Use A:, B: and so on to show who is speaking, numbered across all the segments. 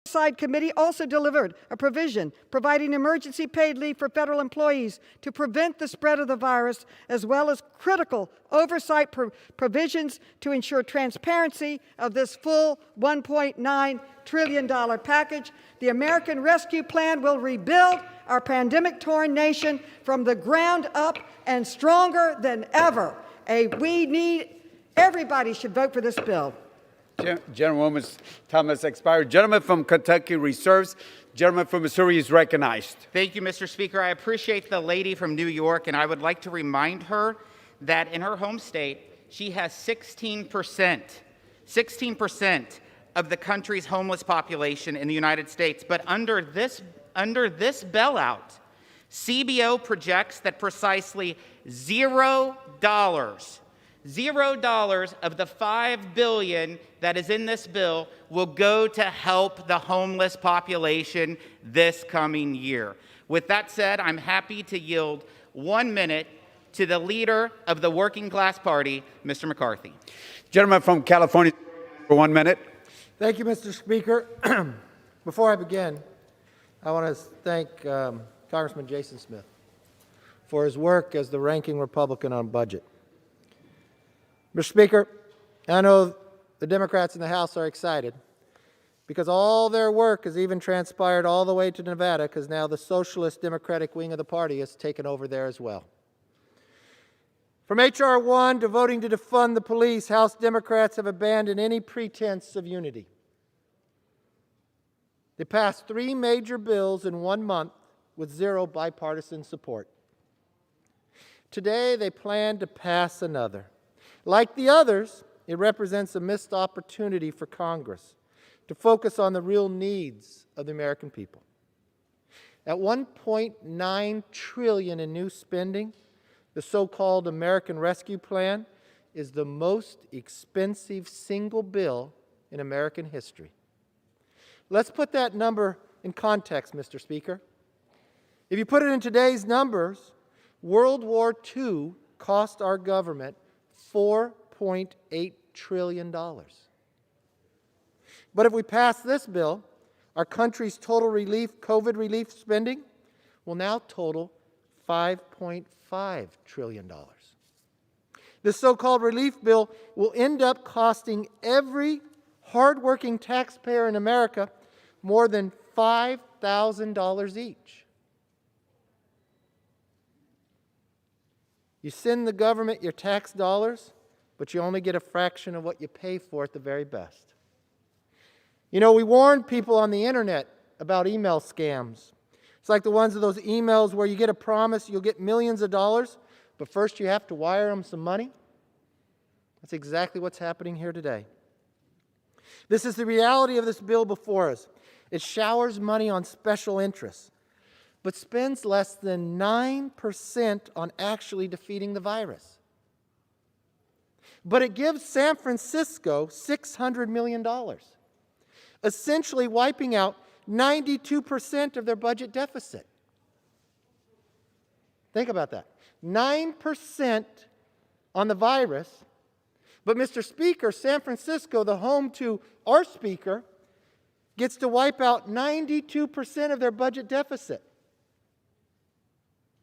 A: Side committee also delivered a provision providing emergency paid leave for federal employees to prevent the spread of the virus, as well as critical oversight provisions to ensure transparency of this full $1.9 trillion package. The American Rescue Plan will rebuild our pandemic-torn nation from the ground up and stronger than ever. Everybody should vote for this bill.
B: Gentlewoman's time has expired. Gentleman from Kentucky reserves. Gentleman from Missouri is recognized.
C: Thank you, Mr. Speaker. I appreciate the lady from New York, and I would like to remind her that in her home state, she has 16% of the country's homeless population in the United States. But under this bailout, CBO projects that precisely $0 of the $5 billion that is in this bill will go to help the homeless population this coming year. With that said, I'm happy to yield 1 minute to the leader of the working class party, Mr. McCarthy.
B: Gentleman from California for 1 minute.
D: Thank you, Mr. Speaker. Before I begin, I want to thank Congressman Jason Smith for his work as the ranking Republican on budget. Mr. Speaker, I know the Democrats in the House are excited because all their work has even transpired all the way to Nevada, because now the socialist Democratic wing of the party has taken over there as well. From H.R. 1 to voting to defund the police, House Democrats have abandoned any pretense of unity. They passed 3 major bills in 1 month with 0 bipartisan support. Today, they plan to pass another. Like the others, it represents a missed opportunity for Congress to focus on the real needs of the American people. At $1.9 trillion in new spending, the so-called American Rescue Plan is the most expensive single bill in American history. Let's put that number in context, Mr. Speaker. If you put it in today's numbers, World War II cost our government $4.8 trillion. But if we pass this bill, our country's total COVID relief spending will now total $5.5 trillion. This so-called relief bill will end up costing every hardworking taxpayer in America more than $5,000 each. You send the government your tax dollars, but you only get a fraction of what you pay for at the very best. You know, we warned people on the internet about email scams. It's like the ones of those emails where you get a promise you'll get millions of dollars, but first you have to wire them some money. That's exactly what's happening here today. This is the reality of this bill before us. It showers money on special interests, but spends less than 9% on actually defeating the virus. But it gives San Francisco $600 million, essentially wiping out 92% of their budget deficit. Think about that. 9% on the virus, but Mr. Speaker, San Francisco, the home to our Speaker, gets to wipe out 92% of their budget deficit.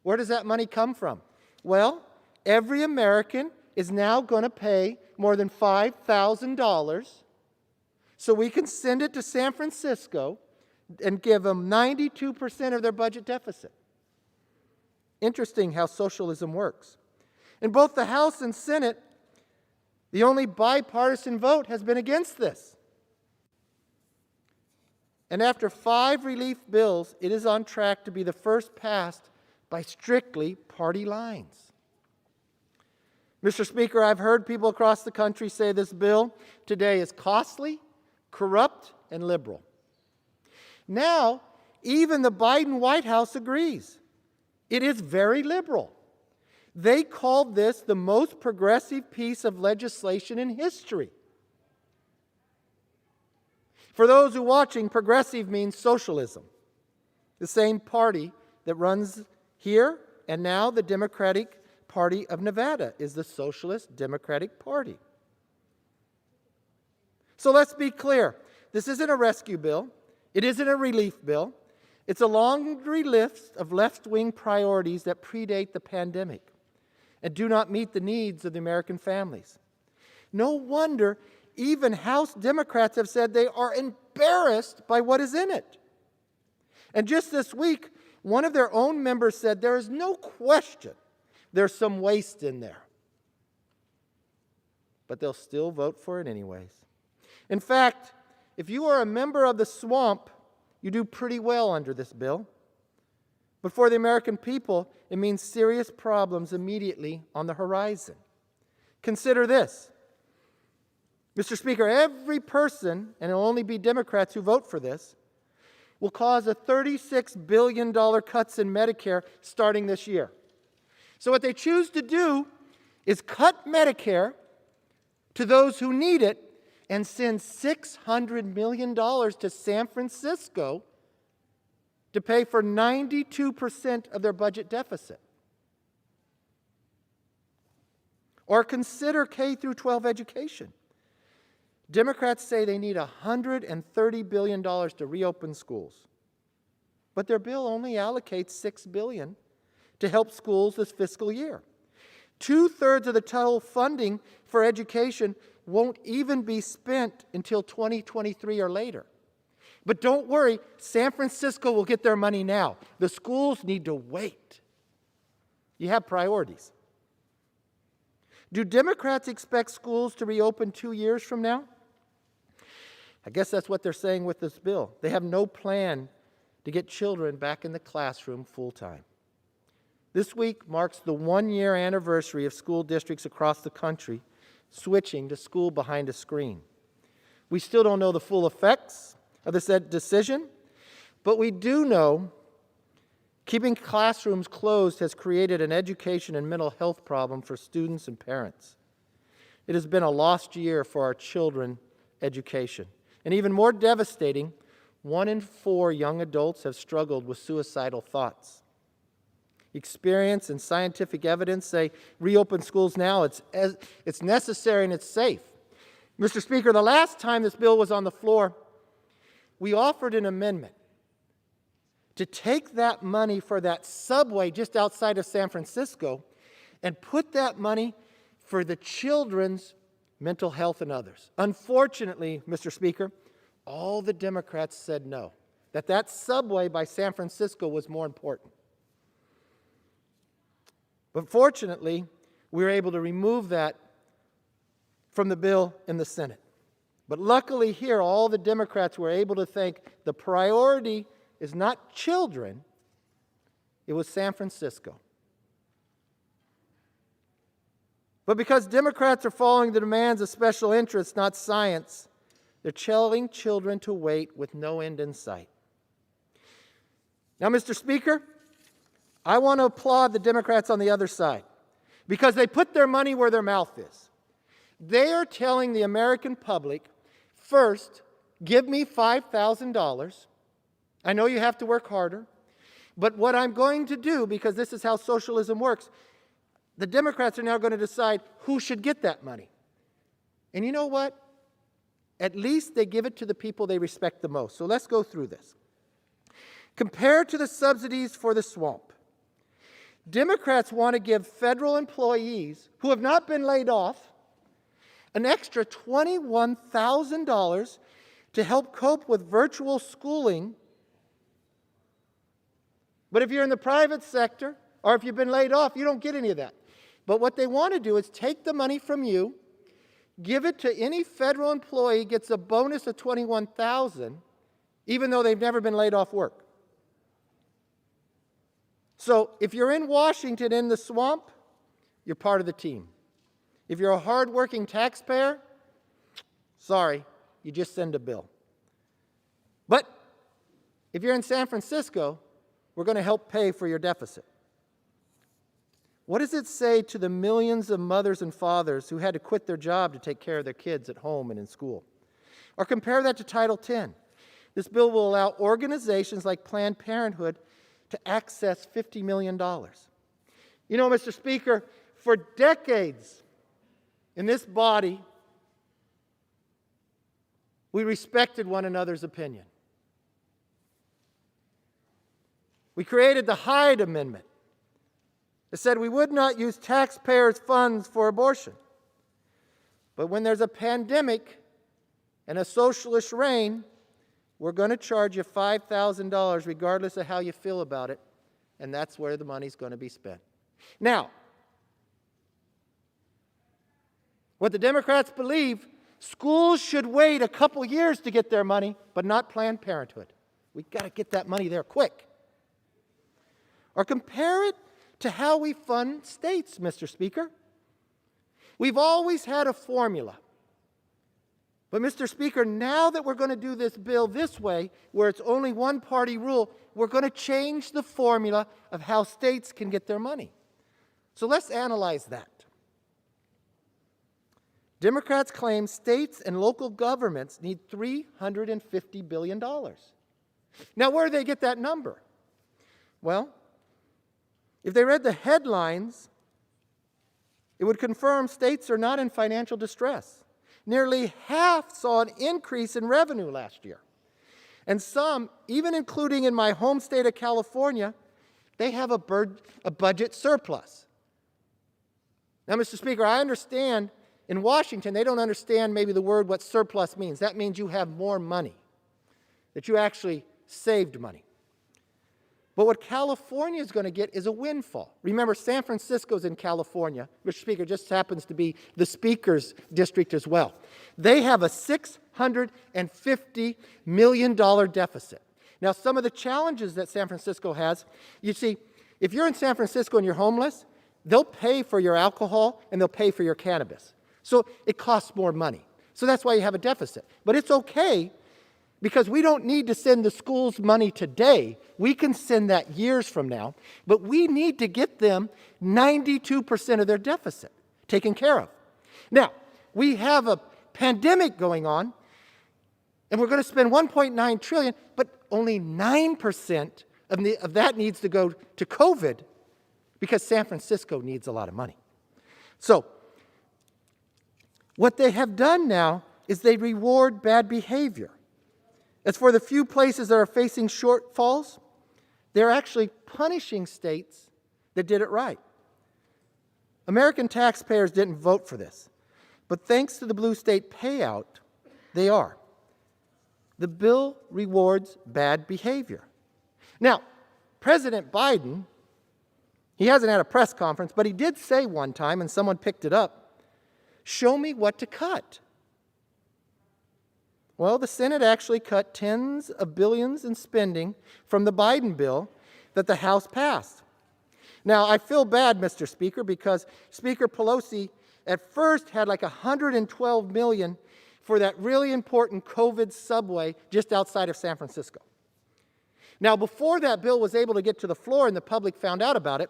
D: Where does that money come from? Well, every American is now going to pay more than $5,000 so we can send it to San Francisco and give them 92% of their budget deficit. Interesting how socialism works. In both the House and Senate, the only bipartisan vote has been against this. And after 5 relief bills, it is on track to be the first passed by strictly party lines. Mr. Speaker, I've heard people across the country say this bill today is costly, corrupt, and liberal. Now, even the Biden White House agrees. It is very liberal. They called this the most progressive piece of legislation in history. For those who are watching, progressive means socialism. The same party that runs here and now the Democratic Party of Nevada is the Socialist Democratic Party. So let's be clear. This isn't a rescue bill. It isn't a relief bill. It's a laundry list of left-wing priorities that predate the pandemic and do not meet the needs of the American families. No wonder even House Democrats have said they are embarrassed by what is in it. And just this week, one of their own members said there is no question there's some waste in there. But they'll still vote for it anyways. In fact, if you are a member of the swamp, you do pretty well under this bill. But for the American people, it means serious problems immediately on the horizon. Consider this. Mr. Speaker, every person, and it'll only be Democrats who vote for this, will cause a $36 billion cuts in Medicare starting this year. So what they choose to do is cut Medicare to those who need it and send $600 million to San Francisco to pay for 92% of their budget deficit. Or consider K through 12 education. Democrats say they need $130 billion to reopen schools. But their bill only allocates $6 billion to help schools this fiscal year. 2/3 of the total funding for education won't even be spent until 2023 or later. But don't worry, San Francisco will get their money now. The schools need to wait. You have priorities. Do Democrats expect schools to reopen 2 years from now? I guess that's what they're saying with this bill. They have no plan to get children back in the classroom full time. This week marks the 1-year anniversary of school districts across the country switching to school behind a screen. We still don't know the full effects of this decision, but we do know keeping classrooms closed has created an education and mental health problem for students and parents. It has been a lost year for our children's education. And even more devastating, 1 in 4 young adults have struggled with suicidal thoughts. Experience and scientific evidence say reopen schools now. It's necessary and it's safe. Mr. Speaker, the last time this bill was on the floor, we offered an amendment to take that money for that subway just outside of San Francisco and put that money for the children's mental health and others. Unfortunately, Mr. Speaker, all the Democrats said no, that subway by San Francisco was more important. But fortunately, we were able to remove that from the bill in the Senate. But luckily here, all the Democrats were able to think the priority is not children, it was San Francisco. But because Democrats are following the demands of special interests, not science, they're telling children to wait with no end in sight. Now, Mr. Speaker, I want to applaud the Democrats on the other side because they put their money where their mouth is. They are telling the American public, first, give me $5,000. I know you have to work harder, but what I'm going to do, because this is how socialism works, the Democrats are now going to decide who should get that money. And you know what? At least they give it to the people they respect the most. So let's go through this. Compared to the subsidies for the swamp, Democrats want to give federal employees who have not been laid off an extra $21,000 to help cope with virtual schooling. But if you're in the private sector or if you've been laid off, you don't get any of that. But what they want to do is take the money from you, give it to any federal employee, gets a bonus of $21,000, even though they've never been laid off work. So if you're in Washington in the swamp, you're part of the team. If you're a hardworking taxpayer, sorry, you just send a bill. But if you're in San Francisco, we're going to help pay for your deficit. What does it say to the millions of mothers and fathers who had to quit their job to take care of their kids at home and in school? Or compare that to Title X. This bill will allow organizations like Planned Parenthood to access $50 million. You know, Mr. Speaker, for decades in this body, we respected one another's opinion. We created the Hyde Amendment. It said we would not use taxpayers' funds for abortion. But when there's a pandemic and a socialist reign, we're going to charge you $5,000 regardless of how you feel about it, and that's where the money's going to be spent. Now, what the Democrats believe, schools should wait a couple years to get their money, but not Planned Parenthood. We've got to get that money there quick. Or compare it to how we fund states, Mr. Speaker. We've always had a formula. But, Mr. Speaker, now that we're going to do this bill this way, where it's only one-party rule, we're going to change the formula of how states can get their money. So let's analyze that. Democrats claim states and local governments need $350 billion. Now, where do they get that number? Well, if they read the headlines, it would confirm states are not in financial distress. Nearly half saw an increase in revenue last year. And some, even including in my home state of California, they have a budget surplus. Now, Mr. Speaker, I understand in Washington, they don't understand maybe the word what surplus means. That means you have more money, that you actually saved money. But what California is going to get is a windfall. Remember, San Francisco's in California. Mr. Speaker, just happens to be the Speaker's district as well. They have a $650 million deficit. Now, some of the challenges that San Francisco has, you see, if you're in San Francisco and you're homeless, they'll pay for your alcohol and they'll pay for your cannabis. So it costs more money. So that's why you have a deficit. But it's okay, because we don't need to send the schools money today. We can send that years from now. But we need to get them 92% of their deficit taken care of. Now, we have a pandemic going on, and we're going to spend $1.9 trillion, but only 9% of that needs to go to COVID, because San Francisco needs a lot of money. So, what they have done now is they reward bad behavior. As for the few places that are facing shortfalls, they're actually punishing states that did it right. American taxpayers didn't vote for this, but thanks to the blue state payout, they are. The bill rewards bad behavior. Now, President Biden, he hasn't had a press conference, but he did say one time, and someone picked it up, "Show me what to cut." Well, the Senate actually cut tens of billions in spending from the Biden bill that the House passed. Now, I feel bad, Mr. Speaker, because Speaker Pelosi at first had like $112 million for that really important COVID subway just outside of San Francisco. Now, before that bill was able to get to the floor and the public found out about it,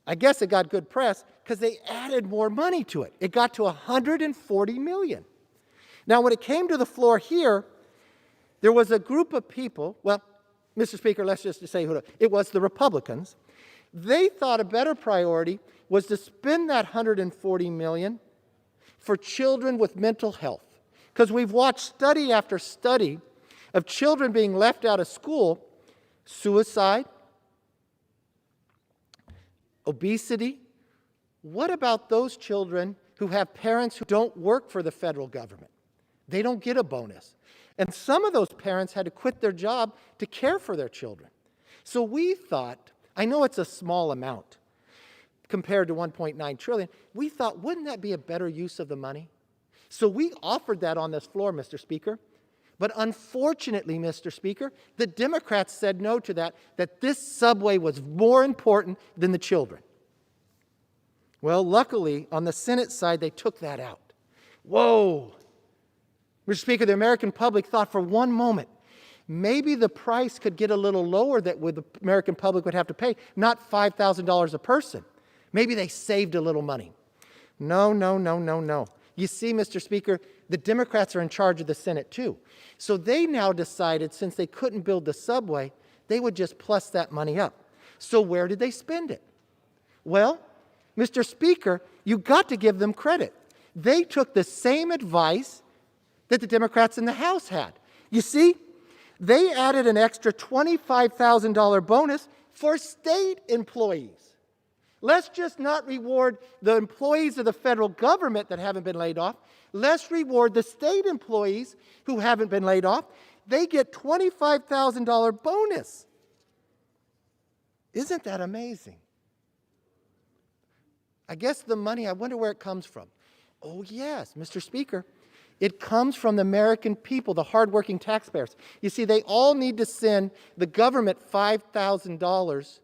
D: I guess it got good press because they added more money to it. It got to $140 million. Now, when it came to the floor here, there was a group of people, well, Mr. Speaker, let's just say it was the Republicans. They thought a better priority was to spend that $140 million for children with mental health. Because we've watched study after study of children being left out of school, suicide, obesity. What about those children who have parents who don't work for the federal government? They don't get a bonus. And some of those parents had to quit their job to care for their children. So we thought, I know it's a small amount compared to $1.9 trillion, we thought, wouldn't that be a better use of the money? So we offered that on this floor, Mr. Speaker. But unfortunately, Mr. Speaker, the Democrats said no to that this subway was more important than the children. Well, luckily, on the Senate side, they took that out. Whoa! Mr. Speaker, the American public thought for one moment, maybe the price could get a little lower that the American public would have to pay, not $5,000 a person. Maybe they saved a little money. No, no, no, no, no. You see, Mr. Speaker, the Democrats are in charge of the Senate too. So they now decided, since they couldn't build the subway, they would just plus that money up. So where did they spend it? Well, Mr. Speaker, you got to give them credit. They took the same advice that the Democrats in the House had. You see, They added an extra $25,000 bonus for state employees. Let's just not reward the employees of the federal government that haven't been laid off. Let's reward the state employees who haven't been laid off. They get $25,000 bonus. Isn't that amazing? I guess the money, I wonder where it comes from. Oh yes, Mr. Speaker, it comes from the American people, the hardworking taxpayers. You see, they all need to send the government $5,000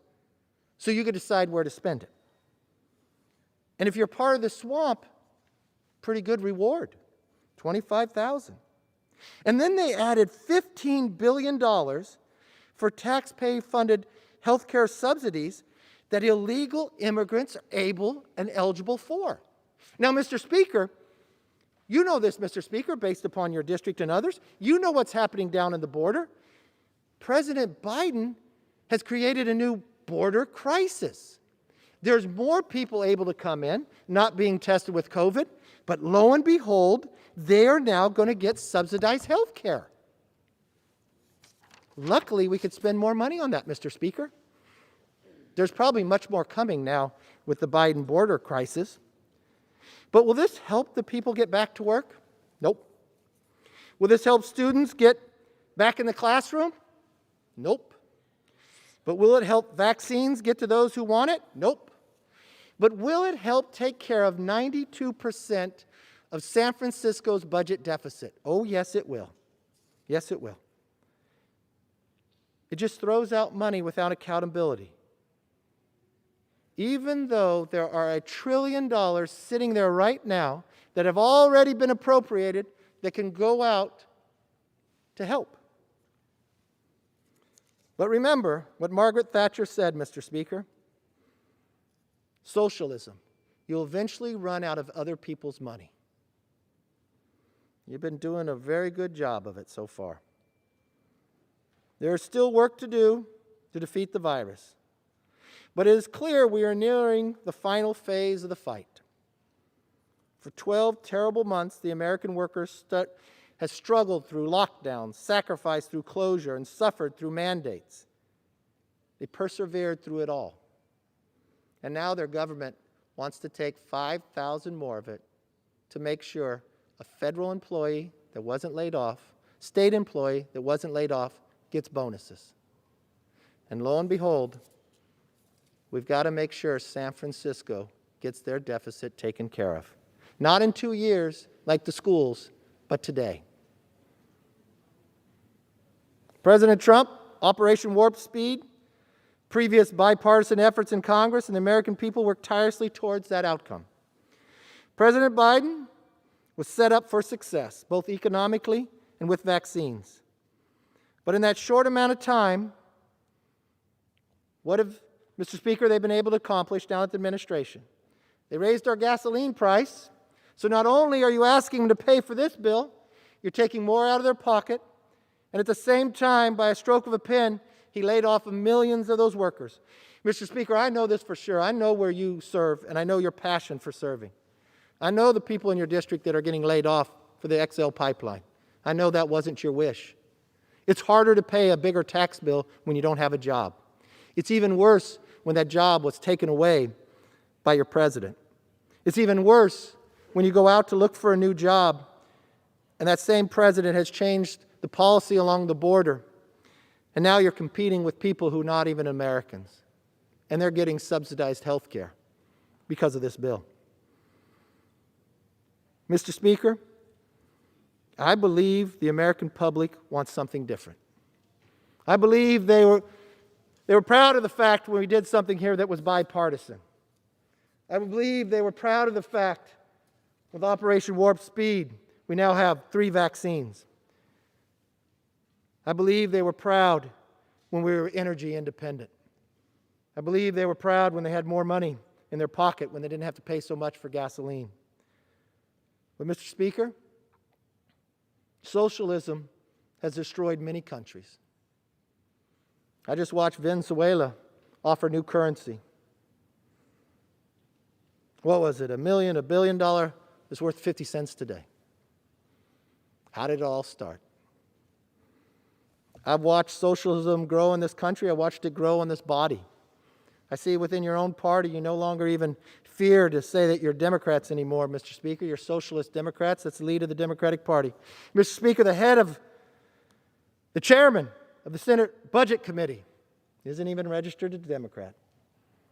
D: so you can decide where to spend it. And if you're part of the swamp, pretty good reward, $25,000. And then they added $15 billion for taxpayer-funded health care subsidies that illegal immigrants are able and eligible for. Now, Mr. Speaker, you know this, Mr. Speaker, based upon your district and others. You know what's happening down on the border. President Biden has created a new border crisis. There's more people able to come in, not being tested with COVID, but lo and behold, they are now going to get subsidized health care. Luckily, we could spend more money on that, Mr. Speaker. There's probably much more coming now with the Biden border crisis. But will this help the people get back to work? Nope. Will this help students get back in the classroom? Nope. But will it help vaccines get to those who want it? Nope. But will it help take care of 92% of San Francisco's budget deficit? Oh, yes, it will. Yes, it will. It just throws out money without accountability. Even though there are $1 trillion sitting there right now that have already been appropriated that can go out to help. But remember what Margaret Thatcher said, Mr. Speaker. Socialism. You'll eventually run out of other people's money. You've been doing a very good job of it so far. There is still work to do to defeat the virus. But it is clear we are nearing the final phase of the fight. For 12 terrible months, the American worker has struggled through lockdowns, sacrificed through closure, and suffered through mandates. They persevered through it all. And now their government wants to take 5,000 more of it to make sure a federal employee that wasn't laid off, state employee that wasn't laid off, gets bonuses. And lo and behold, we've got to make sure San Francisco gets their deficit taken care of. Not in 2 years, like the schools, but today. President Trump, Operation Warp Speed, previous bipartisan efforts in Congress and the American people worked tirelessly towards that outcome. President Biden was set up for success, both economically and with vaccines. But in that short amount of time, what have, Mr. Speaker, they've been able to accomplish down at the administration? They raised our gasoline price, so not only are you asking them to pay for this bill, you're taking more out of their pocket, and at the same time, by a stroke of a pen, he laid off millions of those workers. Mr. Speaker, I know this for sure. I know where you serve, and I know your passion for serving. I know the people in your district that are getting laid off for the XL pipeline. I know that wasn't your wish. It's harder to pay a bigger tax bill when you don't have a job. It's even worse when that job was taken away by your president. It's even worse when you go out to look for a new job, and that same president has changed the policy along the border. And now you're competing with people who are not even Americans. And they're getting subsidized health care because of this bill. Mr. Speaker, I believe the American public wants something different. I believe they were proud of the fact when we did something here that was bipartisan. I believe they were proud of the fact with Operation Warp Speed, we now have 3 vaccines. I believe they were proud when we were energy independent. I believe they were proud when they had more money in their pocket, when they didn't have to pay so much for gasoline. But Mr. Speaker, socialism has destroyed many countries. I just watched Venezuela offer new currency. What was it, $1 billion is worth 50 cents today. How did it all start? I've watched socialism grow in this country. I watched it grow in this body. I see within your own party, you no longer even fear to say that you're Democrats anymore, Mr. Speaker. You're socialist Democrats. That's the lead of the Democratic Party. Mr. Speaker, the chairman of the Senate Budget Committee isn't even registered as a Democrat.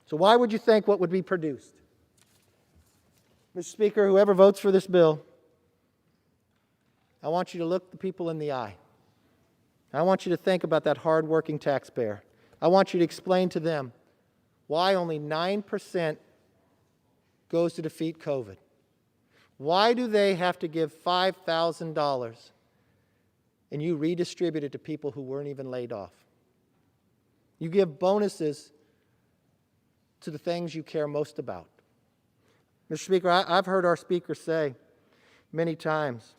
D: So why would you think what would be produced? Mr. Speaker, whoever votes for this bill, I want you to look the people in the eye. I want you to think about that hard-working taxpayer. I want you to explain to them why only 9% goes to defeat COVID. Why do they have to give $5,000 and you redistribute it to people who weren't even laid off? You give bonuses to the things you care most about. Mr. Speaker, I've heard our speaker say many times,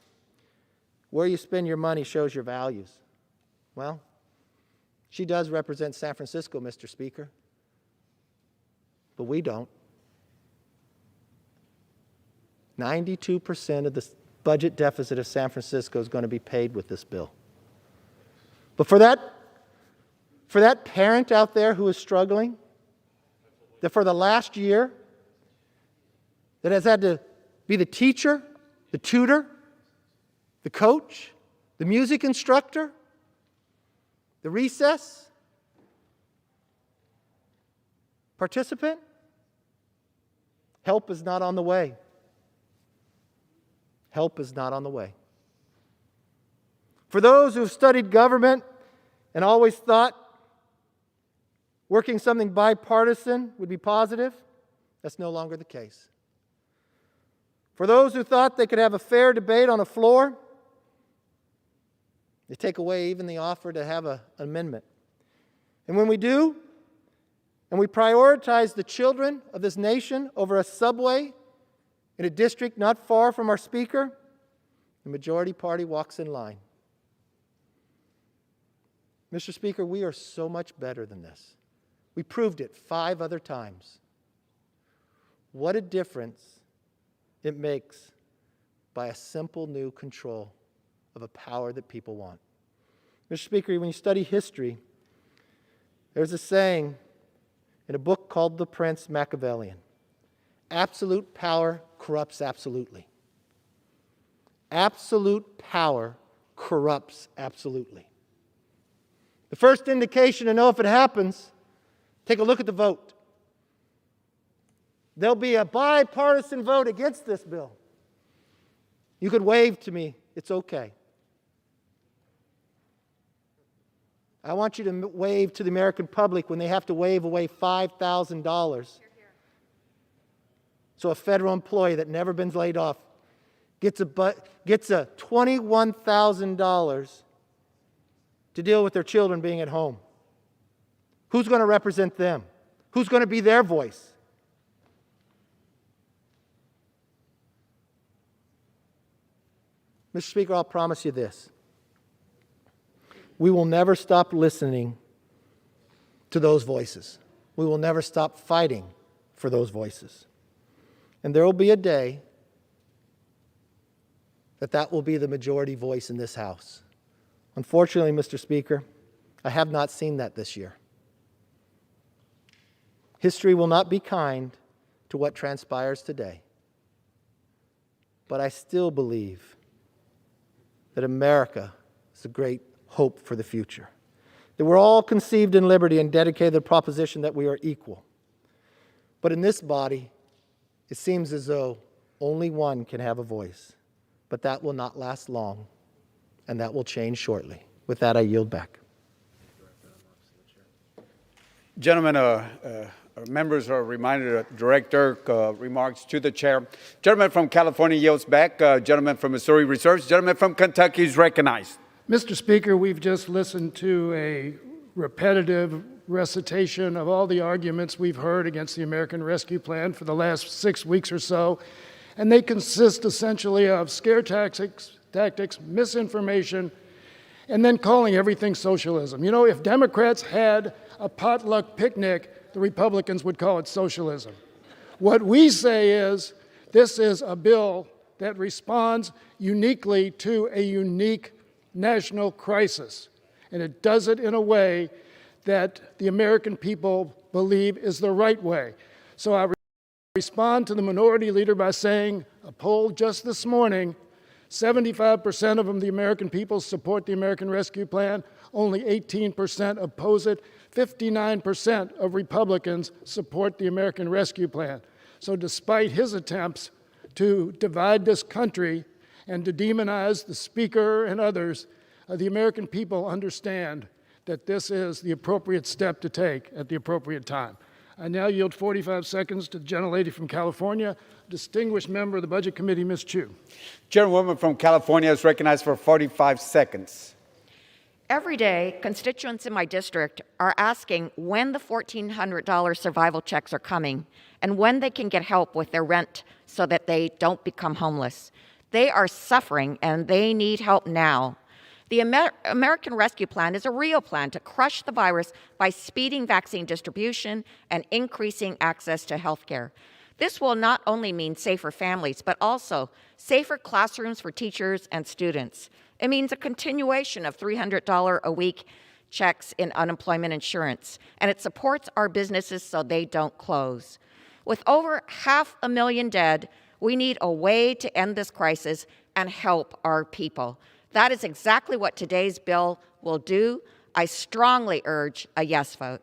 D: where you spend your money shows your values. Well, she does represent San Francisco, Mr. Speaker, but we don't. 92% of the budget deficit of San Francisco is going to be paid with this bill. But for that parent out there who is struggling, that for the last year, that has had to be the teacher, the tutor, the coach, the music instructor, the recess participant, help is not on the way. Help is not on the way. For those who have studied government and always thought working something bipartisan would be positive, that's no longer the case. For those who thought they could have a fair debate on a floor, they take away even the offer to have an amendment. And when we do, and we prioritize the children of this nation over a subway in a district not far from our speaker, the majority party walks in line. Mr. Speaker, we are so much better than this. We proved it 5 other times. What a difference it makes by a simple new control of a power that people want. Mr. Speaker, when you study history, there's a saying in a book called The Prince Machiavellian: absolute power corrupts absolutely. Absolute power corrupts absolutely. The first indication to know if it happens, take a look at the vote. There'll be a bipartisan vote against this bill. You could wave to me, it's okay. I want you to wave to the American public when they have to wave away $5,000. So a federal employee that never been laid off gets a $21,000 to deal with their children being at home. Who's going to represent them? Who's going to be their voice? Mr. Speaker, I'll promise you this. We will never stop listening to those voices. We will never stop fighting for those voices. And there will be a day that will be the majority voice in this House. Unfortunately, Mr. Speaker, I have not seen that this year. History will not be kind to what transpires today. But I still believe that America is a great hope for the future. That we're all conceived in liberty and dedicated to the proposition that we are equal. But in this body, it seems as though only one can have a voice. But that will not last long, and that will change shortly. With that, I yield back.
B: Gentlemen, members are reminded of director remarks to the chair. Gentleman from California yields back. Gentleman from Missouri reserves. Gentleman from Kentucky is recognized.
E: Mr. Speaker, we've just listened to a repetitive recitation of all the arguments we've heard against the American Rescue Plan for the last 6 weeks or so, and they consist essentially of scare tactics, misinformation, and then calling everything socialism. You know, if Democrats had a potluck picnic, the Republicans would call it socialism. What we say is this is a bill that responds uniquely to a unique national crisis. and it does it in a way that the American people believe is the right way. So I respond to the minority leader by saying, a poll just this morning, 75% of the American people support the American Rescue Plan, only 18% oppose it, 59% of Republicans support the American Rescue Plan. So despite his attempts to divide this country and to demonize the Speaker and others, the American people understand that this is the appropriate step to take at the appropriate time. I now yield 45 seconds to the gentlelady from California, distinguished member of the Budget Committee, Ms. Chu.
B: Gentlewoman from California is recognized for 45 seconds.
F: Every day, constituents in my district are asking when the $1,400 survival checks are coming and when they can get help with their rent so that they don't become homeless. They are suffering and they need help now. The American Rescue Plan is a real plan to crush the virus by speeding vaccine distribution and increasing access to health care. This will not only mean safer families, but also safer classrooms for teachers and students. It means a continuation of $300 a week checks in unemployment insurance, and it supports our businesses so they don't close. With over 500,000 dead, we need a way to end this crisis and help our people. That is exactly what today's bill will do. I strongly urge a yes vote.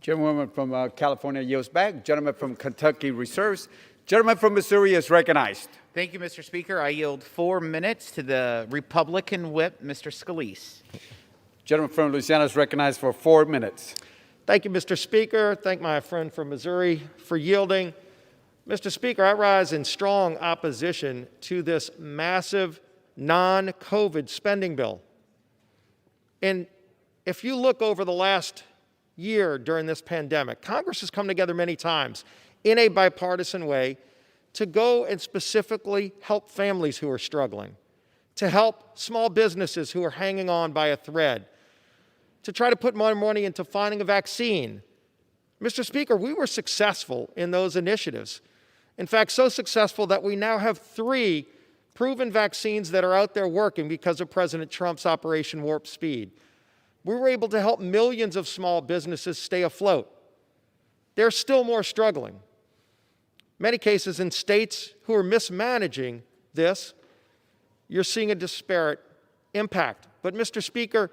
B: Gentlewoman from California yields back. Gentleman from Kentucky reserves. Gentleman from Missouri is recognized.
C: Thank you, Mr. Speaker. I yield 4 minutes to the Republican whip, Mr. Scalise.
B: Gentleman from Louisiana is recognized for 4 minutes.
D: Thank you, Mr. Speaker. Thank my friend from Missouri for yielding. Mr. Speaker, I rise in strong opposition to this massive non-COVID spending bill. And if you look over the last year during this pandemic, Congress has come together many times in a bipartisan way to go and specifically help families who are struggling, to help small businesses who are hanging on by a thread, to try to put more money into finding a vaccine. Mr. Speaker, we were successful in those initiatives. In fact, so successful that we now have 3 proven vaccines that are out there working because of President Trump's Operation Warp Speed. We were able to help millions of small businesses stay afloat. There's still more struggling. Many cases in states who are mismanaging this, you're seeing a disparate impact. But Mr. Speaker,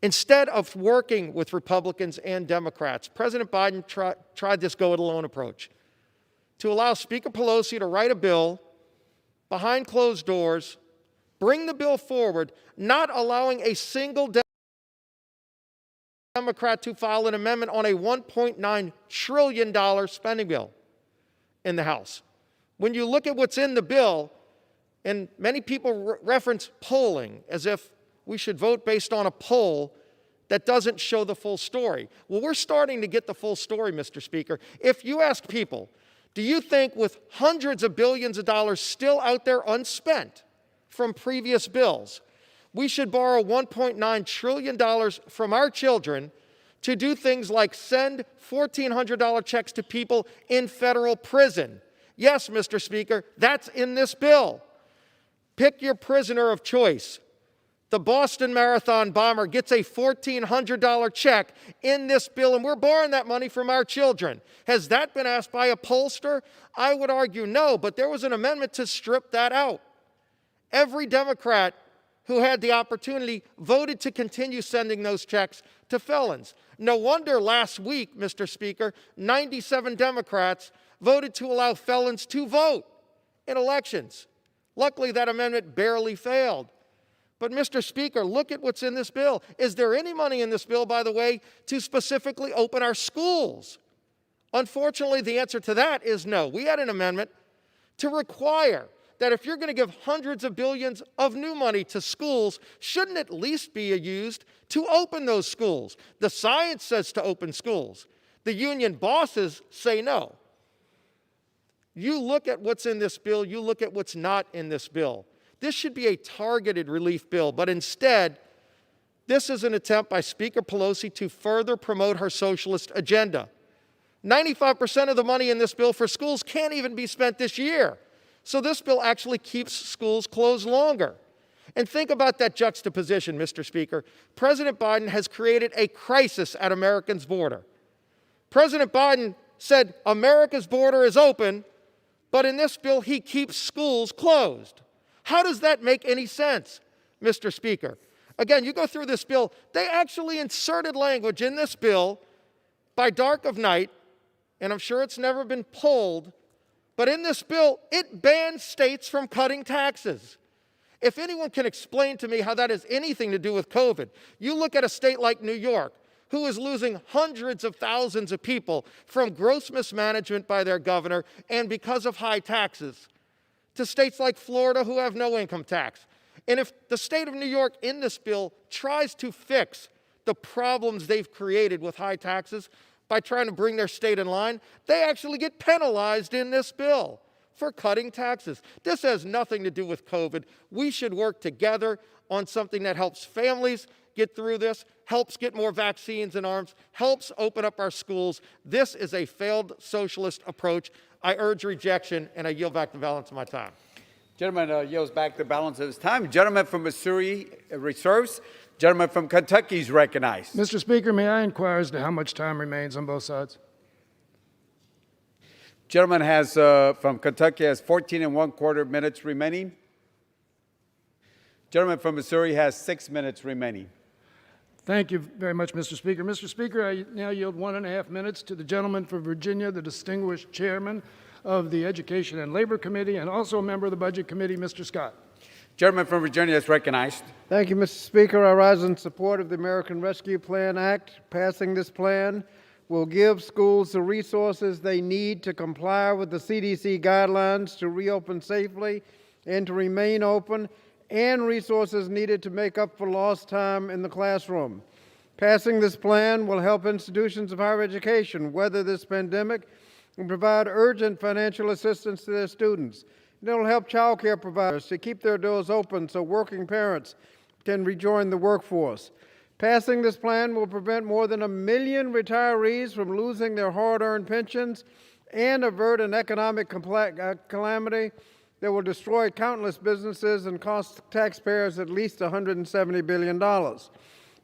D: instead of working with Republicans and Democrats, President Biden tried this go-it-alone approach to allow Speaker Pelosi to write a bill behind closed doors, bring the bill forward, not allowing a single Democrat to file an amendment on a $1.9 trillion spending bill in the House. When you look at what's in the bill, and many people reference polling as if we should vote based on a poll that doesn't show the full story. Well, we're starting to get the full story, Mr. Speaker. If you ask people, do you think with hundreds of billions of dollars still out there unspent from previous bills, we should borrow $1.9 trillion from our children to do things like send $1,400 checks to people in federal prison? Yes, Mr. Speaker, that's in this bill. Pick your prisoner of choice. The Boston Marathon bomber gets a $1,400 check in this bill, and we're borrowing that money from our children. Has that been asked by a pollster? I would argue no, but there was an amendment to strip that out. Every Democrat who had the opportunity voted to continue sending those checks to felons. No wonder last week, Mr. Speaker, 97 Democrats voted to allow felons to vote in elections. Luckily, that amendment barely failed. But, Mr. Speaker, look at what's in this bill. Is there any money in this bill, by the way, to specifically open our schools? Unfortunately, the answer to that is no. We had an amendment to require that if you're going to give hundreds of billions of new money to schools, shouldn't at least be used to open those schools? The science says to open schools. The union bosses say no. You look at what's in this bill, you look at what's not in this bill. This should be a targeted relief bill, but instead, this is an attempt by Speaker Pelosi to further promote her socialist agenda. 95% of the money in this bill for schools can't even be spent this year. So this bill actually keeps schools closed longer. And think about that juxtaposition, Mr. Speaker. President Biden has created a crisis at America's border. President Biden said America's border is open, but in this bill, he keeps schools closed. How does that make any sense, Mr. Speaker? Again, you go through this bill, they actually inserted language in this bill by dark of night, and I'm sure it's never been pulled, but in this bill, it bans states from cutting taxes. If anyone can explain to me how that has anything to do with COVID, you look at a state like New York, who is losing hundreds of thousands of people from gross mismanagement by their governor and because of high taxes, to states like Florida who have no income tax. And if the state of New York in this bill tries to fix the problems they've created with high taxes by trying to bring their state in line, they actually get penalized in this bill for cutting taxes. This has nothing to do with COVID. We should work together on something that helps families get through this, helps get more vaccines and arms, helps open up our schools. This is a failed socialist approach. I urge rejection, and I yield back the balance of my time.
B: Gentleman yields back the balance of his time. Gentleman from Missouri reserves. Gentleman from Kentucky is recognized.
E: Mr. Speaker, may I inquire as to how much time remains on both sides?
B: Gentleman has from Kentucky has 14 1/4 minutes remaining. Gentleman from Missouri has 6 minutes remaining.
E: Thank you very much, Mr. Speaker. Mr. Speaker, I now yield 1.5 minutes to the gentleman from Virginia, the distinguished chairman of the Education and Labor Committee and also a member of the Budget Committee, Mr. Scott.
B: Gentleman from Virginia is recognized.
A: Thank you, Mr. Speaker. I rise in support of the American Rescue Plan Act. Passing this plan will give schools the resources they need to comply with the CDC guidelines to reopen safely and to remain open, and resources needed to make up for lost time in the classroom. Passing this plan will help institutions of higher education weather this pandemic and provide urgent financial assistance to their students. And it will help child care providers to keep their doors open so working parents can rejoin the workforce. Passing this plan will prevent more than 1 million retirees from losing their hard-earned pensions and avert an economic calamity that will destroy countless businesses and cost taxpayers at least $170 billion.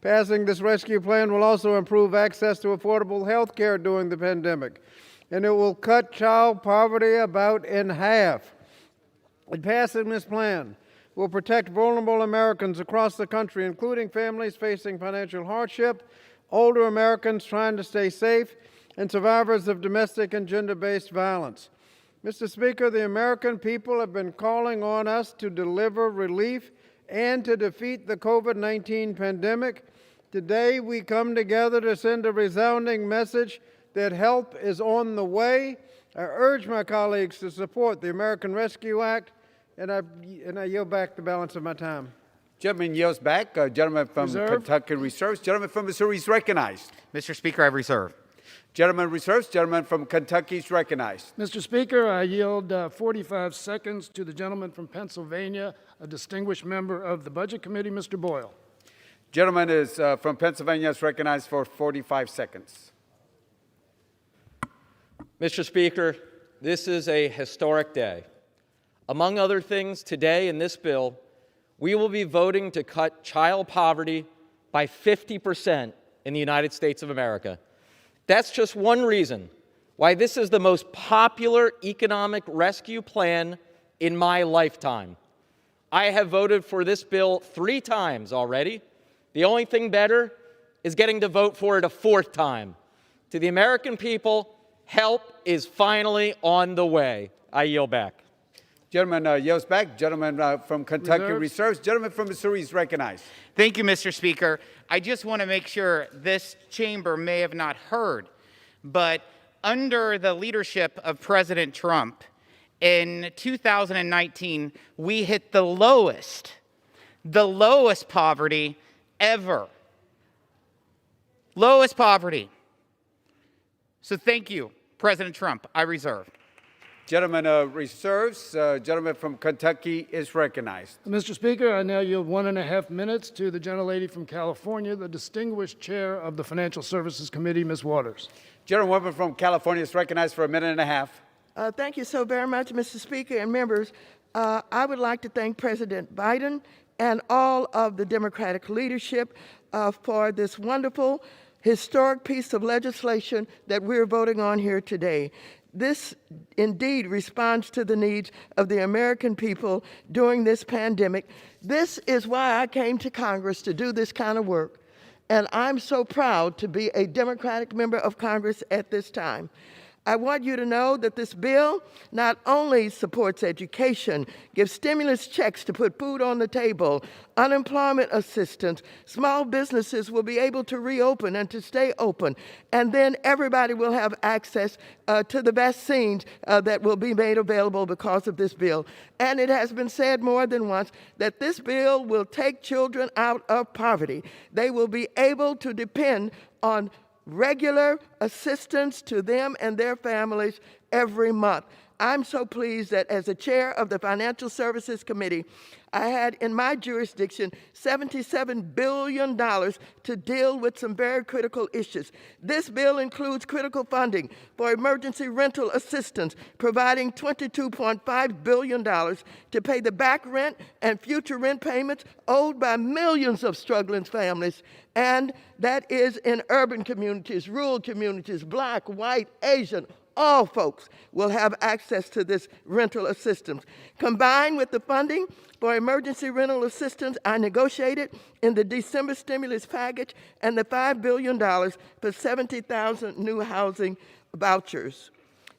A: Passing this rescue plan will also improve access to affordable health care during the pandemic, and it will cut child poverty about in half. And passing this plan will protect vulnerable Americans across the country, including families facing financial hardship, older Americans trying to stay safe, and survivors of domestic and gender-based violence. Mr. Speaker, the American people have been calling on us to deliver relief and to defeat the COVID-19 pandemic. Today, we come together to send a resounding message that help is on the way. I urge my colleagues to support the American Rescue Act, and I yield back the balance of my time.
B: Gentleman yields back. Gentleman from Kentucky reserves. Gentleman from Missouri is recognized.
C: Mr. Speaker, I reserve.
B: Gentleman reserves. Gentleman from Kentucky is recognized.
E: Mr. Speaker, I yield 45 seconds to the gentleman from Pennsylvania, a distinguished member of the Budget Committee, Mr. Boyle.
B: Gentleman is from Pennsylvania is recognized for 45 seconds.
G: Mr. Speaker, this is a historic day. Among other things, today in this bill, we will be voting to cut child poverty by 50% in the United States of America. That's just one reason why this is the most popular economic rescue plan in my lifetime. I have voted for this bill 3 times already. The only thing better is getting to vote for it a 4th time. To the American people, help is finally on the way. I yield back.
B: Gentleman yields back. Gentleman from Kentucky reserves. Gentleman from Missouri is recognized.
C: Thank you, Mr. Speaker. I just want to make sure this chamber may have not heard, but under the leadership of President Trump, in 2019, we hit the lowest poverty ever. Lowest poverty. So thank you, President Trump. I reserve.
B: Gentleman reserves. Gentleman from Kentucky is recognized.
E: Mr. Speaker, I now yield 1.5 minutes to the gentlelady from California, the distinguished chair of the Financial Services Committee, Ms. Waters.
B: Gentlewoman from California is recognized for 1.5 minutes.
H: Thank you so very much, Mr. Speaker and members. I would like to thank President Biden and all of the Democratic leadership for this wonderful, historic piece of legislation that we're voting on here today. This indeed responds to the needs of the American people during this pandemic. This is why I came to Congress to do this kind of work. And I'm so proud to be a Democratic member of Congress at this time. I want you to know that this bill not only supports education, gives stimulus checks to put food on the table, unemployment assistance, small businesses will be able to reopen and to stay open, and then everybody will have access to the vaccines that will be made available because of this bill. And it has been said more than once that this bill will take children out of poverty. They will be able to depend on regular assistance to them and their families every month. I'm so pleased that as the chair of the Financial Services Committee, I had in my jurisdiction $77 billion to deal with some very critical issues. This bill includes critical funding for emergency rental assistance, providing $22.5 billion to pay the back rent and future rent payments owed by millions of struggling families. And that is in urban communities, rural communities, Black, white, Asian, all folks will have access to this rental assistance. Combined with the funding for emergency rental assistance I negotiated in the December stimulus package and the $5 billion for 70,000 new housing vouchers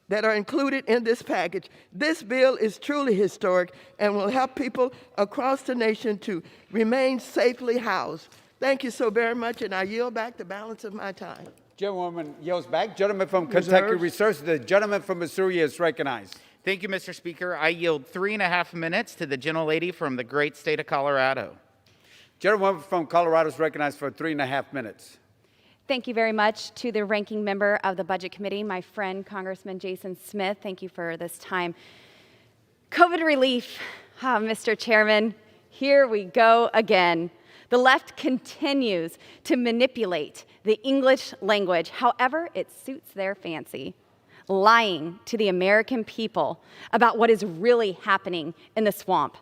H: that are included in this package, this bill is truly historic and will help people across the nation to remain safely housed. Thank you so very much, and I yield back the balance of my time.
B: Gentlewoman yields back. Gentleman from Kentucky reserves. The gentleman from Missouri is recognized.
C: Thank you, Mr. Speaker. I yield 3.5 minutes to the gentlelady from the great state of Colorado.
B: Gentlewoman from Colorado is recognized for 3.5 minutes.
I: Thank you very much to the ranking member of the Budget Committee, my friend, Congressman Jason Smith. Thank you for this time. COVID relief, Mr. Chairman, here we go again. The left continues to manipulate the English language however it suits their fancy, lying to the American people about what is really happening in the swamp.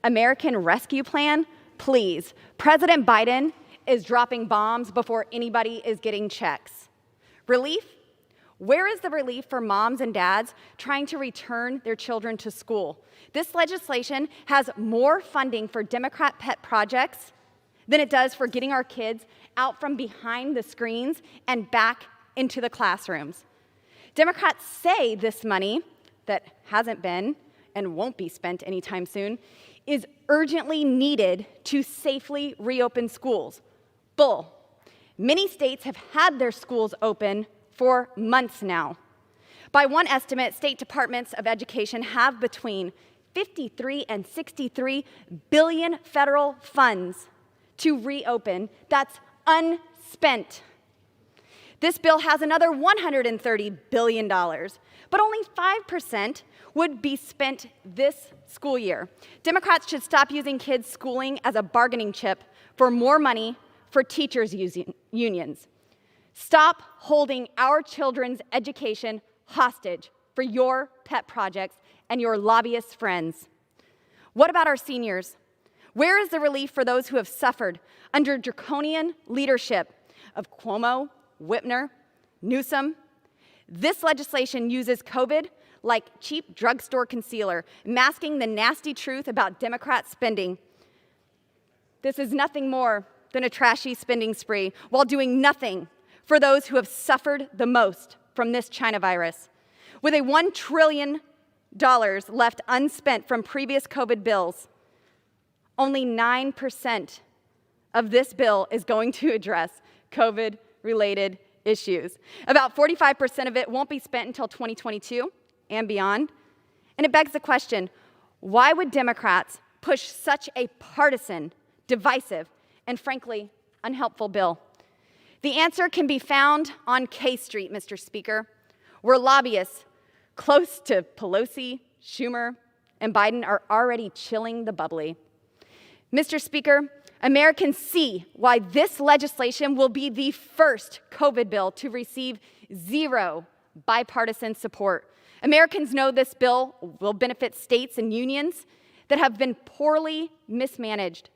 I: American Rescue Plan? Please. President Biden is dropping bombs before anybody is getting checks. Relief? Where is the relief for moms and dads trying to return their children to school? This legislation has more funding for Democrat pet projects than it does for getting our kids out from behind the screens and back into the classrooms. Democrats say this money that hasn't been and won't be spent anytime soon is urgently needed to safely reopen schools. Bull. Many states have had their schools open for months now. By one estimate, state departments of education have between 53 and 63 billion federal funds to reopen. That's unspent. This bill has another $130 billion, but only 5% would be spent this school year. Democrats should stop using kids' schooling as a bargaining chip for more money for teachers' unions. Stop holding our children's education hostage for your pet projects and your lobbyist friends. What about our seniors? Where is the relief for those who have suffered under draconian leadership of Cuomo, Whitmer, Newsom? This legislation uses COVID like cheap drugstore concealer, masking the nasty truth about Democrat spending. This is nothing more than a trashy spending spree while doing nothing for those who have suffered the most from this China virus. With a $1 trillion left unspent from previous COVID bills, only 9% of this bill is going to address COVID-related issues. About 45% of it won't be spent until 2022 and beyond. And it begs the question, why would Democrats push such a partisan, divisive, and frankly, unhelpful bill? The answer can be found on K Street, Mr. Speaker, where lobbyists close to Pelosi, Schumer, and Biden are already chilling the bubbly. Mr. Speaker, Americans see why this legislation will be the first COVID bill to receive zero bipartisan support. Americans know this bill will benefit states and unions that have been poorly mismanaged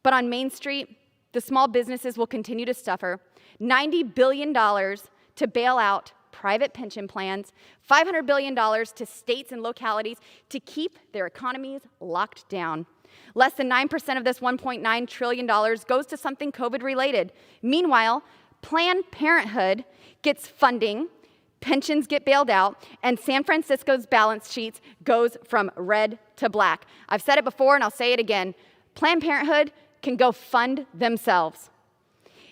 I: But on Main Street, the small businesses will continue to suffer. $90 billion to bail out private pension plans, $500 billion to states and localities to keep their economies locked down. Less than 9% of this $1.9 trillion goes to something COVID-related. Meanwhile, Planned Parenthood gets funding, pensions get bailed out, and San Francisco's balance sheets goes from red to black. I've said it before and I'll say it again. Planned Parenthood can go fund themselves.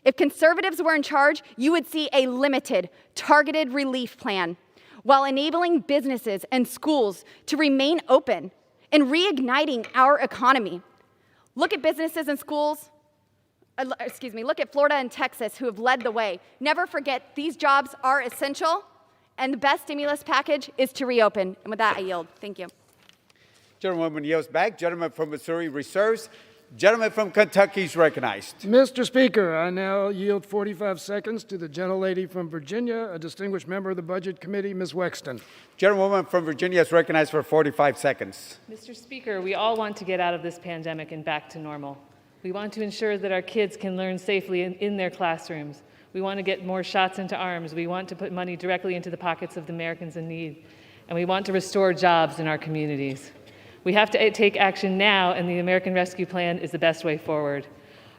I: If conservatives were in charge, you would see a limited, targeted relief plan while enabling businesses and schools to remain open and reigniting our economy. Look at businesses and schools, look at Florida and Texas who have led the way. Never forget, these jobs are essential, and the best stimulus package is to reopen. And with that, I yield. Thank you.
B: Gentlewoman yields back. Gentleman from Missouri reserves. Gentleman from Kentucky is recognized.
E: Mr. Speaker, I now yield 45 seconds to the gentlelady from Virginia, a distinguished member of the Budget Committee, Ms. Wexton.
B: Gentlewoman from Virginia is recognized for 45 seconds.
J: Mr. Speaker, we all want to get out of this pandemic and back to normal. We want to ensure that our kids can learn safely in their classrooms. We want to get more shots into arms. We want to put money directly into the pockets of the Americans in need. And we want to restore jobs in our communities. We have to take action now, and the American Rescue Plan is the best way forward.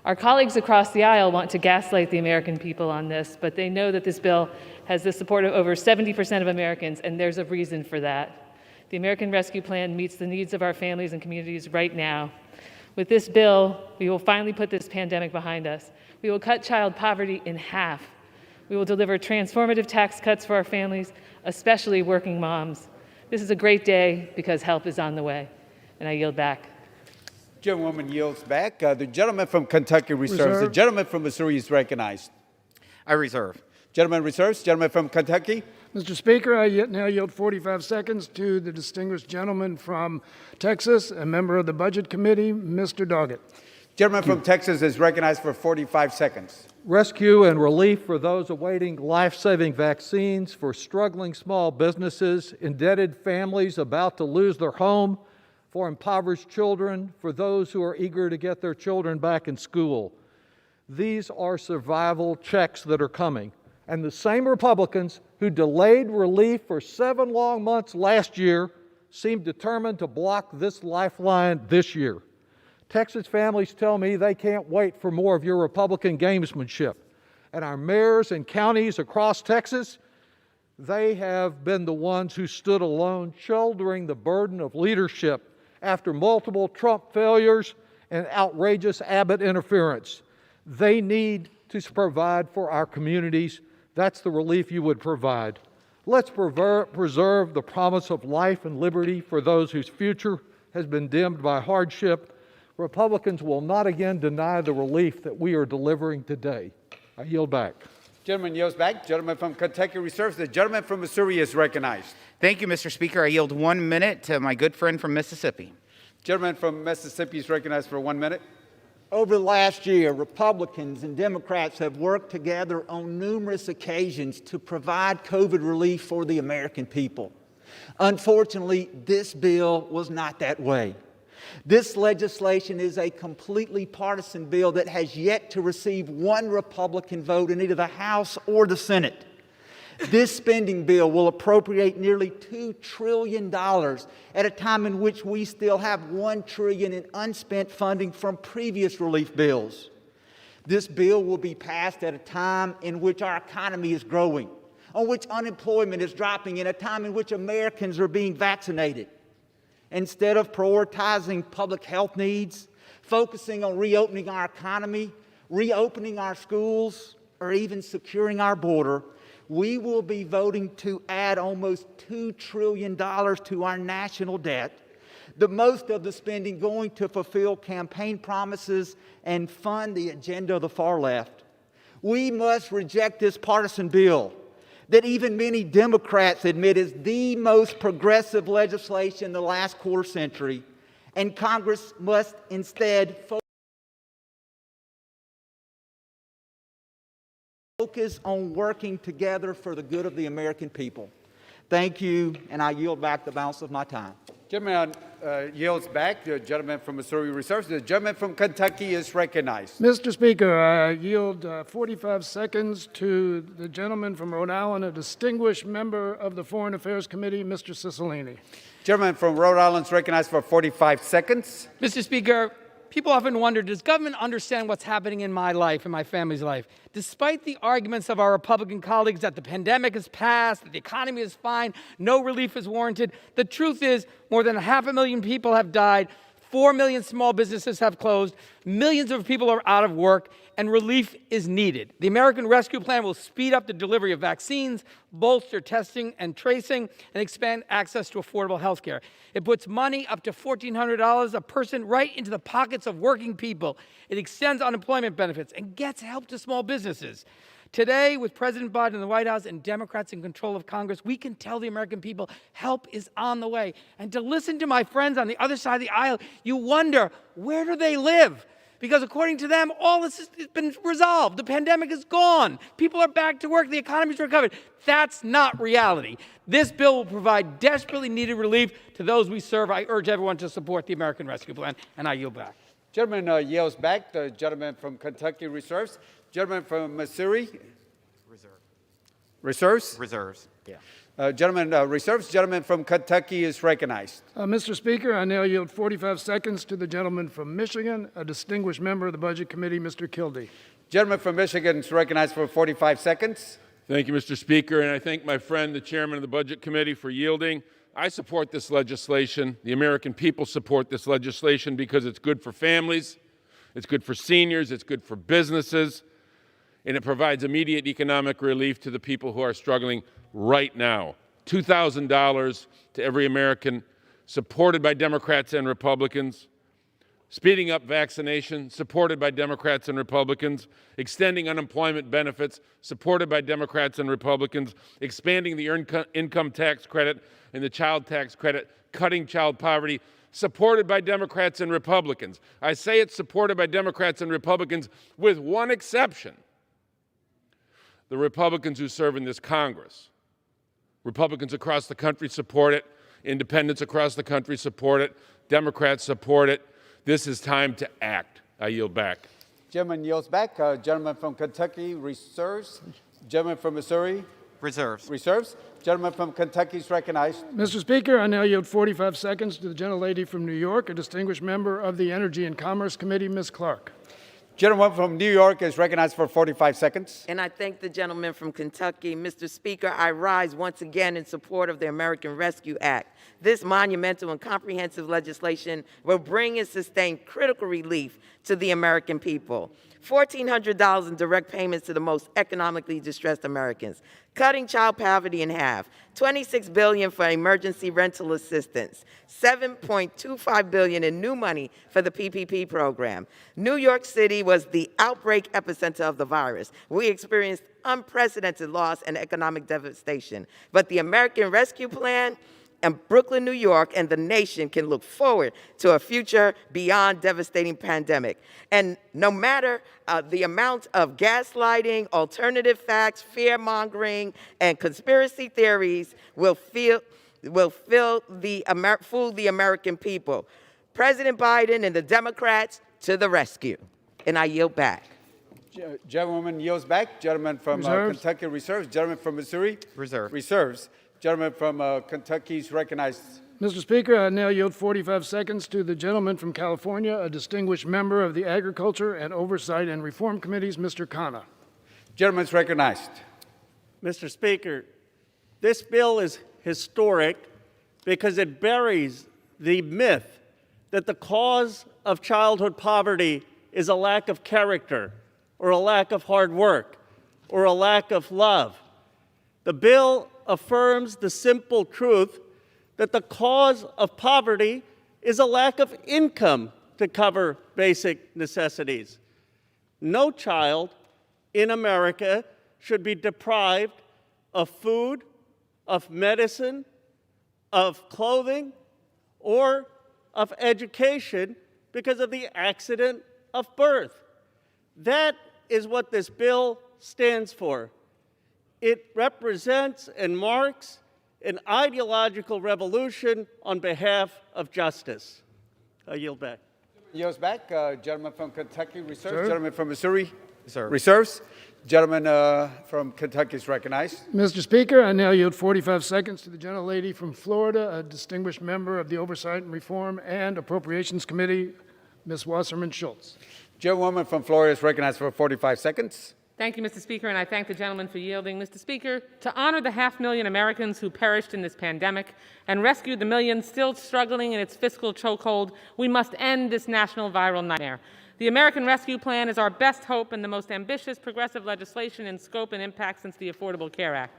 J: Our colleagues across the aisle want to gaslight the American people on this, but they know that this bill has the support of over 70% of Americans, and there's a reason for that. The American Rescue Plan meets the needs of our families and communities right now. With this bill, we will finally put this pandemic behind us. We will cut child poverty in half. We will deliver transformative tax cuts for our families, especially working moms. This is a great day because help is on the way. And I yield back.
B: Gentlewoman yields back. The gentleman from Kentucky reserves.
E: Reserve.
B: The gentleman from Missouri is recognized.
C: I reserve.
B: Gentleman reserves. Gentleman from Kentucky.
E: Mr. Speaker, I now yield 45 seconds to the distinguished gentleman from Texas, a member of the Budget Committee, Mr. Doggett.
B: Gentleman from Texas is recognized for 45 seconds.
K: Rescue and relief for those awaiting life-saving vaccines, for struggling small businesses, indebted families about to lose their home, for impoverished children, for those who are eager to get their children back in school. These are survival checks that are coming. And the same Republicans who delayed relief for 7 long months last year seem determined to block this lifeline this year. Texas families tell me they can't wait for more of your Republican gamesmanship. And our mayors and counties across Texas, they have been the ones who stood alone, shouldering the burden of leadership after multiple Trump failures and outrageous Abbott interference. They need to provide for our communities. That's the relief you would provide. Let's preserve the promise of life and liberty for those whose future has been dimmed by hardship. Republicans will not again deny the relief that we are delivering today. I yield back.
B: Gentleman yields back. Gentleman from Kentucky reserves. The gentleman from Missouri is recognized.
C: Thank you, Mr. Speaker. I yield 1 minute to my good friend from Mississippi.
B: Gentleman from Mississippi is recognized for 1 minute.
L: Over the last year, Republicans and Democrats have worked together on numerous occasions to provide COVID relief for the American people. Unfortunately, this bill was not that way. This legislation is a completely partisan bill that has yet to receive one Republican vote in either the House or the Senate. This spending bill will appropriate nearly $2 trillion at a time in which we still have $1 trillion in unspent funding from previous relief bills. This bill will be passed at a time in which our economy is growing, on which unemployment is dropping, in a time in which Americans are being vaccinated. Instead of prioritizing public health needs, focusing on reopening our economy, reopening our schools, or even securing our border, we will be voting to add almost $2 trillion to our national debt, the most of the spending going to fulfill campaign promises and fund the agenda of the far left. We must reject this partisan bill that even many Democrats admit is the most progressive legislation in the last quarter century, and Congress must instead focus on working together for the good of the American people. Thank you, and I yield back the balance of my time.
B: Gentleman yields back. The gentleman from Missouri reserves. The gentleman from Kentucky is recognized.
E: Mr. Speaker, I yield 45 seconds to the gentleman from Rhode Island, a distinguished member of the Foreign Affairs Committee, Mr. Cicilline.
B: Gentleman from Rhode Island is recognized for 45 seconds.
M: Mr. Speaker, people often wonder, does government understand what's happening in my life and my family's life? Despite the arguments of our Republican colleagues that the pandemic has passed, that the economy is fine, no relief is warranted, the truth is more than 500,000 people have died, 4 million small businesses have closed, millions of people are out of work, and relief is needed. The American Rescue Plan will speed up the delivery of vaccines, bolster testing and tracing, and expand access to affordable health care. It puts money up to $1,400 a person right into the pockets of working people. It extends unemployment benefits and gets help to small businesses. Today, with President Biden in the White House and Democrats in control of Congress, we can tell the American people help is on the way. And to listen to my friends on the other side of the aisle, you wonder, where do they live? Because according to them, all this has been resolved. The pandemic is gone. People are back to work. The economy's recovered. That's not reality. This bill will provide desperately needed relief to those we serve. I urge everyone to support the American Rescue Plan, and I yield back.
B: Gentleman yields back. The gentleman from Kentucky reserves. Gentleman from Missouri? Reserves?
C: Reserves. Yeah.
B: Gentleman reserves. Gentleman from Kentucky is recognized.
E: Mr. Speaker, I now yield 45 seconds to the gentleman from Michigan, a distinguished member of the Budget Committee, Mr. Kildee.
B: Gentleman from Michigan is recognized for 45 seconds.
N: Thank you, Mr. Speaker, and I thank my friend, the chairman of the Budget Committee, for yielding. I support this legislation. The American people support this legislation because it's good for families, it's good for seniors, it's good for businesses, and it provides immediate economic relief to the people who are struggling right now. $2,000 to every American, supported by Democrats and Republicans. Speeding up vaccination, supported by Democrats and Republicans. Extending unemployment benefits, supported by Democrats and Republicans. Expanding the earned income tax credit and the child tax credit. Cutting child poverty, supported by Democrats and Republicans. I say it's supported by Democrats and Republicans with one exception. The Republicans who serve in this Congress. Republicans across the country support it. Independents across the country support it. Democrats support it. This is time to act. I yield back.
B: Gentleman yields back. Gentleman from Kentucky reserves. Gentleman from Missouri?
C: Reserves.
B: Reserves. Gentleman from Kentucky is recognized.
E: Mr. Speaker, I now yield 45 seconds to the gentlelady from New York, a distinguished member of the Energy and Commerce Committee, Ms. Clark.
B: Gentleman from New York is recognized for 45 seconds.
O: And I thank the gentleman from Kentucky. Mr. Speaker, I rise once again in support of the American Rescue Act. This monumental and comprehensive legislation will bring and sustain critical relief to the American people. $1,400 in direct payments to the most economically distressed Americans, cutting child poverty in half, $26 billion for emergency rental assistance, $7.25 billion in new money for the PPP program. New York City was the outbreak epicenter of the virus. We experienced unprecedented loss and economic devastation. But the American Rescue Plan and Brooklyn, New York, and the nation can look forward to a future beyond devastating pandemic. And no matter the amount of gaslighting, alternative facts, fear-mongering, and conspiracy theories will fool the American people. President Biden and the Democrats to the rescue. And I yield back.
B: Gentleman yields back. Gentleman from Kentucky reserves. Gentleman from Missouri? Reserves. Gentleman from Kentucky is recognized.
E: Mr. Speaker, I now yield 45 seconds to the gentleman from California, a distinguished member of the Agriculture and Oversight and Reform Committees, Mr. Khanna.
B: Gentleman is recognized.
P: Mr. Speaker, this bill is historic because it buries the myth that the cause of childhood poverty is a lack of character or a lack of hard work or a lack of love. The bill affirms the simple truth that the cause of poverty is a lack of income to cover basic necessities. No child in America should be deprived of food, of medicine, of clothing, or of education because of the accident of birth. That is what this bill stands for. It represents and marks an ideological revolution on behalf of justice. I yield back.
B: Yields back. Gentleman from Kentucky reserves.
E: Sir?
B: Gentleman from Missouri reserves. Gentleman from Kentucky is recognized.
E: Mr. Speaker, I now yield 45 seconds to the gentlelady from Florida, a distinguished member of the Oversight and Reform and Appropriations Committee, Ms. Wasserman Schultz.
B: Gentlewoman from Florida is recognized for 45 seconds.
J: Thank you, Mr. Speaker, and I thank the gentleman for yielding. Mr. Speaker, to honor the 500,000 Americans who perished in this pandemic and rescue the millions still struggling in its fiscal chokehold, we must end this national viral nightmare. The American Rescue Plan is our best hope and the most ambitious progressive legislation in scope and impact since the Affordable Care Act.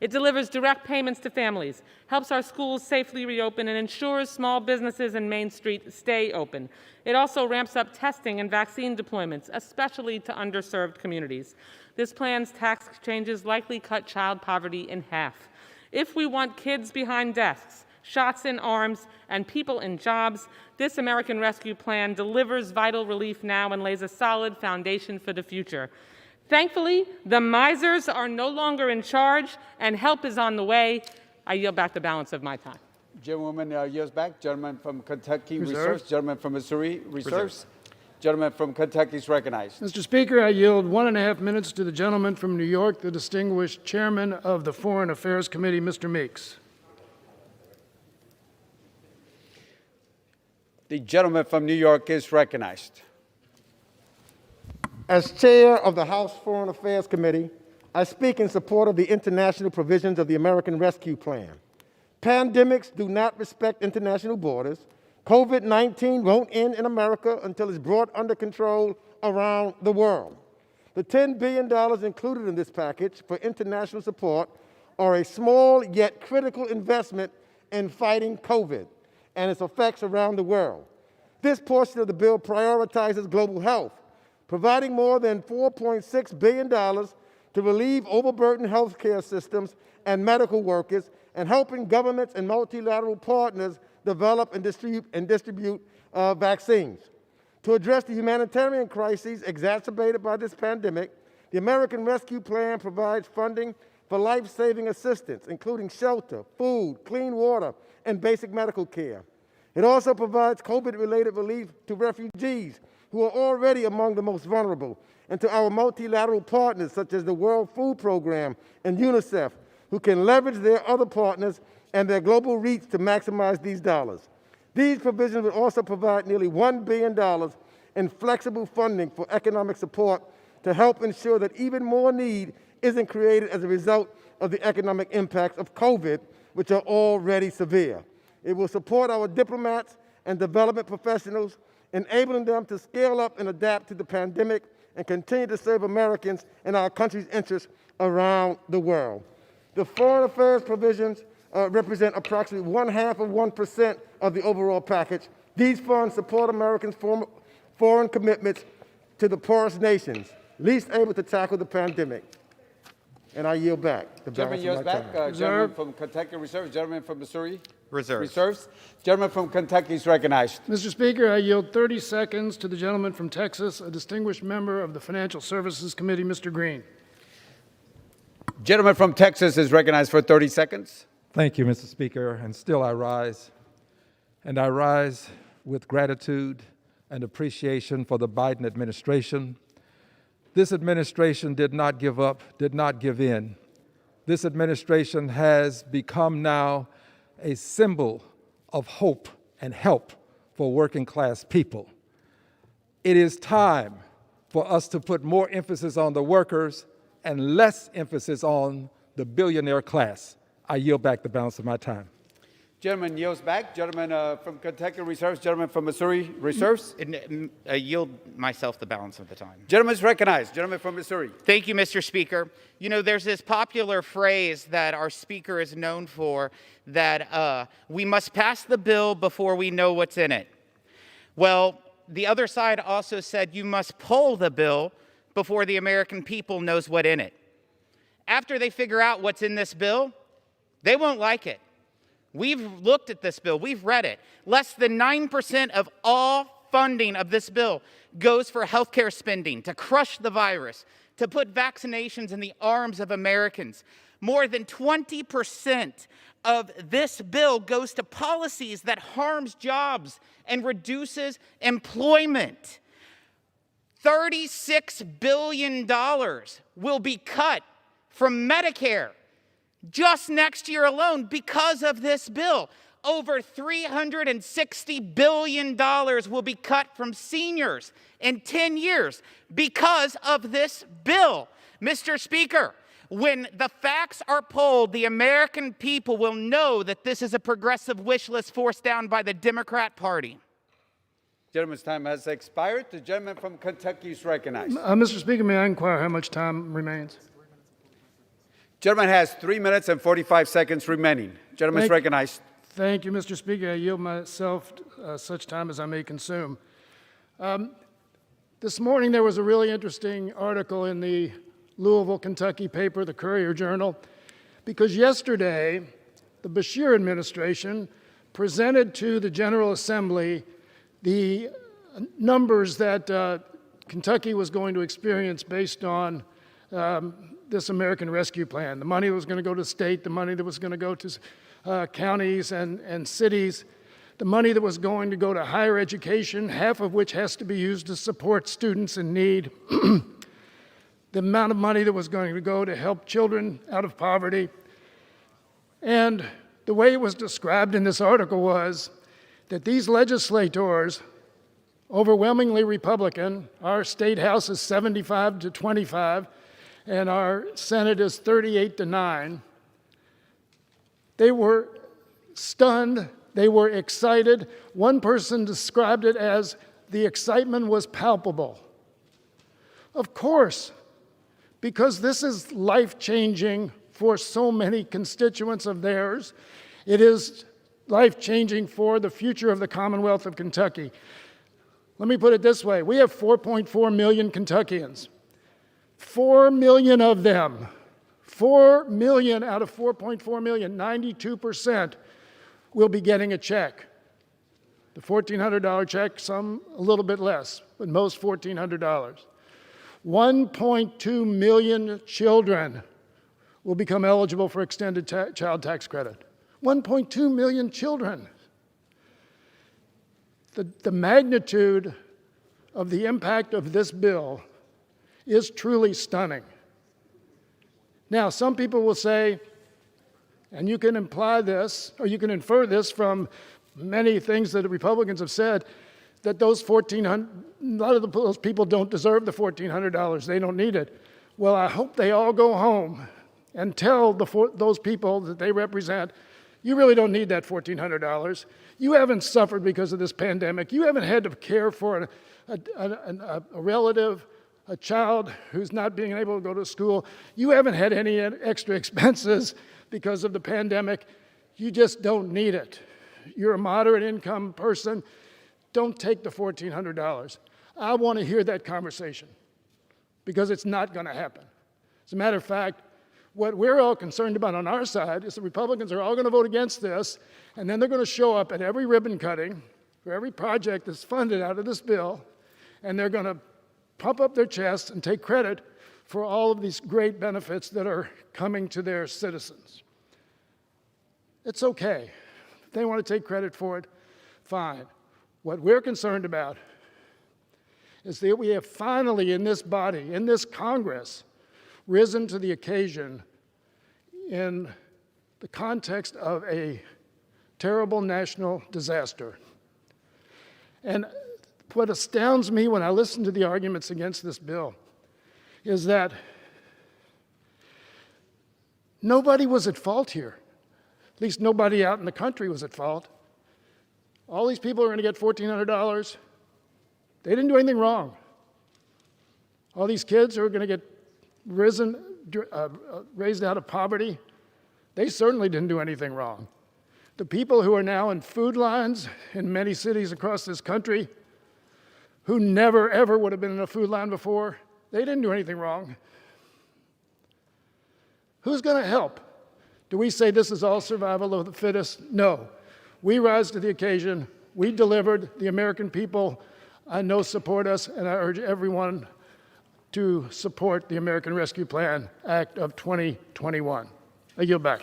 J: It delivers direct payments to families, helps our schools safely reopen, and ensures small businesses and Main Street stay open. It also ramps up testing and vaccine deployments, especially to underserved communities. This plan's tax changes likely cut child poverty in half. If we want kids behind desks, shots in arms, and people in jobs, this American Rescue Plan delivers vital relief now and lays a solid foundation for the future. Thankfully, the misers are no longer in charge, and help is on the way. I yield back the balance of my time.
B: Gentlewoman yields back. Gentleman from Kentucky
E: Reserves.
B: reserves. Gentleman from Missouri reserves. Gentleman from Kentucky is recognized.
E: Mr. Speaker, I yield 1.5 minutes to the gentleman from New York, the distinguished chairman of the Foreign Affairs Committee, Mr. Meeks.
B: The gentleman from New York is recognized.
D: As chair of the House Foreign Affairs Committee, I speak in support of the international provisions of the American Rescue Plan. Pandemics do not respect international borders. COVID-19 won't end in America until it's brought under control around the world. The $10 billion included in this package for international support are a small yet critical investment in fighting COVID and its effects around the world. This portion of the bill prioritizes global health, providing more than $4.6 billion to relieve overburdened healthcare systems and medical workers, and helping governments and multilateral partners develop and distribute vaccines. To address the humanitarian crises exacerbated by this pandemic, the American Rescue Plan provides funding for life-saving assistance, including shelter, food, clean water, and basic medical care. It also provides COVID-related relief to refugees who are already among the most vulnerable, and to our multilateral partners such as the World Food Program and UNICEF, who can leverage their other partners and their global reach to maximize these dollars. These provisions will also provide nearly $1 billion in flexible funding for economic support to help ensure that even more need isn't created as a result of the economic impacts of COVID, which are already severe. It will support our diplomats and development professionals, enabling them to scale up and adapt to the pandemic and continue to serve Americans and our country's interests around the world. The foreign affairs provisions represent approximately 0.5% of the overall package. These funds support Americans' foreign commitments to the poorest nations, least able to tackle the pandemic. And I yield back.
B: Gentleman yields back. Gentleman from Kentucky reserves. Gentleman from Missouri
C: Reserves.
B: reserves. Gentleman from Kentucky is recognized.
E: Mr. Speaker, I yield 30 seconds to the gentleman from Texas, a distinguished member of the Financial Services Committee, Mr. Green.
B: Gentleman from Texas is recognized for 30 seconds.
K: Thank you, Mr. Speaker, and still I rise. And I rise with gratitude and appreciation for the Biden administration. This administration did not give up, did not give in. This administration has become now a symbol of hope and help for working class people. It is time for us to put more emphasis on the workers and less emphasis on the billionaire class. I yield back the balance of my time.
B: Gentleman yields back. Gentleman from Kentucky reserves. Gentleman from Missouri reserves.
C: I yield myself the balance of the time.
B: Gentleman is recognized. Gentleman from Missouri.
C: Thank you, Mr. Speaker. You know, there's this popular phrase that our Speaker is known for, that we must pass the bill before we know what's in it. Well, the other side also said you must pull the bill before the American people knows what's in it. After they figure out what's in this bill, they won't like it. We've looked at this bill. We've read it. Less than 9% of all funding of this bill goes for healthcare spending, to crush the virus, to put vaccinations in the arms of Americans. More than 20% of this bill goes to policies that harms jobs and reduces employment. $36 billion will be cut from Medicare just next year alone because of this bill. Over $360 billion will be cut from seniors in 10 years because of this bill. Mr. Speaker, when the facts are polled, the American people will know that this is a progressive wish list forced down by the Democrat Party.
B: Gentleman's time has expired. The gentleman from Kentucky is recognized.
E: Mr. Speaker, may I inquire how much time remains?
B: Gentleman has 3 minutes and 45 seconds remaining. Gentleman is recognized.
E: Thank you, Mr. Speaker. I yield myself such time as I may consume. This morning there was a really interesting article in the Louisville, Kentucky paper, the Courier-Journal, because yesterday the Beshear administration presented to the General Assembly the numbers that Kentucky was going to experience based on this American Rescue Plan. The money that was going to go to the state, the money that was going to go to counties and cities, the money that was going to go to higher education, half of which has to be used to support students in need, the amount of money that was going to go to help children out of poverty. And the way it was described in this article was that these legislators, overwhelmingly Republican, our state house is 75 to 25, and our Senate is 38 to 9, they were stunned, they were excited. One person described it as the excitement was palpable. Of course, because this is life-changing for so many constituents of theirs. It is life-changing for the future of the Commonwealth of Kentucky. Let me put it this way. We have 4.4 million Kentuckians. 4 million of them, 4 million out of 4.4 million, 92% will be getting a check. The $1,400 check, some a little bit less, but most $1,400. 1.2 million children will become eligible for extended child tax credit. 1.2 million children. The magnitude of the impact of this bill is truly stunning. Now, some people will say, and you can imply this, or you can infer this from many things that the Republicans have said, that those a lot of those people don't deserve the $1,400. They don't need it. Well, I hope they all go home and tell those people that they represent, you really don't need that $1,400. You haven't suffered because of this pandemic. You haven't had to care for a relative, a child who's not being able to go to school. You haven't had any extra expenses because of the pandemic. You just don't need it. You're a moderate income person. Don't take the $1,400. I want to hear that conversation because it's not going to happen. As a matter of fact, what we're all concerned about on our side is the Republicans are all going to vote against this, and then they're going to show up at every ribbon cutting for every project that's funded out of this bill, and they're going to pump up their chests and take credit for all of these great benefits that are coming to their citizens. It's okay. If they want to take credit for it, fine. What we're concerned about is that we have finally in this body, in this Congress, risen to the occasion in the context of a terrible national disaster. And what astounds me when I listen to the arguments against this bill is that nobody was at fault here. At least nobody out in the country was at fault. All these people are going to get $1,400. They didn't do anything wrong. All these kids who are going to get raised out of poverty, they certainly didn't do anything wrong. The people who are now in food lines in many cities across this country, who never ever would have been in a food line before, they didn't do anything wrong. Who's going to help? Do we say this is all survival of the fittest? No. We rise to the occasion. We delivered. The American people, I know, support us, and I urge everyone to support the American Rescue Plan Act of 2021. I yield back.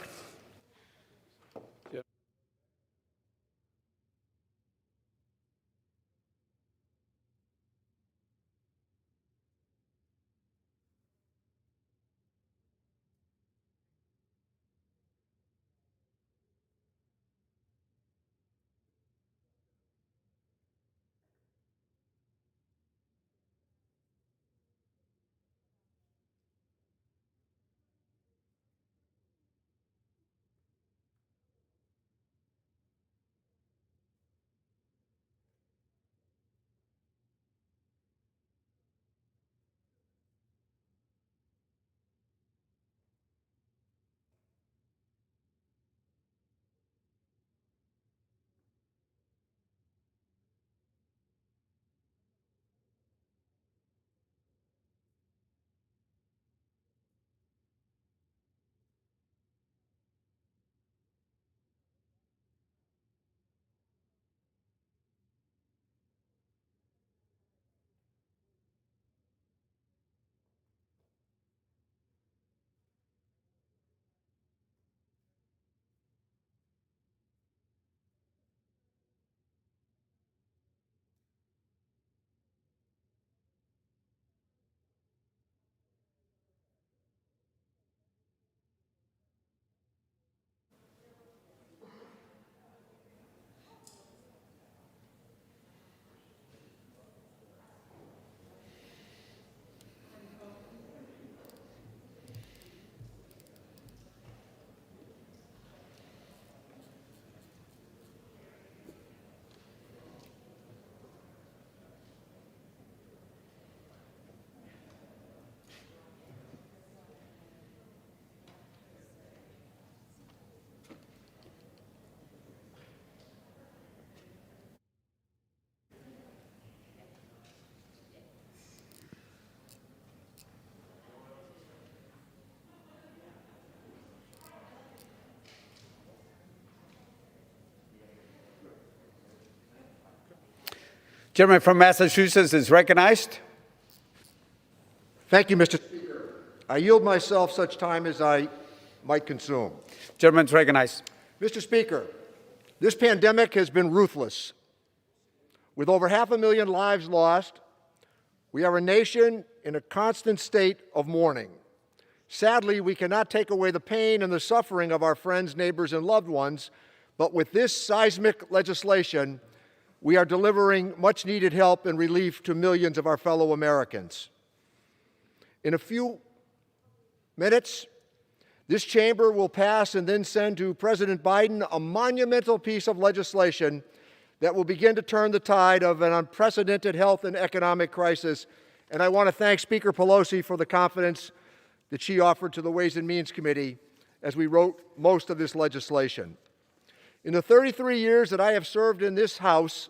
B: Gentleman from Massachusetts is recognized.
Q: Thank you, Mr. Speaker. I yield myself such time as I might consume.
B: Gentleman's recognized.
Q: Mr. Speaker, this pandemic has been ruthless. With over 500,000 lives lost, we are a nation in a constant state of mourning. Sadly, we cannot take away the pain and the suffering of our friends, neighbors, and loved ones, but with this seismic legislation, we are delivering much-needed help and relief to millions of our fellow Americans. In a few minutes, this chamber will pass and then send to President Biden a monumental piece of legislation that will begin to turn the tide of an unprecedented health and economic crisis. And I want to thank Speaker Pelosi for the confidence that she offered to the Ways and Means Committee as we wrote most of this legislation. In the 33 years that I have served in this House,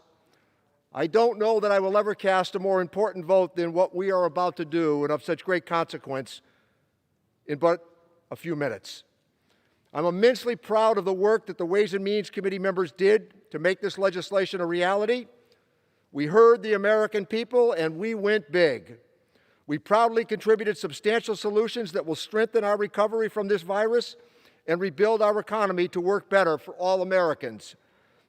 Q: I don't know that I will ever cast a more important vote than what we are about to do, and of such great consequence, in but a few minutes. I'm immensely proud of the work that the Ways and Means Committee members did to make this legislation a reality. We heard the American people and we went big. We proudly contributed substantial solutions that will strengthen our recovery from this virus and rebuild our economy to work better for all Americans.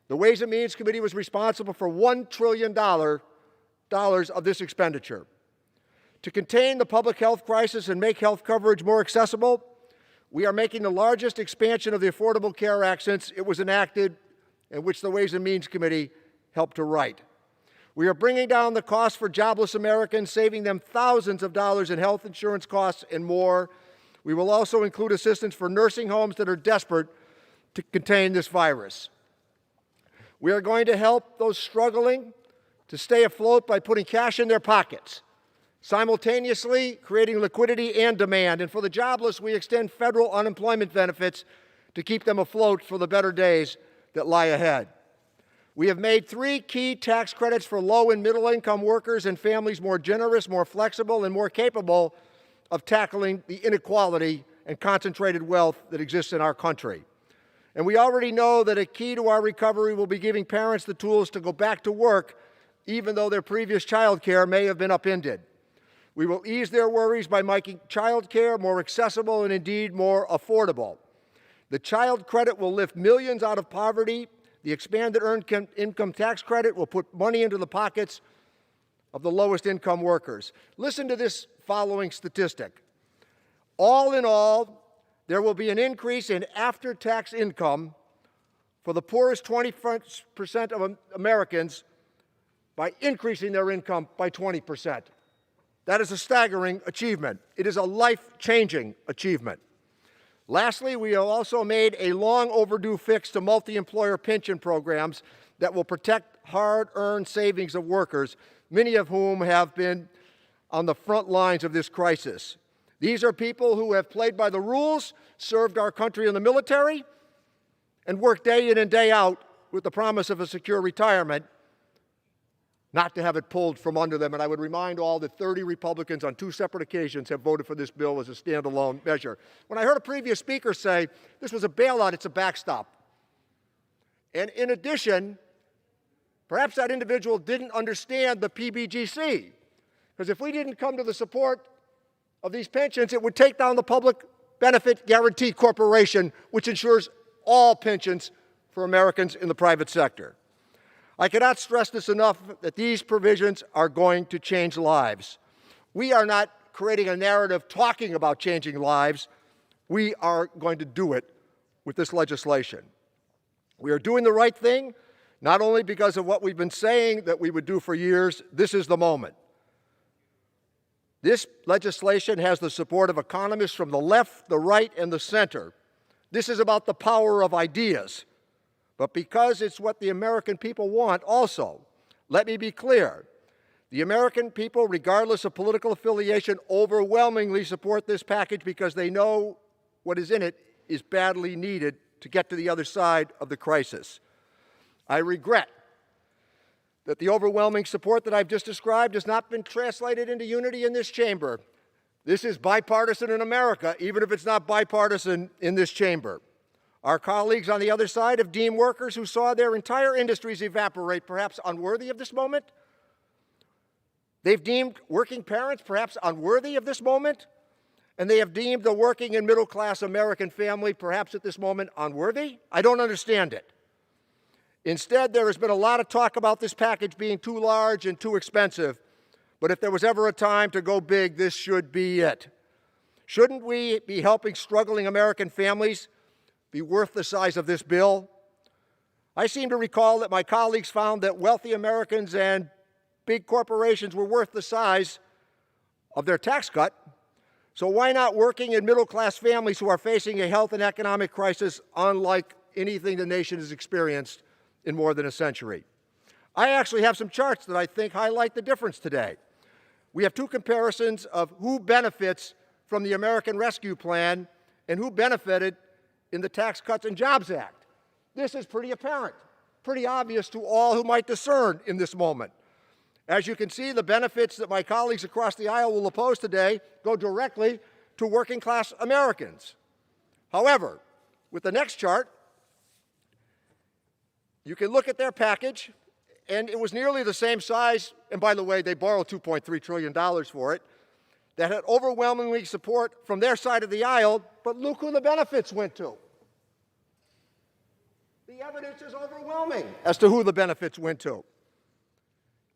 Q: The Ways and Means Committee was responsible for $1 trillion of this expenditure. To contain the public health crisis and make health coverage more accessible, we are making the largest expansion of the Affordable Care Act since it was enacted, and which the Ways and Means Committee helped to write. We are bringing down the cost for jobless Americans, saving them thousands of dollars in health insurance costs and more. We will also include assistance for nursing homes that are desperate to contain this virus. We are going to help those struggling to stay afloat by putting cash in their pockets, simultaneously creating liquidity and demand. And for the jobless, we extend federal unemployment benefits to keep them afloat for the better days that lie ahead. We have made 3 key tax credits for low and middle-income workers and families more generous, more flexible, and more capable of tackling the inequality and concentrated wealth that exists in our country. And we already know that a key to our recovery will be giving parents the tools to go back to work, even though their previous child care may have been upended. We will ease their worries by making child care more accessible and indeed more affordable. The child credit will lift millions out of poverty. The expanded earned income tax credit will put money into the pockets of the lowest income workers. Listen to this following statistic. All in all, there will be an increase in after-tax income for the poorest 20% of Americans by increasing their income by 20%. That is a staggering achievement. It is a life-changing achievement. Lastly, we have also made a long overdue fix to multi-employer pension programs that will protect hard-earned savings of workers, many of whom have been on the front lines of this crisis. These are people who have played by the rules, served our country in the military, and worked day in and day out with the promise of a secure retirement, not to have it pulled from under them. And I would remind all that 30 Republicans on 2 separate occasions have voted for this bill as a standalone measure. When I heard a previous speaker say this was a bailout, it's a backstop. And in addition, perhaps that individual didn't understand the PBGC, because if we didn't come to the support of these pensions, it would take down the Public Benefit Guaranty Corporation, which ensures all pensions for Americans in the private sector. I cannot stress this enough that these provisions are going to change lives. We are not creating a narrative talking about changing lives. We are going to do it with this legislation. We are doing the right thing, not only because of what we've been saying that we would do for years. This is the moment. This legislation has the support of economists from the left, the right, and the center. This is about the power of ideas. But because it's what the American people want also, let me be clear. The American people, regardless of political affiliation, overwhelmingly support this package because they know what is in it is badly needed to get to the other side of the crisis. I regret that the overwhelming support that I've just described has not been translated into unity in this chamber. This is bipartisan in America, even if it's not bipartisan in this chamber. Our colleagues on the other side have deemed workers who saw their entire industries evaporate perhaps unworthy of this moment, They've deemed working parents perhaps unworthy of this moment, and they have deemed the working and middle-class American family perhaps at this moment unworthy. I don't understand it. Instead, there has been a lot of talk about this package being too large and too expensive, but if there was ever a time to go big, this should be it. Shouldn't we be helping struggling American families be worth the size of this bill? I seem to recall that my colleagues found that wealthy Americans and big corporations were worth the size of their tax cut. So why not working and middle-class families who are facing a health and economic crisis unlike anything the nation has experienced in more than a century? I actually have some charts that I think highlight the difference today. We have two comparisons of who benefits from the American Rescue Plan and who benefited in the Tax Cuts and Jobs Act. This is pretty apparent, pretty obvious to all who might discern in this moment. As you can see, the benefits that my colleagues across the aisle will oppose today go directly to working class Americans. However, with the next chart, you can look at their package, and it was nearly the same size, and by the way, they borrowed $2.3 trillion for it, that had overwhelmingly support from their side of the aisle, but look who the benefits went to. The evidence is overwhelming as to who the benefits went to.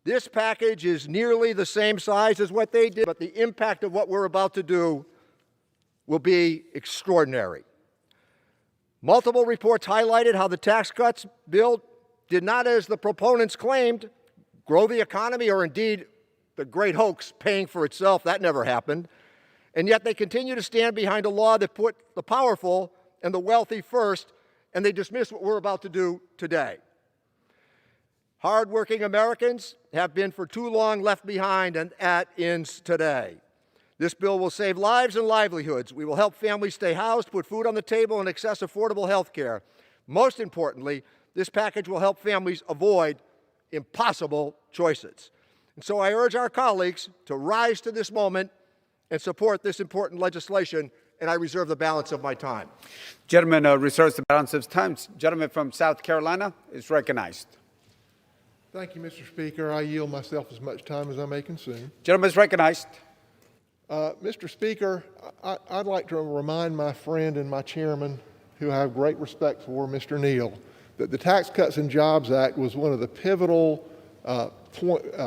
Q: This package is nearly the same size as what they did, but the impact of what we're about to do will be extraordinary. Multiple reports highlighted how the tax cuts bill did not, as the proponents claimed, grow the economy, or indeed the great hoax paying for itself. That never happened. And yet they continue to stand behind a law that put the powerful and the wealthy first, and they dismiss what we're about to do today. Hardworking Americans have been for too long left behind, and that ends today. This bill will save lives and livelihoods. We will help families stay housed, put food on the table, and access affordable health care. Most importantly, this package will help families avoid impossible choices. And so I urge our colleagues to rise to this moment and support this important legislation, and I reserve the balance of my time.
B: Gentleman reserves the balance of his time. Gentleman from South Carolina is recognized.
R: Thank you, Mr. Speaker. I yield myself as much time as I may consume.
B: Gentleman is recognized.
R: Mr. Speaker, I'd like to remind my friend and my chairman, who I have great respect for, Mr. Neal, that the Tax Cuts and Jobs Act was one of the pivotal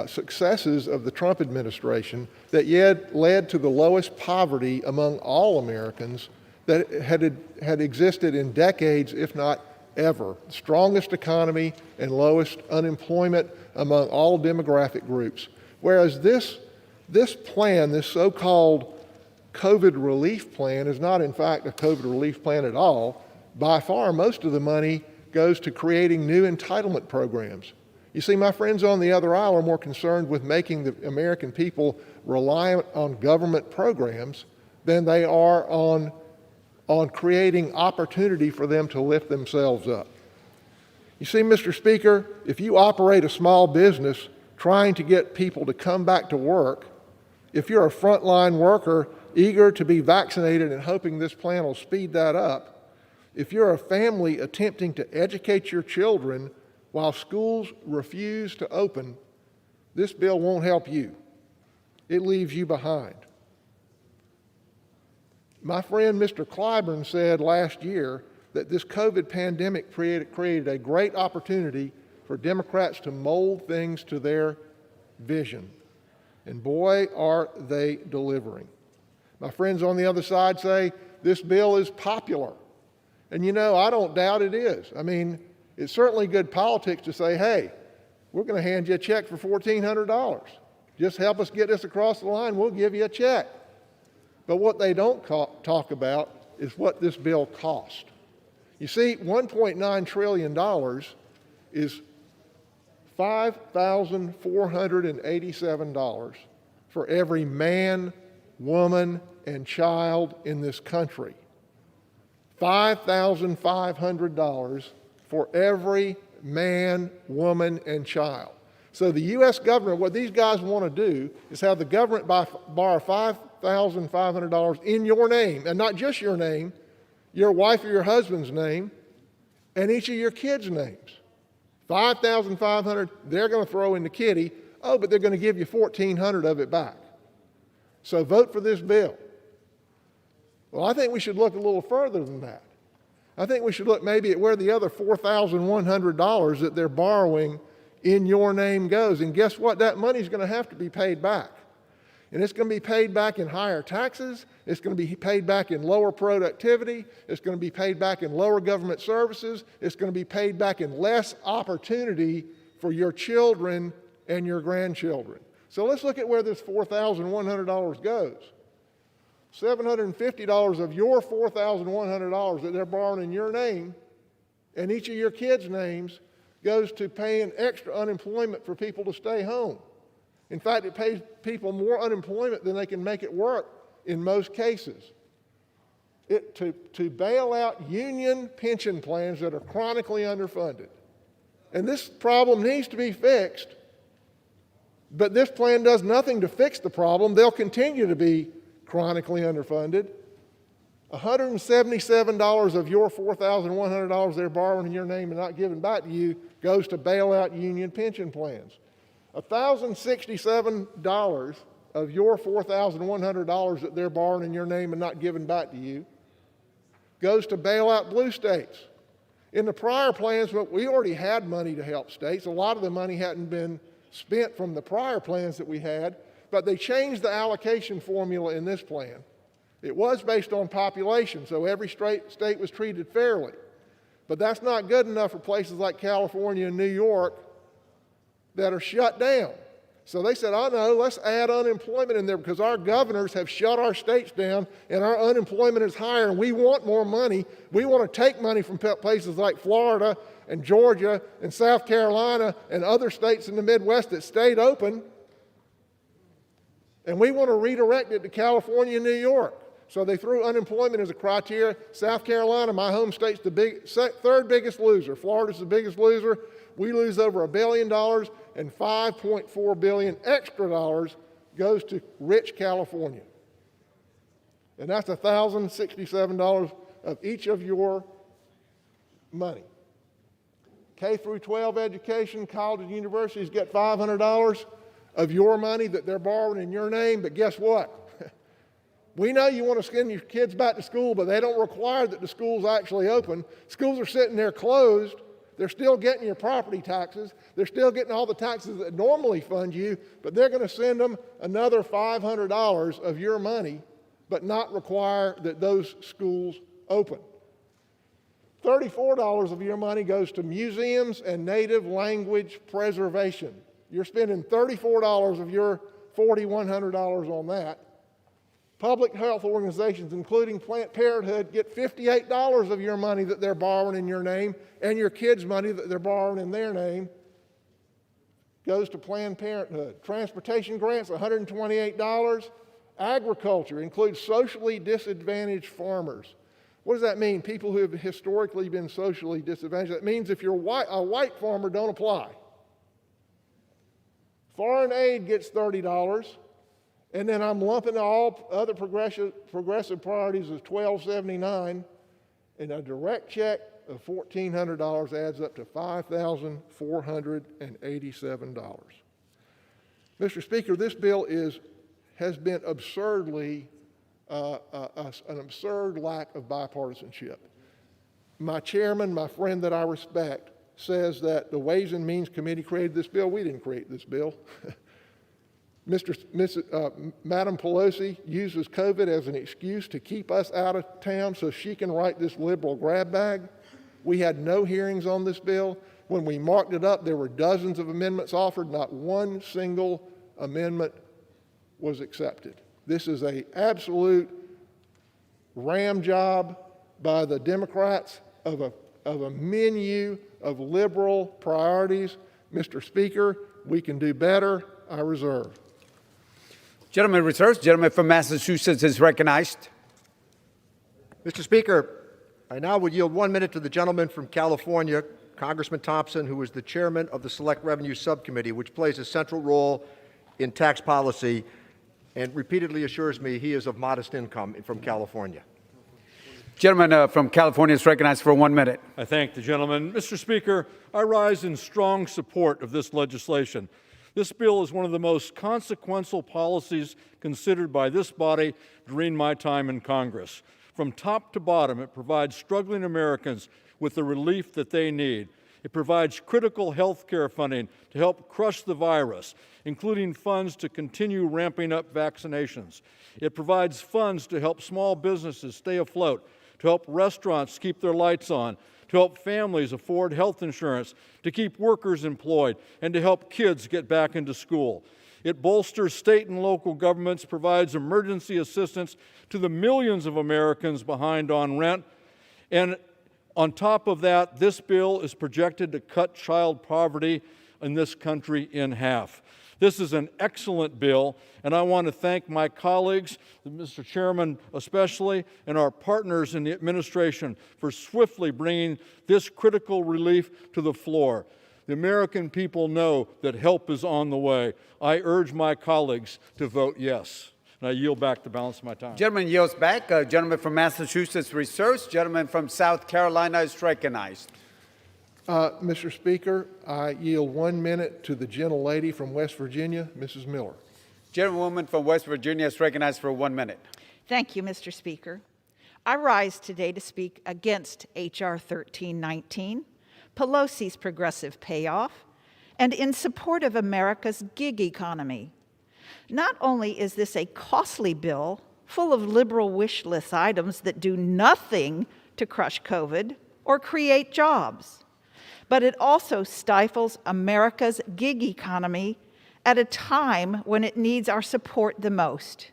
R: successes of the Trump administration that yet led to the lowest poverty among all Americans that had existed in decades, if not ever. Strongest economy and lowest unemployment among all demographic groups. Whereas this plan, this so-called COVID relief plan, is not in fact a COVID relief plan at all. By far, most of the money goes to creating new entitlement programs. You see, my friends on the other aisle are more concerned with making the American people reliant on government programs than they are on creating opportunity for them to lift themselves up. You see, Mr. Speaker, if you operate a small business trying to get people to come back to work, if you're a frontline worker eager to be vaccinated and hoping this plan will speed that up, if you're a family attempting to educate your children while schools refuse to open, this bill won't help you. It leaves you behind. My friend Mr. Clyburn said last year that this COVID pandemic created a great opportunity for Democrats to mold things to their vision. And boy, are they delivering. My friends on the other side say this bill is popular. And you know, I don't doubt it is. I mean, it's certainly good politics to say, hey, we're going to hand you a check for $1,400. Just help us get this across the line, we'll give you a check. But what they don't talk about is what this bill cost. You see, $1.9 trillion is $5,487 for every man, woman, and child in this country. $5,500 for every man, woman, and child. So the U.S. government, what these guys want to do is have the government borrow $5,500 in your name, and not just your name, your wife or your husband's name, and each of your kids' names. $5,500 they're going to throw in the kitty Oh, but they're going to give you $1,400 of it back. So vote for this bill. Well, I think we should look a little further than that. I think we should look maybe at where the other $4,100 that they're borrowing in your name goes. And guess what? That money's going to have to be paid back. And it's going to be paid back in higher taxes. It's going to be paid back in lower productivity. It's going to be paid back in lower government services. It's going to be paid back in less opportunity for your children and your grandchildren. So let's look at where this $4,100 goes. $750 of your $4,100 that they're borrowing in your name and each of your kids' names goes to paying extra unemployment for people to stay home. In fact, it pays people more unemployment than they can make it work in most cases. To bail out union pension plans that are chronically underfunded. And this problem needs to be fixed, but this plan does nothing to fix the problem. They'll continue to be chronically underfunded. $177 of your $4,100 they're borrowing in your name and not giving back to you goes to bail out union pension plans. $1,067 of your $4,100 that they're borrowing in your name and not giving back to you goes to bail out blue states. In the prior plans, we already had money to help states. A lot of the money hadn't been spent from the prior plans that we had, but they changed the allocation formula in this plan. It was based on population, so every state was treated fairly. But that's not good enough for places like California and New York that are shut down. So they said, oh no, let's add unemployment in there because our governors have shut our states down and our unemployment is higher and we want more money. We want to take money from places like Florida and Georgia and South Carolina and other states in the Midwest that stayed open, and we want to redirect it to California and New York. So they threw unemployment as a criteria. South Carolina, my home state's the third biggest loser. Florida's the biggest loser. We lose over $1 billion, and $5.4 billion extra dollars goes to rich California. And that's $1,067 of each of your money. K through 12 education, college and universities get $500 of your money that they're borrowing in your name, but guess what? We know you want to send your kids back to school, but they don't require that the schools actually open. Schools are sitting there closed. They're still getting your property taxes. They're still getting all the taxes that normally fund you, but they're going to send them another $500 of your money, but not require that those schools open. $34 of your money goes to museums and native language preservation. You're spending $34 of your $4,100 on that. Public health organizations, including Planned Parenthood, get $58 of your money that they're borrowing in your name, and your kids' money that they're borrowing in their name goes to Planned Parenthood. Transportation grants, $128. Agriculture includes socially disadvantaged farmers. What does that mean? People who have historically been socially disadvantaged. That means if you're a white farmer, don't apply. Foreign aid gets $30. And then I'm lumping all other progressive priorities as $1,279, and a direct check of $1,400 adds up to $5,487. Mr. Speaker, this bill has been absurdly an absurd lack of bipartisanship. My chairman, my friend that I respect, says that the Ways and Means Committee created this bill. We didn't create this bill. Madam Pelosi uses COVID as an excuse to keep us out of town so she can write this liberal grab bag. We had no hearings on this bill. When we marked it up, there were dozens of amendments offered. Not one single amendment was accepted. This is an absolute ram job by the Democrats of a menu of liberal priorities. Mr. Speaker, we can do better. I reserve.
B: Gentleman reserves. Gentleman from Massachusetts is recognized.
Q: Mr. Speaker, I now would yield 1 minute to the gentleman from California, Congressman Thompson, who is the chairman of the Select Revenue Subcommittee, which plays a central role in tax policy and repeatedly assures me he is of modest income from California.
B: Gentleman from California is recognized for 1 minute.
S: I thank the gentleman. Mr. Speaker, I rise in strong support of this legislation. This bill is one of the most consequential policies considered by this body during my time in Congress. From top to bottom, it provides struggling Americans with the relief that they need. It provides critical health care funding to help crush the virus, including funds to continue ramping up vaccinations. It provides funds to help small businesses stay afloat, to help restaurants keep their lights on, to help families afford health insurance, to keep workers employed, and to help kids get back into school. It bolsters state and local governments, provides emergency assistance to the millions of Americans behind on rent, and on top of that, this bill is projected to cut child poverty in this country in half. This is an excellent bill, and I want to thank my colleagues, Mr. Chairman especially, and our partners in the administration for swiftly bringing this critical relief to the floor. The American people know that help is on the way. I urge my colleagues to vote yes. And I yield back the balance of my time.
B: Gentleman yields back. Gentleman from Massachusetts reserves. Gentleman from South Carolina is recognized.
R: Mr. Speaker, I yield 1 minute to the gentlelady from West Virginia, Mrs. Miller.
B: Gentlewoman from West Virginia is recognized for 1 minute.
T: Thank you, Mr. Speaker. I rise today to speak against H.R. 1319, Pelosi's progressive payoff, and in support of America's gig economy. Not only is this a costly bill full of liberal wish list items that do nothing to crush COVID or create jobs, but it also stifles America's gig economy at a time when it needs our support the most.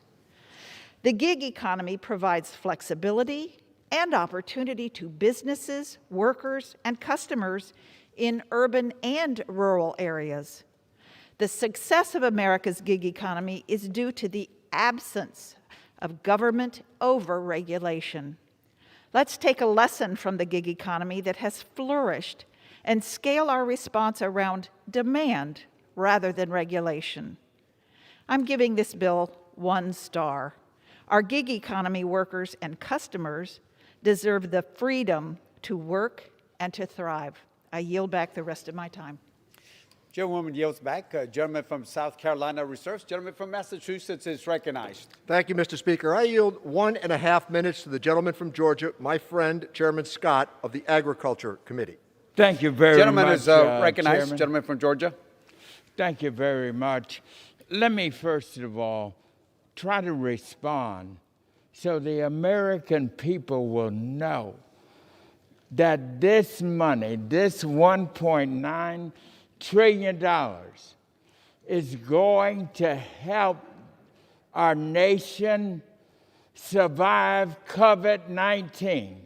T: The gig economy provides flexibility and opportunity to businesses, workers, and customers in urban and rural areas. The success of America's gig economy is due to the absence of government over-regulation. Let's take a lesson from the gig economy that has flourished and scale our response around demand rather than regulation. I'm giving this bill 1 star. Our gig economy workers and customers deserve the freedom to work and to thrive. I yield back the rest of my time.
B: Gentlewoman yields back. Gentleman from South Carolina reserves. Gentleman from Massachusetts is recognized.
Q: Thank you, Mr. Speaker. I yield 1.5 minutes to the gentleman from Georgia, my friend, Chairman Scott of the Agriculture Committee.
U: Thank you very
B: Gentleman
U: much,
B: is recognized.
U: Chairman.
B: Gentleman from Georgia.
U: Thank you very much. Let me first of all try to respond so the American people will know that this money, this $1.9 trillion, is going to help our nation survive COVID-19.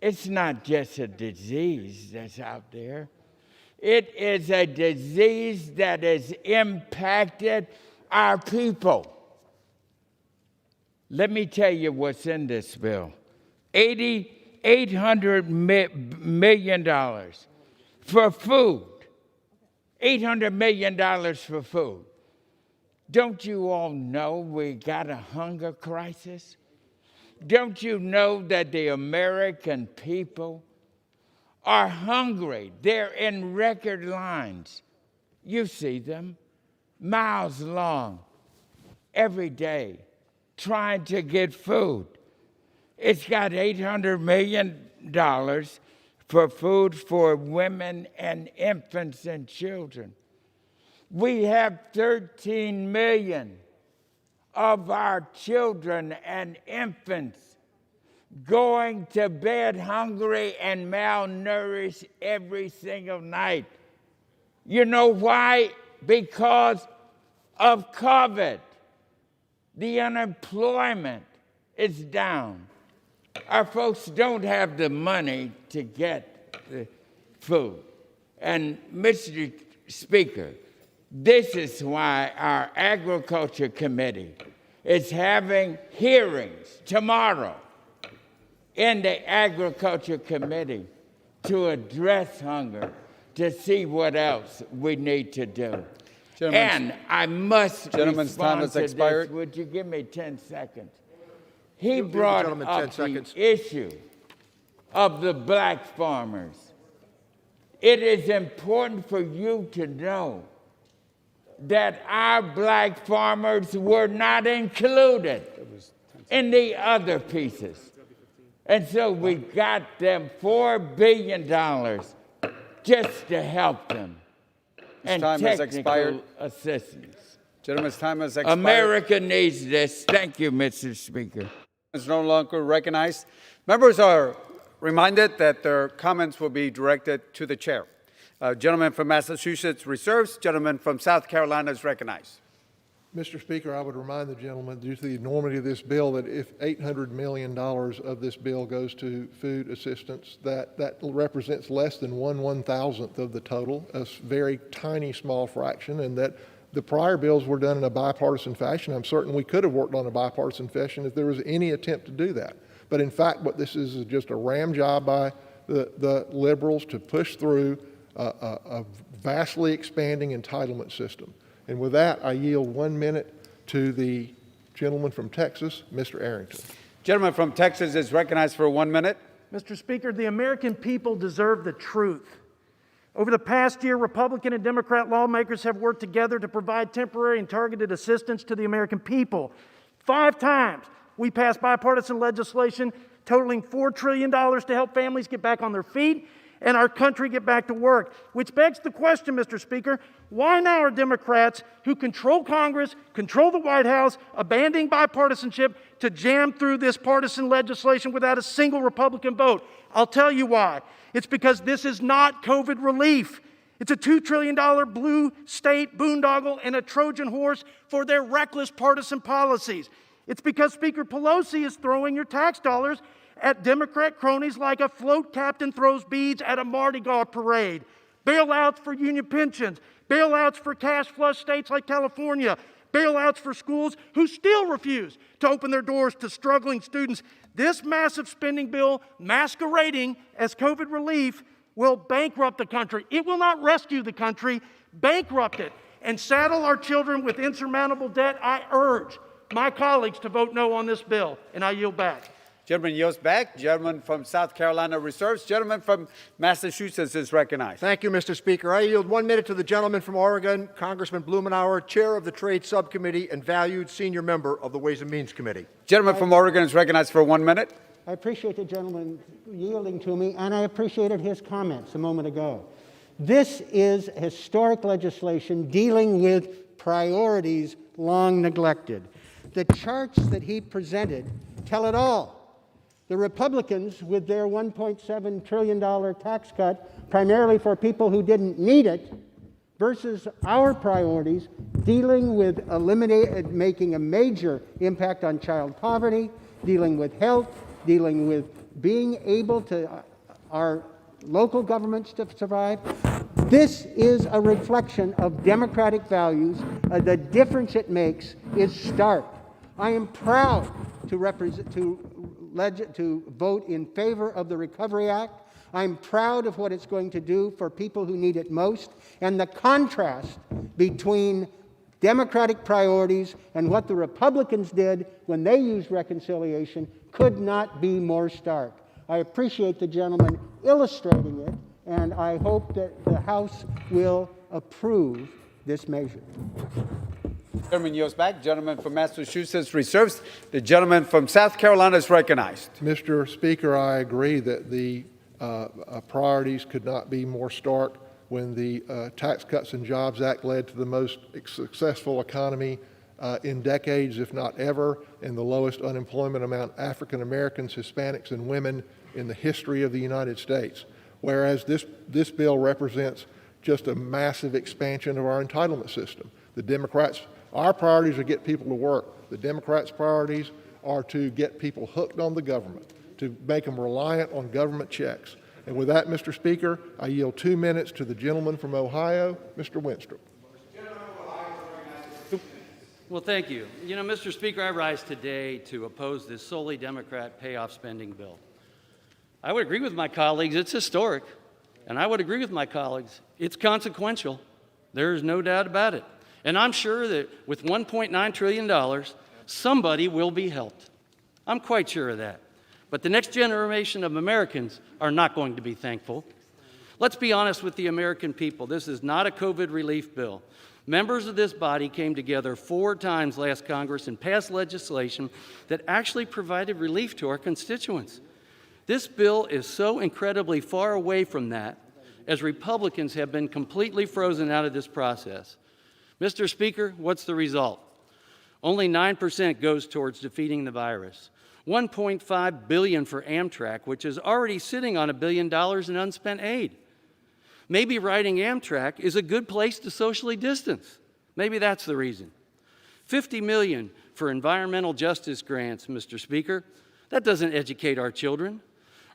U: It's not just a disease that's out there. It is a disease that has impacted our people. Let me tell you what's in this bill. $800 million for food. $800 million for food. Don't you all know we got a hunger crisis? Don't you know that the American people are hungry? They're in record lines. You see them, miles long, every day, trying to get food. It's got $800 million for food for women and infants and children. We have 13 million of our children and infants going to bed hungry and malnourished every single night. You know why? Because of COVID. The unemployment is down. Our folks don't have the money to get the food. And Mr. Speaker, this is why our Agriculture Committee is having hearings tomorrow in the Agriculture Committee to address hunger, to see what else we need to do. And I must respond to this. Would you give me 10 seconds? He brought up the issue of the black farmers. It is important for you to know that our black farmers were not included in the other pieces. And so we got them $4 billion just to help them. And
B: time has
U: technical
B: expired.
U: assistance.
B: Gentleman's time has expired.
U: America needs this. Thank you, Mr. Speaker.
B: Is no longer recognized. Members are reminded that their comments will be directed to the chair. Gentleman from Massachusetts reserves. Gentleman from South Carolina is recognized.
R: Mr. Speaker, I would remind the gentleman, due to the enormity of this bill, that if $800 million of this bill goes to food assistance, that represents less than 1/1000th of the total, a very tiny, small fraction, and that the prior bills were done in a bipartisan fashion. I'm certain we could have worked on a bipartisan fashion if there was any attempt to do that. But in fact, what this is just a ram job by the liberals to push through a vastly expanding entitlement system. And with that, I yield 1 minute to the gentleman from Texas, Mr. Arrington.
B: Gentleman from Texas is recognized for 1 minute.
F: Mr. Speaker, the American people deserve the truth. Over the past year, Republican and Democrat lawmakers have worked together to provide temporary and targeted assistance to the American people. 5 times we passed bipartisan legislation totaling $4 trillion to help families get back on their feet and our country get back to work. Which begs the question, Mr. Speaker, why now are Democrats who control Congress, control the White House, abandoning bipartisanship to jam through this partisan legislation without a single Republican vote? I'll tell you why. It's because this is not COVID relief. It's a $2 trillion blue state boondoggle and a Trojan horse for their reckless partisan policies. It's because Speaker Pelosi is throwing your tax dollars at Democrat cronies like a float captain throws beads at a Mardi Gras parade. Bailouts for union pensions, bailouts for cash flush states like California, bailouts for schools who still refuse to open their doors to struggling students. This massive spending bill masquerading as COVID relief will bankrupt the country. It will not rescue the country, bankrupt it, and saddle our children with insurmountable debt. I urge my colleagues to vote no on this bill, and I yield back.
B: Gentleman yields back. Gentleman from South Carolina reserves. Gentleman from Massachusetts is recognized.
Q: Thank you, Mr. Speaker. I yield 1 minute to the gentleman from Oregon, Congressman Blumenauer, Chair of the Trade Subcommittee and valued senior member of the Ways and Means Committee.
B: Gentleman from Oregon is recognized for 1 minute.
V: I appreciate the gentleman yielding to me, and I appreciated his comments a moment ago. This is historic legislation dealing with priorities long neglected. The charts that he presented tell it all. The Republicans, with their $1.7 trillion tax cut, primarily for people who didn't need it, versus our priorities dealing with making a major impact on child poverty, dealing with health, dealing with being able to our local governments to survive. This is a reflection of democratic values. The difference it makes is stark. I am proud to vote in favor of the Recovery Act. I'm proud of what it's going to do for people who need it most. And the contrast between Democratic priorities and what the Republicans did when they used reconciliation could not be more stark. I appreciate the gentleman illustrating it, and I hope that the House will approve this measure.
B: Gentleman yields back. Gentleman from Massachusetts reserves. The gentleman from South Carolina is recognized.
R: Mr. Speaker, I agree that the priorities could not be more stark when the Tax Cuts and Jobs Act led to the most successful economy in decades, if not ever, and the lowest unemployment amount African Americans, Hispanics, and women in the history of the United States. Whereas this bill represents just a massive expansion of our entitlement system. The Democrats, our priorities are to get people to work. The Democrats' priorities are to get people hooked on the government, to make them reliant on government checks. And with that, Mr. Speaker, I yield 2 minutes to the gentleman from Ohio, Mr. Winstrup.
W: Well, thank you. You know, Mr. Speaker, I rise today to oppose this solely Democrat payoff spending bill. I would agree with my colleagues, it's historic. And I would agree with my colleagues, it's consequential. There's no doubt about it. And I'm sure that with $1.9 trillion, somebody will be helped. I'm quite sure of that. But the next generation of Americans are not going to be thankful. Let's be honest with the American people. This is not a COVID relief bill. Members of this body came together 4 times last Congress and passed legislation that actually provided relief to our constituents. This bill is so incredibly far away from that, as Republicans have been completely frozen out of this process. Mr. Speaker, what's the result? Only 9% goes towards defeating the virus. $1.5 billion for Amtrak, which is already sitting on $1 billion in unspent aid. Maybe riding Amtrak is a good place to socially distance. Maybe that's the reason. $50 million for environmental justice grants, Mr. Speaker. That doesn't educate our children.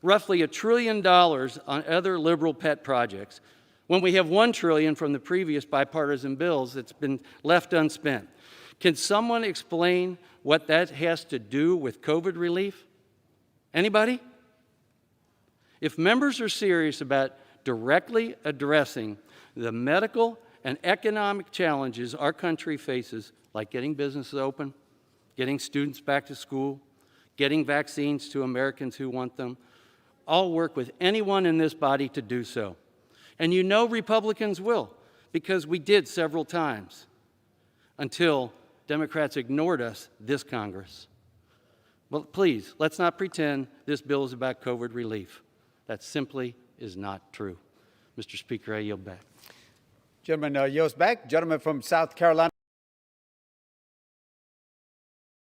W: Roughly $1 trillion on other liberal pet projects, when we have $1 trillion from the previous bipartisan bills that's been left unspent. Can someone explain what that has to do with COVID relief? Anybody? If members are serious about directly addressing the medical and economic challenges our country faces, like getting businesses open, getting students back to school, getting vaccines to Americans who want them, I'll work with anyone in this body to do so. And you know Republicans will, because we did several times until Democrats ignored us this Congress. Well, please, let's not pretend this bill is about COVID relief. That simply is not true. Mr. Speaker, I yield back.
B: Gentleman yields back. Gentleman from South Carolina.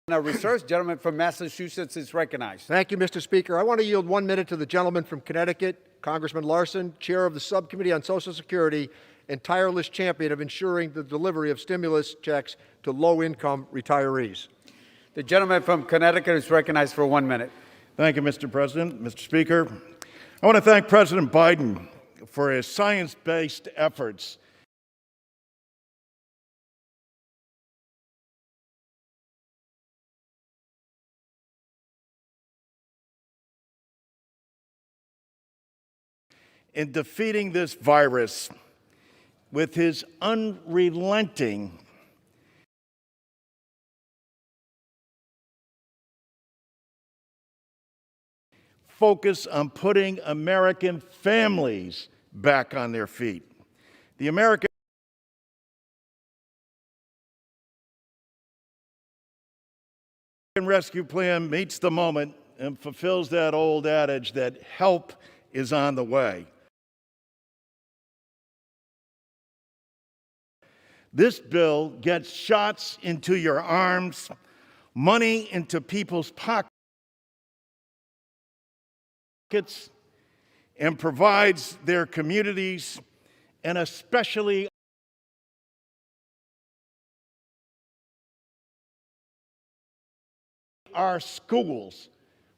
B: Research. Gentleman from Massachusetts is recognized.
Q: Thank you, Mr. Speaker. I want to yield 1 minute to the gentleman from Connecticut, Congressman Larson, chair of the Subcommittee on Social Security and tireless champion of ensuring the delivery of stimulus checks to low-income retirees.
B: The gentleman from Connecticut is recognized for 1 minute.
A: Thank you, Mr. President. Mr. Speaker, I want to thank President Biden for his science-based efforts in defeating this virus with his unrelenting focus on putting American families back on their feet. The American Rescue Plan meets the moment and fulfills that old adage that help is on the way. This bill gets shots into your arms, money into people's pockets, and provides their communities, and especially our schools,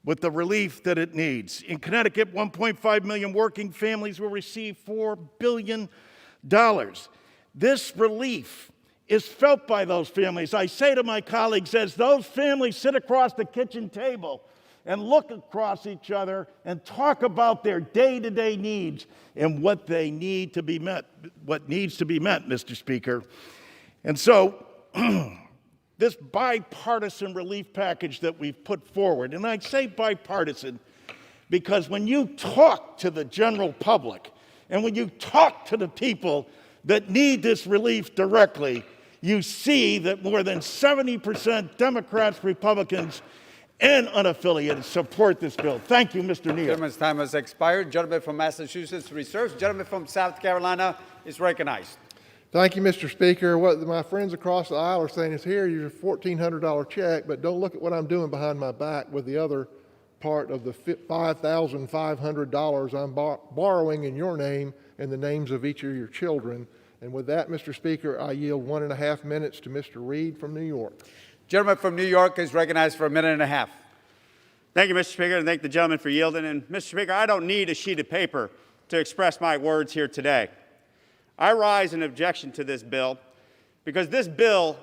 A: with the relief that it needs. In Connecticut, 1.5 million working families will receive $4 billion. This relief is felt by those families. I say to my colleagues, as those families sit across the kitchen table and look across each other and talk about their day-to-day needs and what they need to be met, what needs to be met, Mr. Speaker. And so, this bipartisan relief package that we've put forward, and I say bipartisan because when you talk to the general public and when you talk to the people that need this relief directly, you see that more than 70% Democrats, Republicans, and unaffiliated support this bill. Thank you, Mr. Neal.
B: Gentleman's time has expired. Gentleman from Massachusetts reserves. Gentleman from South Carolina is recognized.
R: Thank you, Mr. Speaker. What my friends across the aisle are saying is here, your $1,400 check, but don't look at what I'm doing behind my back with the other part of the $5,500 I'm borrowing in your name and the names of each of your children. And with that, Mr. Speaker, I yield 1.5 minutes to Mr. Reed from New York.
B: Gentleman from New York is recognized for 1.5 minutes.
G: Thank you, Mr. Speaker, and thank the gentleman for yielding. And Mr. Speaker, I don't need a sheet of paper to express my words here today. I rise in objection to this bill because this bill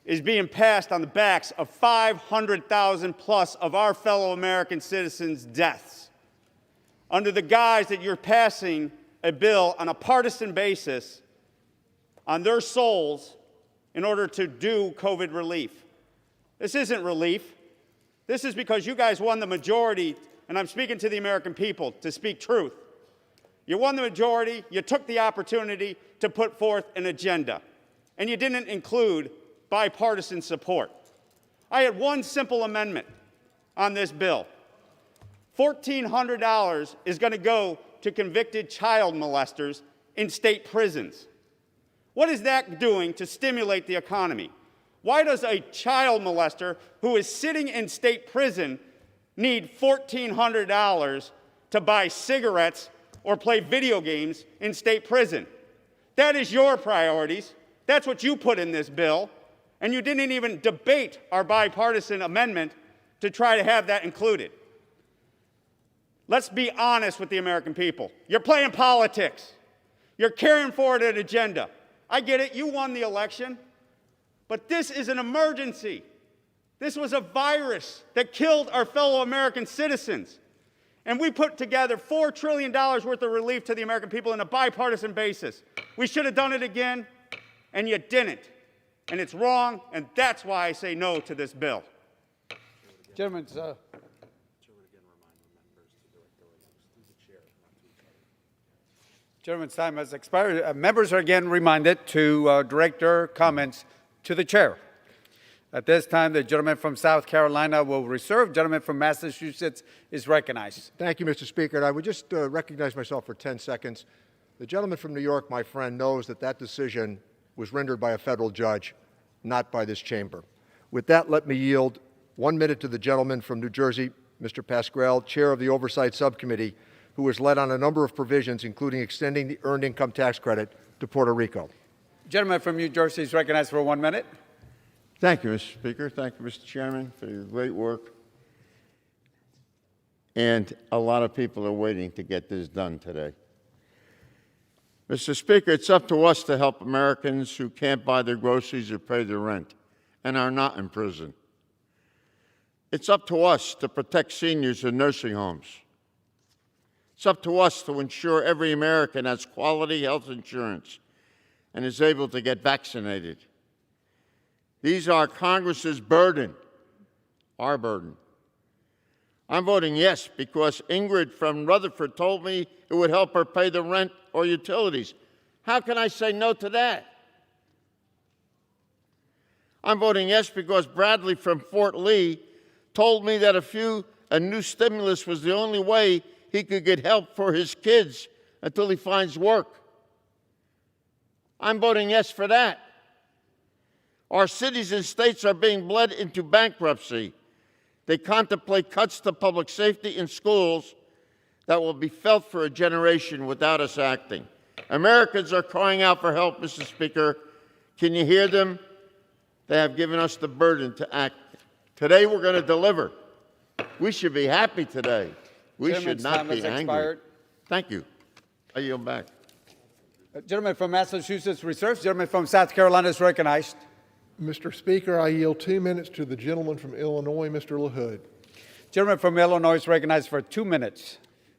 G: is being passed on the backs of 500,000 plus of our fellow American citizens' deaths. Under the guise that you're passing a bill on a partisan basis on their souls in order to do COVID relief. This isn't relief. This is because you guys won the majority, and I'm speaking to the American people to speak truth. You won the majority, you took the opportunity to put forth an agenda, and you didn't include bipartisan support. I had one simple amendment on this bill. $1,400 is going to go to convicted child molesters in state prisons. What is that doing to stimulate the economy? Why does a child molester who is sitting in state prison need $1,400 to buy cigarettes or play video games in state prison? That is your priorities. That's what you put in this bill. And you didn't even debate our bipartisan amendment to try to have that included. Let's be honest with the American people. You're playing politics. You're carrying forward an agenda. I get it, you won the election, but this is an emergency. This was a virus that killed our fellow American citizens. And we put together $4 trillion worth of relief to the American people on a bipartisan basis. We should have done it again, and you didn't. And it's wrong, and that's why I say no to this bill.
B: Gentlemen's time has expired. Members are again reminded to direct their comments to the chair. At this time, the gentleman from South Carolina will reserve. Gentleman from Massachusetts is recognized.
Q: Thank you, Mr. Speaker. I would just recognize myself for 10 seconds. The gentleman from New York, my friend, knows that that decision was rendered by a federal judge, not by this chamber. With that, let me yield 1 minute to the gentleman from New Jersey, Mr. Pascrell, chair of the Oversight Subcommittee, who has led on a number of provisions, including extending the Earned Income Tax Credit to Puerto Rico.
B: Gentleman from New Jersey is recognized for 1 minute.
H: Thank you, Mr. Speaker. Thank you, Mr. Chairman, for your great work. And a lot of people are waiting to get this done today. Mr. Speaker, it's up to us to help Americans who can't buy their groceries or pay their rent and are not in prison. It's up to us to protect seniors in nursing homes. It's up to us to ensure every American has quality health insurance and is able to get vaccinated. These are Congress's burden, our burden. I'm voting yes because Ingrid from Rutherford told me it would help her pay the rent or utilities. How can I say no to that? I'm voting yes because Bradley from Fort Lee told me that a new stimulus was the only way he could get help for his kids until he finds work. I'm voting yes for that. Our cities and states are being bled into bankruptcy. They contemplate cuts to public safety and schools that will be felt for a generation without us acting. Americans are crying out for help, Mr. Speaker. Can you hear them? They have given us the burden to act. Today we're going to deliver. We should be happy today. We should not be angry. Expired. Thank you. I yield back.
B: Gentleman from Massachusetts reserves. Gentleman from South Carolina is recognized.
R: Mr. Speaker, I yield 2 minutes to the gentleman from Illinois, Mr. LaHood.
B: Gentleman from Illinois is recognized for 2 minutes.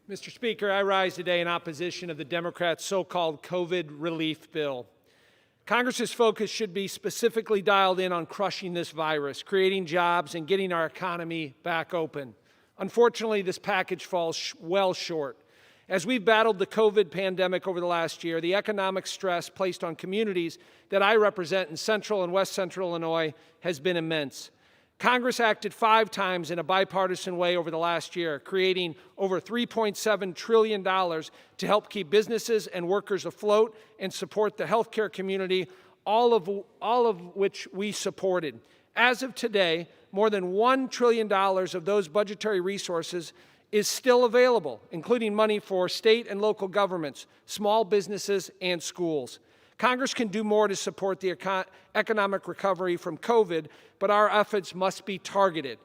I: Mr. Speaker, I rise today in opposition of the Democrats' so-called COVID relief bill. Congress's focus should be specifically dialed in on crushing this virus, creating jobs, and getting our economy back open. Unfortunately, this package falls well short. As we've battled the COVID pandemic over the last year, the economic stress placed on communities that I represent in central and west central Illinois has been immense. Congress acted 5 times in a bipartisan way over the last year, creating over $3.7 trillion to help keep businesses and workers afloat and support the healthcare community, all of which we supported. As of today, more than $1 trillion of those budgetary resources is still available, including money for state and local governments, small businesses, and schools. Congress can do more to support the economic recovery from COVID, but our efforts must be targeted.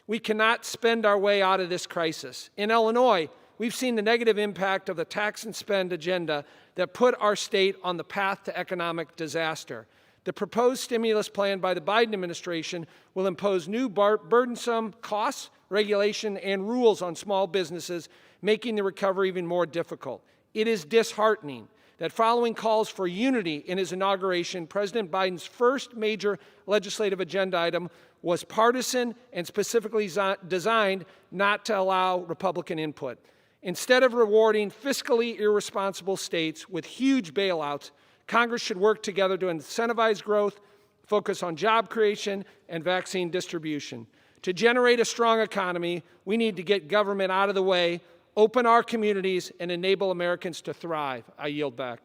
I: We cannot spend our way out of this crisis. In Illinois, we've seen the negative impact of the tax and spend agenda that put our state on the path to economic disaster. The proposed stimulus plan by the Biden administration will impose new burdensome costs, regulation, and rules on small businesses, making the recovery even more difficult. It is disheartening that following calls for unity in his inauguration, President Biden's first major legislative agenda item was partisan and specifically designed not to allow Republican input. Instead of rewarding fiscally irresponsible states with huge bailouts, Congress should work together to incentivize growth, focus on job creation and vaccine distribution. To generate a strong economy, we need to get government out of the way, open our communities, and enable Americans to thrive. I yield back.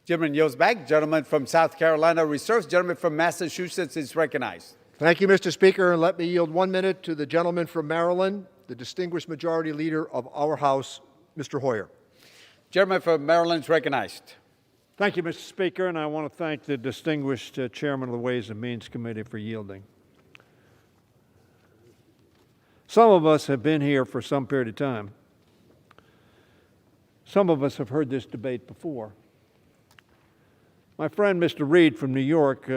B: Gentleman yields back. Gentleman from South Carolina reserves. Gentleman from Massachusetts is recognized.
Q: Thank you, Mr. Speaker, and let me yield 1 minute to the gentleman from Maryland, the distinguished majority leader of our House, Mr. Hoyer.
B: Gentleman from Maryland is recognized.
L: Thank you, Mr. Speaker, and I want to thank the distinguished chairman of the Ways and Means Committee for yielding. Some of us have been here for some period of time. Some of us have heard this debate before. My friend, Mr. Reed from New York,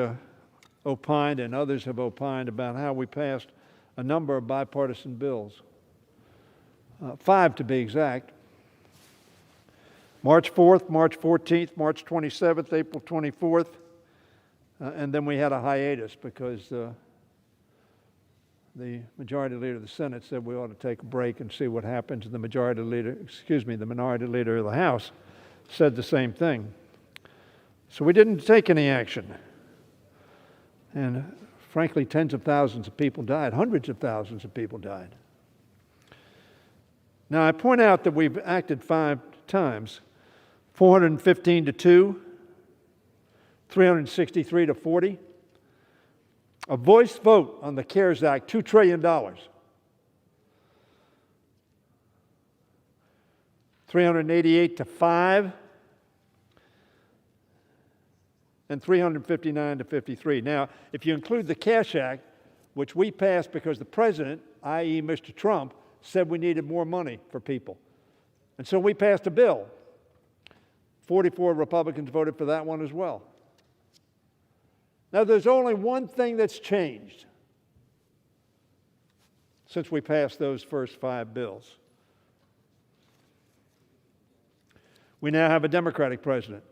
L: opined, and others have opined, about how we passed a number of bipartisan bills, 5 to be exact. March 4th, March 14th, March 27th, April 24th, and then we had a hiatus because the majority leader of the Senate said we ought to take a break and see what happens, and the minority leader of the House said the same thing. So we didn't take any action. And frankly, tens of thousands of people died, hundreds of thousands of people died. Now, I point out that we've acted 5 times, 415 to 2, 363 to 40. A voice vote on the CARES Act, $2 trillion. 388 to 5. And 359 to 53. Now, if you include the Cash Act, which we passed because the president, i.e. Mr. Trump, said we needed more money for people. And so we passed a bill. 44 Republicans voted for that one as well. Now, there's only one thing that's changed since we passed those first 5 bills. We now have a Democratic president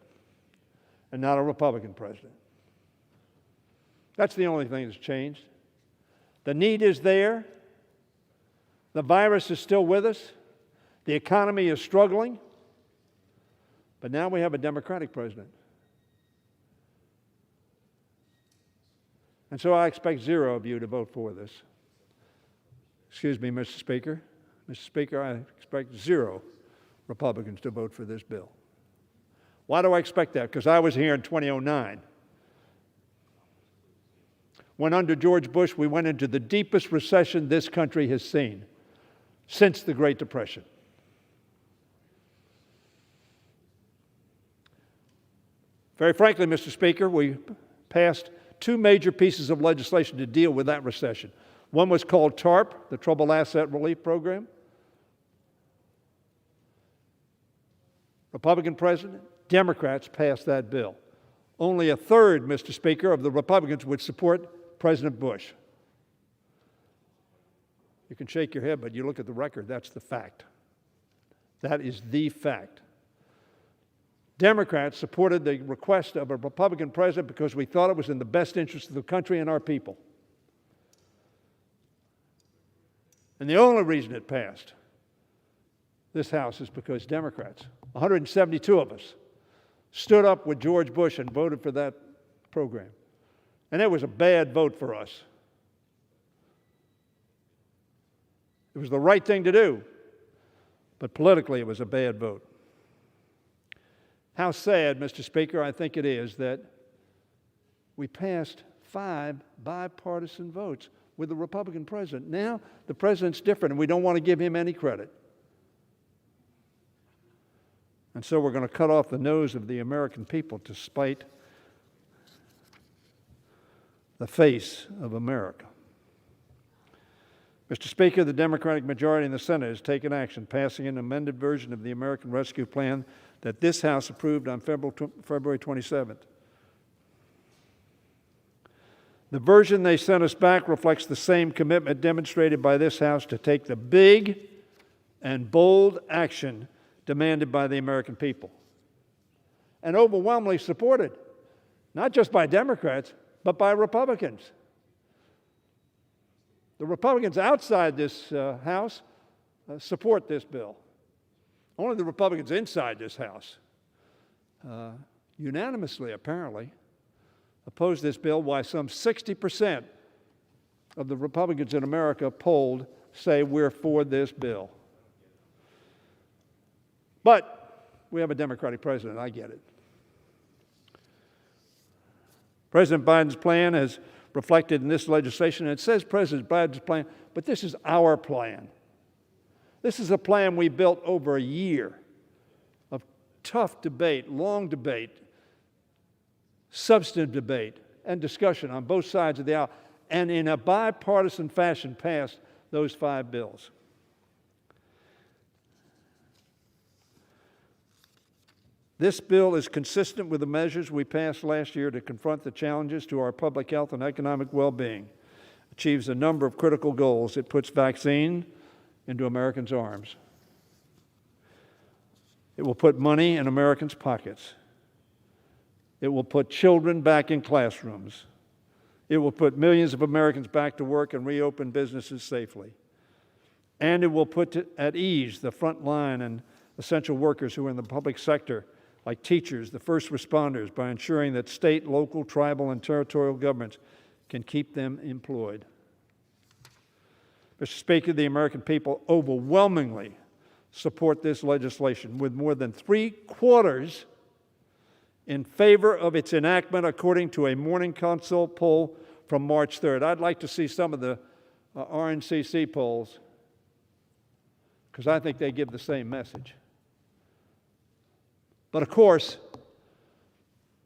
L: and not a Republican president. That's the only thing that's changed. The need is there. The virus is still with us. The economy is struggling. But now we have a Democratic president. And so I expect 0 of you to vote for this. Excuse me, Mr. Speaker. Mr. Speaker, I expect 0 Republicans to vote for this bill. Why do I expect that? Because I was here in 2009. When under George Bush, we went into the deepest recession this country has seen since the Great Depression. Very frankly, Mr. Speaker, we passed 2 major pieces of legislation to deal with that recession. One was called TARP, the Troubled Asset Relief Program. Republican president, Democrats passed that bill. Only a third, Mr. Speaker, of the Republicans would support President Bush. You can shake your head, but you look at the record, that's the fact. That is the fact. Democrats supported the request of a Republican president because we thought it was in the best interest of the country and our people. And the only reason it passed this House is because Democrats, 172 of us, stood up with George Bush and voted for that program. And it was a bad vote for us. It was the right thing to do, but politically it was a bad vote. How sad, Mr. Speaker, I think it is that we passed 5 bipartisan votes with the Republican president. Now the president's different, and we don't want to give him any credit. And so we're going to cut off the nose of the American people to spite the face of America. Mr. Speaker, the Democratic majority in the Senate has taken action, passing an amended version of the American Rescue Plan that this House approved on February 27th. The version they sent us back reflects the same commitment demonstrated by this House to take the big and bold action demanded by the American people, and overwhelmingly supported, not just by Democrats, but by Republicans. The Republicans outside this House support this bill. only the Republicans inside this House, unanimously apparently, opposed this bill, while some 60% of the Republicans in America polled say we're for this bill. But we have a Democratic president, I get it. President Biden's plan is reflected in this legislation, and it says President Biden's plan, but this is our plan. This is a plan we built over a year of tough debate, long debate, substantive debate, and discussion on both sides of the aisle, and in a bipartisan fashion passed those 5 bills. This bill is consistent with the measures we passed last year to confront the challenges to our public health and economic well-being, achieves a number of critical goals. It puts vaccine into Americans' arms. It will put money in Americans' pockets. It will put children back in classrooms. It will put millions of Americans back to work and reopen businesses safely. And it will put at ease the front line and essential workers who are in the public sector, like teachers, the first responders, by ensuring that state, local, tribal, and territorial governments can keep them employed. Mr. Speaker, the American people overwhelmingly support this legislation, with more than 3/4 in favor of its enactment, according to a Morning Consult poll from March 3rd. I'd like to see some of the RNCC polls, because I think they give the same message. But of course,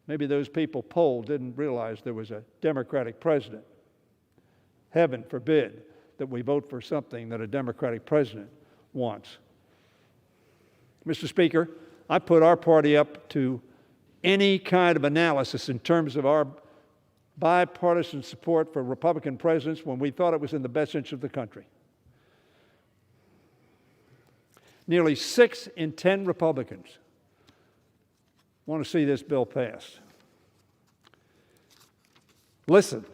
L: maybe those people polled didn't realize there was a Democratic president. Heaven forbid that we vote for something that a Democratic president wants. Mr. Speaker, I put our party up to any kind of analysis in terms of our bipartisan support for Republican presidents when we thought it was in the best interest of the country. Nearly 6 in 10 Republicans want to see this bill passed. Listen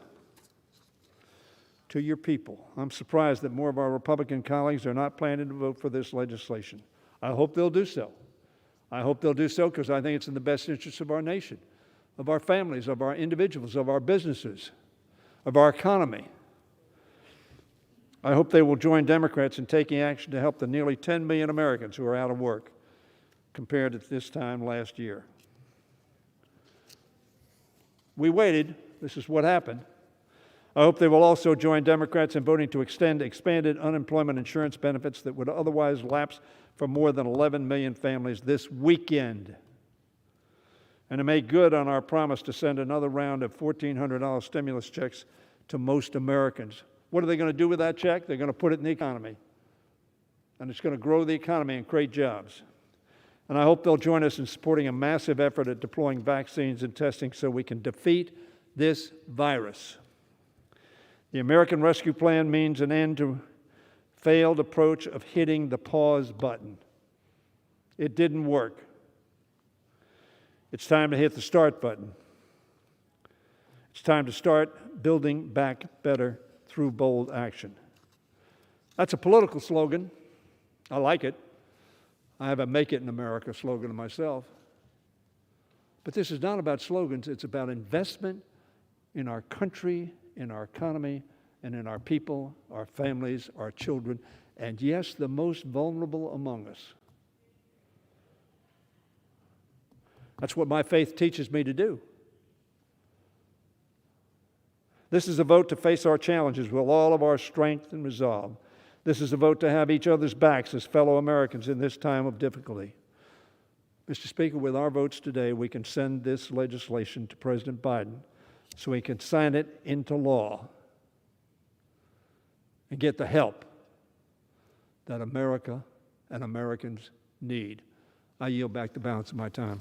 L: to your people. I'm surprised that more of our Republican colleagues are not planning to vote for this legislation. I hope they'll do so. I hope they'll do so because I think it's in the best interest of our nation, of our families, of our individuals, of our businesses, of our economy. I hope they will join Democrats in taking action to help the nearly 10 million Americans who are out of work compared to this time last year. We waited. This is what happened. I hope they will also join Democrats in voting to extend expanded unemployment insurance benefits that would otherwise lapse for more than 11 million families this weekend, and to make good on our promise to send another round of $1,400 stimulus checks to most Americans. What are they going to do with that check? They're going to put it in the economy, and it's going to grow the economy and create jobs. And I hope they'll join us in supporting a massive effort at deploying vaccines and testing so we can defeat this virus. The American Rescue Plan means an end to failed approach of hitting the pause button. It didn't work. It's time to hit the start button. It's time to start building back better through bold action. That's a political slogan. I like it. I have a Make It in America slogan myself. But this is not about slogans. It's about investment in our country, in our economy, and in our people, our families, our children, and yes, the most vulnerable among us. That's what my faith teaches me to do. This is a vote to face our challenges with all of our strength and resolve. This is a vote to have each other's backs as fellow Americans in this time of difficulty. Mr. Speaker, with our votes today, we can send this legislation to President Biden so he can sign it into law and get the help that America and Americans need. I yield back the balance of my time.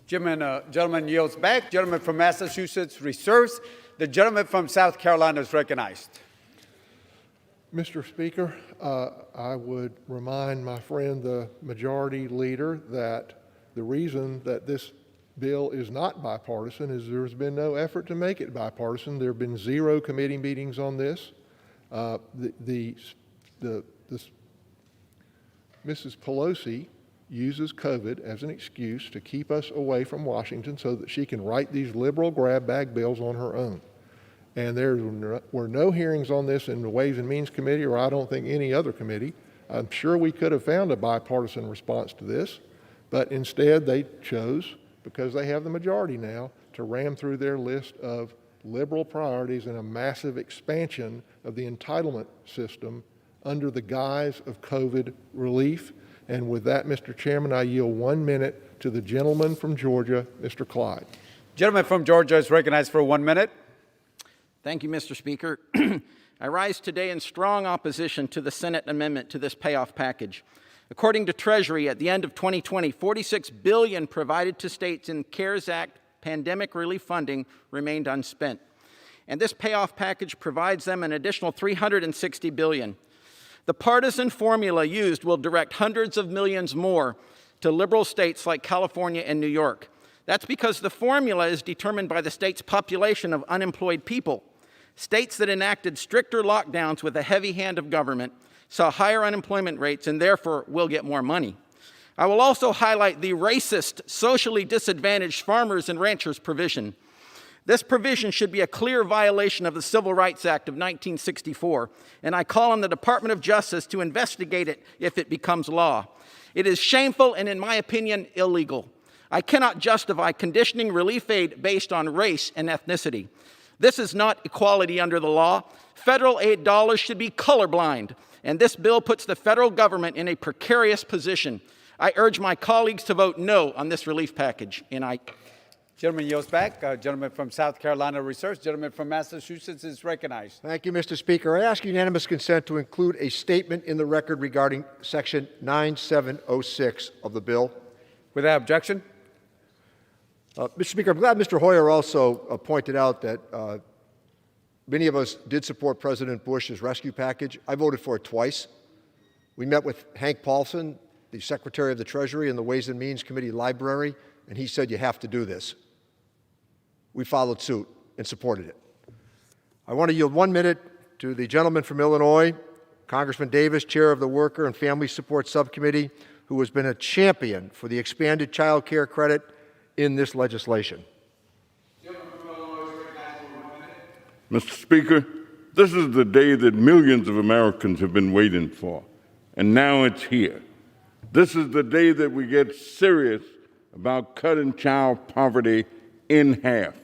B: Gentleman yields back. Gentleman from Massachusetts reserves. The gentleman from South Carolina is recognized.
R: Mr. Speaker, I would remind my friend, the majority leader, that the reason that this bill is not bipartisan is there's been no effort to make it bipartisan. There have been 0 committee meetings on this. The Mrs. Pelosi uses COVID as an excuse to keep us away from Washington so that she can write these liberal grab bag bills on her own. And there were no hearings on this in the Ways and Means Committee, or I don't think any other committee. I'm sure we could have found a bipartisan response to this, but instead they chose, because they have the majority now, to ram through their list of liberal priorities and a massive expansion of the entitlement system under the guise of COVID relief. And with that, Mr. Chairman, I yield 1 minute to the gentleman from Georgia, Mr. Clyde.
B: Gentleman from Georgia is recognized for 1 minute.
M: Thank you, Mr. Speaker. I rise today in strong opposition to the Senate amendment to this payoff package. According to Treasury, at the end of 2020, $46 billion provided to states in CARES Act pandemic relief funding remained unspent. And this payoff package provides them an additional $360 billion. The partisan formula used will direct hundreds of millions more to liberal states like California and New York. That's because the formula is determined by the state's population of unemployed people. States that enacted stricter lockdowns with a heavy hand of government saw higher unemployment rates and therefore will get more money. I will also highlight the racist, socially disadvantaged farmers and ranchers provision. This provision should be a clear violation of the Civil Rights Act of 1964, and I call on the Department of Justice to investigate it if it becomes law. It is shameful and, in my opinion, illegal. I cannot justify conditioning relief aid based on race and ethnicity. This is not equality under the law. Federal aid dollars should be colorblind, and this bill puts the federal government in a precarious position. I urge my colleagues to vote no on this relief package.
B: Gentleman yields back. Gentleman from South Carolina reserves. Gentleman from Massachusetts is recognized.
Q: Thank you, Mr. Speaker. I ask unanimous consent to include a statement in the record regarding Section 9706 of the bill.
B: Without objection.
Q: Mr. Speaker, I'm glad Mr. Hoyer also pointed out that many of us did support President Bush's rescue package. I voted for it twice. We met with Hank Paulson, the Secretary of the Treasury, in the Ways and Means Committee library, and he said, you have to do this. We followed suit and supported it. I want to yield 1 minute to the gentleman from Illinois, Congressman Davis, Chair of the Worker and Family Support Subcommittee, who has been a champion for the expanded child care credit in this legislation.
N: Mr. Speaker, this is the day that millions of Americans have been waiting for, and now it's here. This is the day that we get serious about cutting child poverty in half,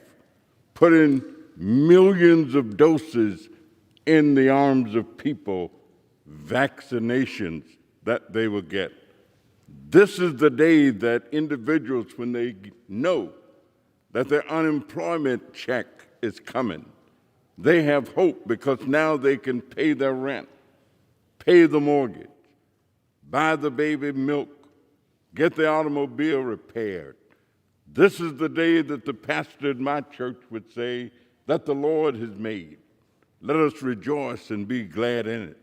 N: putting millions of doses in the arms of people, vaccinations that they will get. This is the day that individuals, when they know that their unemployment check is coming, they have hope because now they can pay their rent, pay the mortgage, buy the baby milk, get the automobile repaired. This is the day that the pastor in my church would say that the Lord has made. Let us rejoice and be glad in it.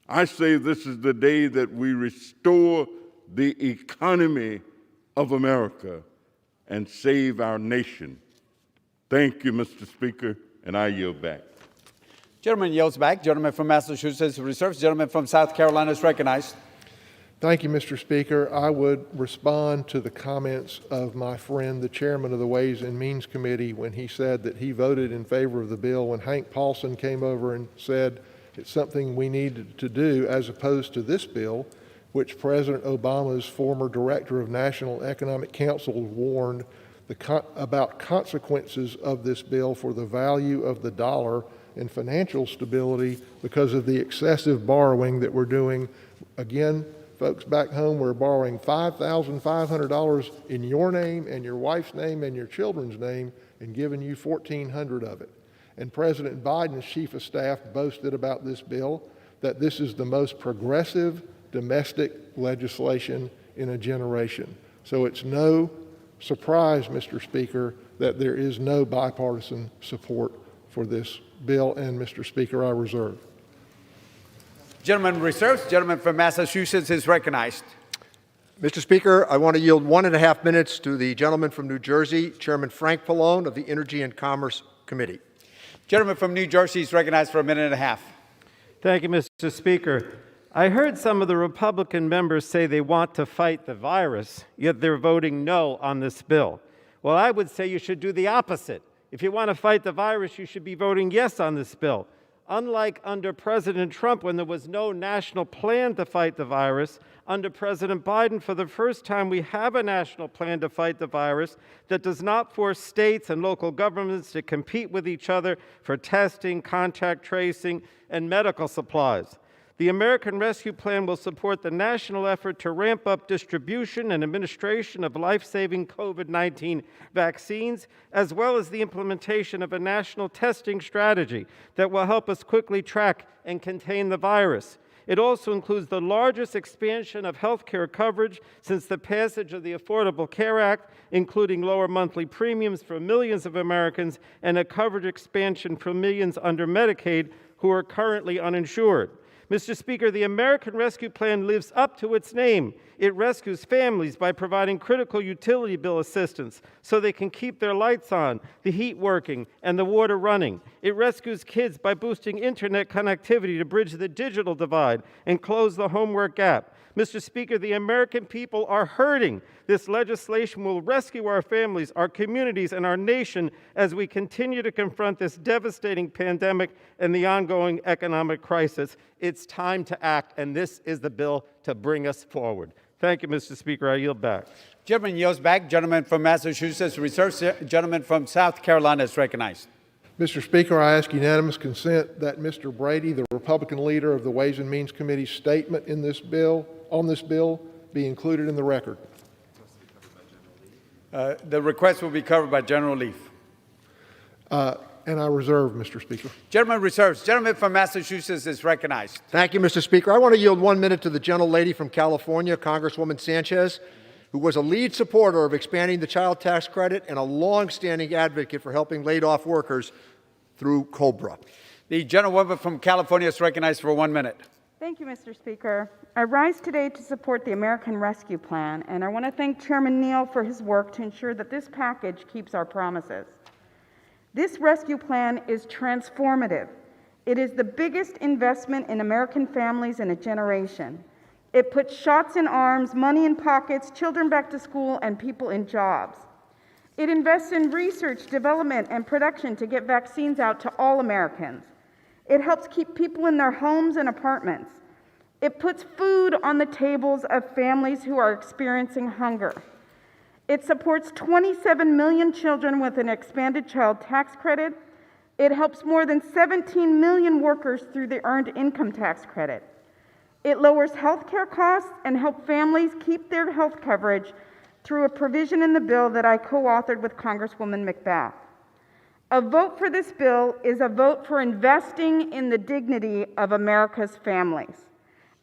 N: I say this is the day that we restore the economy of America and save our nation. Thank you, Mr. Speaker, and I yield back.
B: Gentleman yields back. Gentleman from Massachusetts reserves. Gentleman from South Carolina is recognized.
R: Thank you, Mr. Speaker. I would respond to the comments of my friend, the chairman of the Ways and Means Committee, when he said that he voted in favor of the bill when Hank Paulson came over and said it's something we needed to do, as opposed to this bill, which President Obama's former director of National Economic Council warned about consequences of this bill for the value of the dollar and financial stability because of the excessive borrowing that we're doing. Again, folks back home, we're borrowing $5,500 in your name and your wife's name and your children's name and giving you $1,400 of it. And President Biden's chief of staff boasted about this bill, that this is the most progressive domestic legislation in a generation. So it's no surprise, Mr. Speaker, that there is no bipartisan support for this bill. And Mr. Speaker, I reserve.
B: Gentleman reserves. Gentleman from Massachusetts is recognized.
Q: Mr. Speaker, I want to yield 1.5 minutes to the gentleman from New Jersey, Chairman Frank Pallone of the Energy and Commerce Committee.
B: Gentleman from New Jersey is recognized for 1.5 minutes.
O: Thank you, Mr. Speaker.
J: I heard some of the Republican members say they want to fight the virus, yet they're voting no on this bill. Well, I would say you should do the opposite. If you want to fight the virus, you should be voting yes on this bill. Unlike under President Trump, when there was no national plan to fight the virus, under President Biden, for the first time, we have a national plan to fight the virus that does not force states and local governments to compete with each other for testing, contact tracing, and medical supplies. The American Rescue Plan will support the national effort to ramp up distribution and administration of life-saving COVID-19 vaccines, as well as the implementation of a national testing strategy that will help us quickly track and contain the virus. It also includes the largest expansion of health care coverage since the passage of the Affordable Care Act, including lower monthly premiums for millions of Americans and a coverage expansion for millions under Medicaid who are currently uninsured. Mr. Speaker, the American Rescue Plan lives up to its name. It rescues families by providing critical utility bill assistance so they can keep their lights on, the heat working, and the water running. It rescues kids by boosting internet connectivity to bridge the digital divide and close the homework gap. Mr. Speaker, the American people are hurting. This legislation will rescue our families, our communities, and our nation as we continue to confront this devastating pandemic and the ongoing economic crisis. It's time to act, and this is the bill to bring us forward. Thank you, Mr. Speaker. I yield back.
B: Gentleman yields back. Gentleman from Massachusetts reserves. Gentleman from South Carolina is recognized.
R: Mr. Speaker, I ask unanimous consent that Mr. Brady, the Republican leader of the Ways and Means Committee's statement in this bill, on this bill, be included in the record.
B: The request will be covered by General Leaf.
R: And I reserve, Mr. Speaker.
B: Gentleman reserves. Gentleman from Massachusetts is recognized.
Q: Thank you, Mr. Speaker. I want to yield 1 minute to the gentlelady from California, Congresswoman Sanchez, who was a lead supporter of expanding the child tax credit and a long-standing advocate for helping laid-off workers through COBRA.
B: The gentlewoman from California is recognized for 1 minute.
O: Thank you, Mr. Speaker. I rise today to support the American Rescue Plan, and I want to thank Chairman Neal for his work to ensure that this package keeps our promises. This rescue plan is transformative. It is the biggest investment in American families in a generation. It puts shots in arms, money in pockets, children back to school, and people in jobs. It invests in research, development, and production to get vaccines out to all Americans. It helps keep people in their homes and apartments. It puts food on the tables of families who are experiencing hunger. It supports 27 million children with an expanded child tax credit. It helps more than 17 million workers through the Earned Income Tax Credit. It lowers health care costs and helps families keep their health coverage through a provision in the bill that I co-authored with Congresswoman McBath. A vote for this bill is a vote for investing in the dignity of America's families.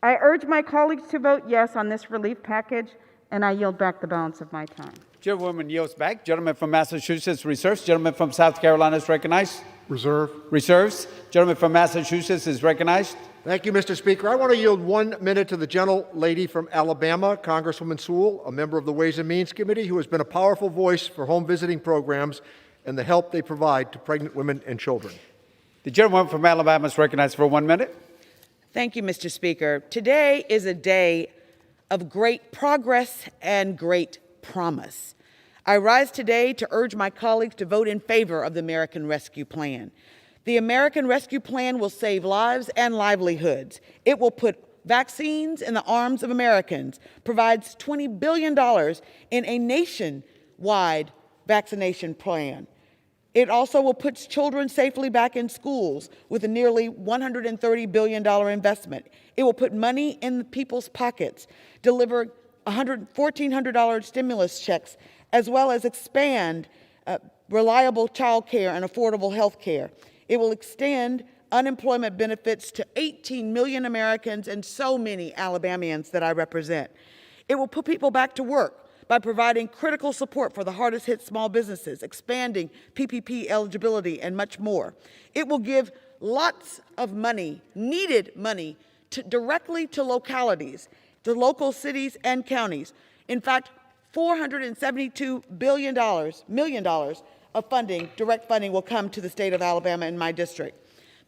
O: I urge my colleagues to vote yes on this relief package, and I yield back the balance of my time.
B: Gentlewoman yields back. Gentleman from Massachusetts reserves. Gentleman from South Carolina is recognized.
R: Reserve.
B: Reserves. Gentleman from Massachusetts is recognized.
Q: Thank you, Mr. Speaker. I want to yield 1 minute to the gentlelady from Alabama, Congresswoman Sewell, a member of the Ways and Means Committee, who has been a powerful voice for home visiting programs and the help they provide to pregnant women and children.
B: The gentleman from Alabama is recognized for 1 minute.
P: Thank you, Mr. Speaker. Today is a day of great progress and great promise. I rise today to urge my colleagues to vote in favor of the American Rescue Plan. The American Rescue Plan will save lives and livelihoods. It will put vaccines in the arms of Americans, provides $20 billion in a nationwide vaccination plan. It also will put children safely back in schools with a nearly $130 billion investment. It will put money in people's pockets, deliver $1,400 stimulus checks, as well as expand reliable child care and affordable health care. It will extend unemployment benefits to 18 million Americans and so many Alabamians that I represent. It will put people back to work by providing critical support for the hardest hit small businesses, expanding PPP eligibility, and much more. It will give lots of money, needed money, directly to localities, to local cities and counties. In fact, $472 million of funding, direct funding, will come to the state of Alabama in my district.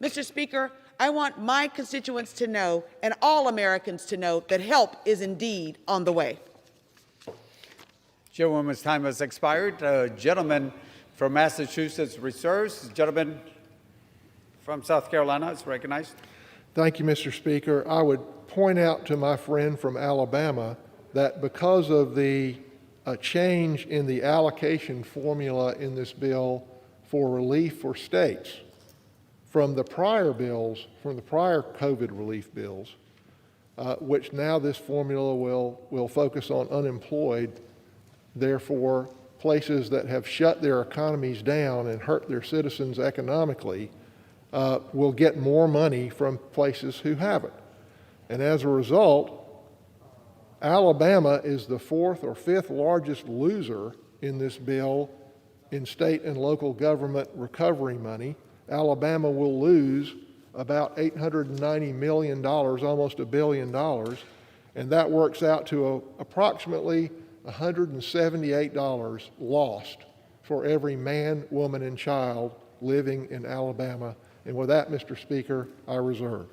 P: Mr. Speaker, I want my constituents to know, and all Americans to know, that help is indeed on the way.
B: Chairwoman's time has expired. Gentleman from Massachusetts reserves. Gentleman from South Carolina is recognized.
R: Thank you, Mr. Speaker. I would point out to my friend from Alabama that because of the change in the allocation formula in this bill for relief for states from the prior bills, from the prior COVID relief bills, which now this formula will focus on unemployed, therefore places that have shut their economies down and hurt their citizens economically will get more money from places who haven't. And as a result, Alabama is the fourth or fifth largest loser in this bill in state and local government recovery money. Alabama will lose about $890 million, almost $1 billion, and that works out to approximately $178 lost for every man, woman, and child living in Alabama. And with that, Mr. Speaker, I reserve.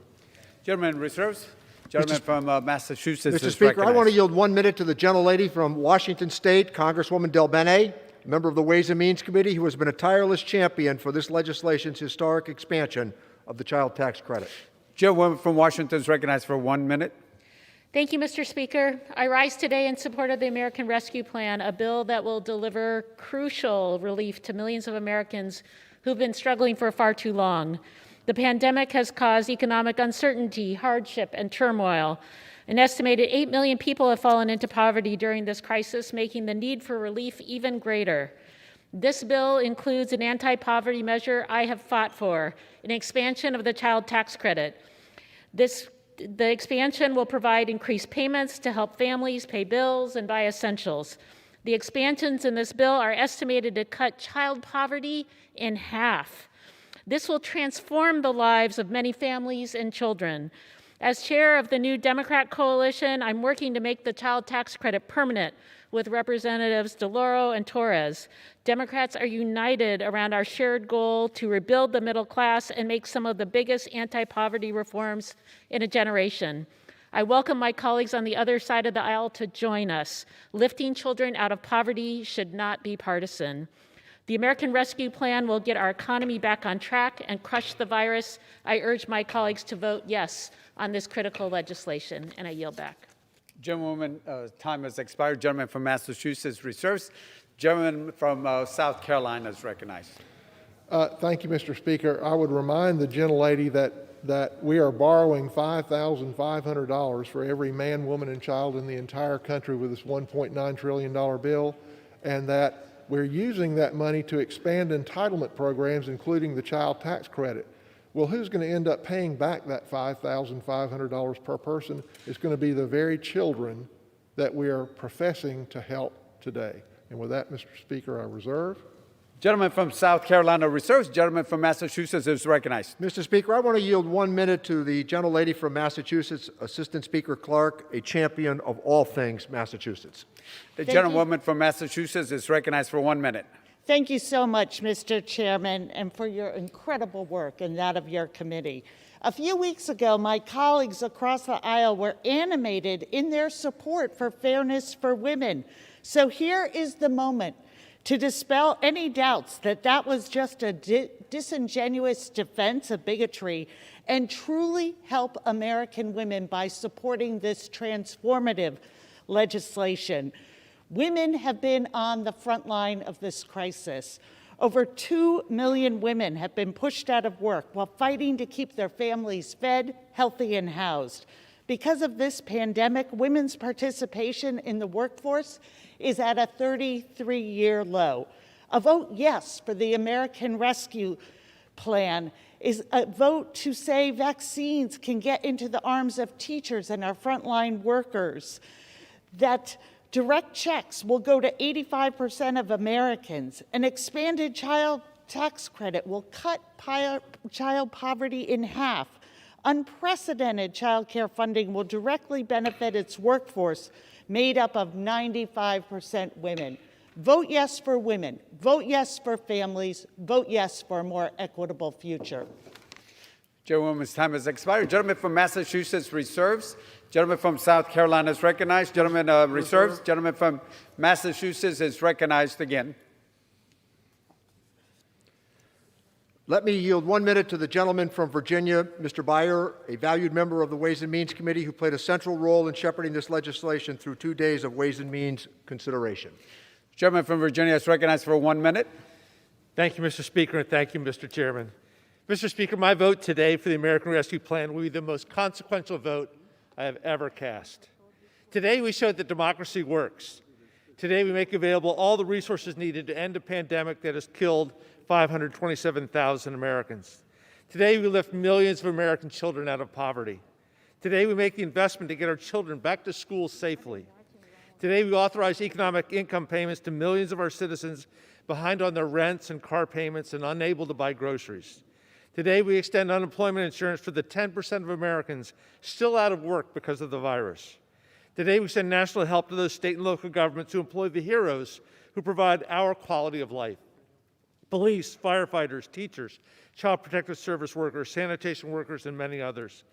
B: Gentleman reserves. Gentleman from Massachusetts
Q: Mr.
B: is
Q: Speaker,
B: recognized.
Q: I want to yield 1 minute to the gentlelady from Washington State, Congresswoman Del Bene, member of the Ways and Means Committee, who has been a tireless champion for this legislation's historic expansion of the child tax credit.
B: Gentlewoman from Washington is recognized for 1 minute.
C: Thank you, Mr. Speaker. I rise today in support of the American Rescue Plan, a bill that will deliver crucial relief to millions of Americans who've been struggling for far too long. The pandemic has caused economic uncertainty, hardship, and turmoil. An estimated 8 million people have fallen into poverty during this crisis, making the need for relief even greater. This bill includes an anti-poverty measure I have fought for, an expansion of the child tax credit. The expansion will provide increased payments to help families pay bills and buy essentials. The expansions in this bill are estimated to cut child poverty in half. This will transform the lives of many families and children. As chair of the new Democrat coalition, I'm working to make the child tax credit permanent with Representatives DeLauro and Torres. Democrats are united around our shared goal to rebuild the middle class and make some of the biggest anti-poverty reforms in a generation. I welcome my colleagues on the other side of the aisle to join us. Lifting children out of poverty should not be partisan. The American Rescue Plan will get our economy back on track and crush the virus. I urge my colleagues to vote yes on this critical legislation, and I yield back.
B: Gentlewoman, time has expired. Gentleman from Massachusetts reserves. Gentleman from South Carolina is recognized.
R: Thank you, Mr. Speaker. I would remind the gentlelady that we are borrowing $5,500 for every man, woman, and child in the entire country with this $1.9 trillion bill, and that we're using that money to expand entitlement programs, including the child tax credit. Well, who's going to end up paying back that $5,500 per person? It's going to be the very children that we are professing to help today. And with that, Mr. Speaker, I reserve.
B: Gentleman from South Carolina reserves. Gentleman from Massachusetts is recognized.
Q: Mr. Speaker, I want to yield 1 minute to the gentlelady from Massachusetts, Assistant Speaker Clark, a champion of all things Massachusetts.
B: The gentlewoman from Massachusetts is recognized for 1 minute.
D: Thank you so much, Mr. Chairman, and for your incredible work and that of your committee. A few weeks ago, my colleagues across the aisle were animated in their support for fairness for women. So here is the moment to dispel any doubts that that was just a disingenuous defense of bigotry and truly help American women by supporting this transformative legislation. Women have been on the front line of this crisis. Over 2 million women have been pushed out of work while fighting to keep their families fed, healthy, and housed. Because of this pandemic, women's participation in the workforce is at a 33-year low. A vote yes for the American Rescue Plan is a vote to say vaccines can get into the arms of teachers and our frontline workers, that direct checks will go to 85% of Americans. An expanded child tax credit will cut child poverty in half. Unprecedented child care funding will directly benefit its workforce, made up of 95% women. Vote yes for women. Vote yes for families. Vote yes for a more equitable future.
B: Chairwoman's time has expired. Gentleman from Massachusetts reserves. Gentleman from South Carolina is recognized. Gentleman reserves. Gentleman from Massachusetts is recognized again.
Q: Let me yield 1 minute to the gentleman from Virginia, Mr. Byer, a valued member of the Ways and Means Committee who played a central role in shepherding this legislation through 2 days of Ways and Means consideration.
B: Gentleman from Virginia is recognized for 1 minute.
E: Thank you, Mr. Speaker, and thank you, Mr. Chairman. Mr. Speaker, my vote today for the American Rescue Plan will be the most consequential vote I have ever cast. Today, we showed that democracy works. Today, we make available all the resources needed to end a pandemic that has killed 527,000 Americans. Today, we lift millions of American children out of poverty. Today, we make the investment to get our children back to school safely. Today, we authorize economic income payments to millions of our citizens behind on their rents and car payments and unable to buy groceries. Today, we extend unemployment insurance for the 10% of Americans still out of work because of the virus. Today, we send national help to those state and local governments who employ the heroes who provide our quality of life. Police, firefighters, teachers, child protective service workers, sanitation workers, and many others.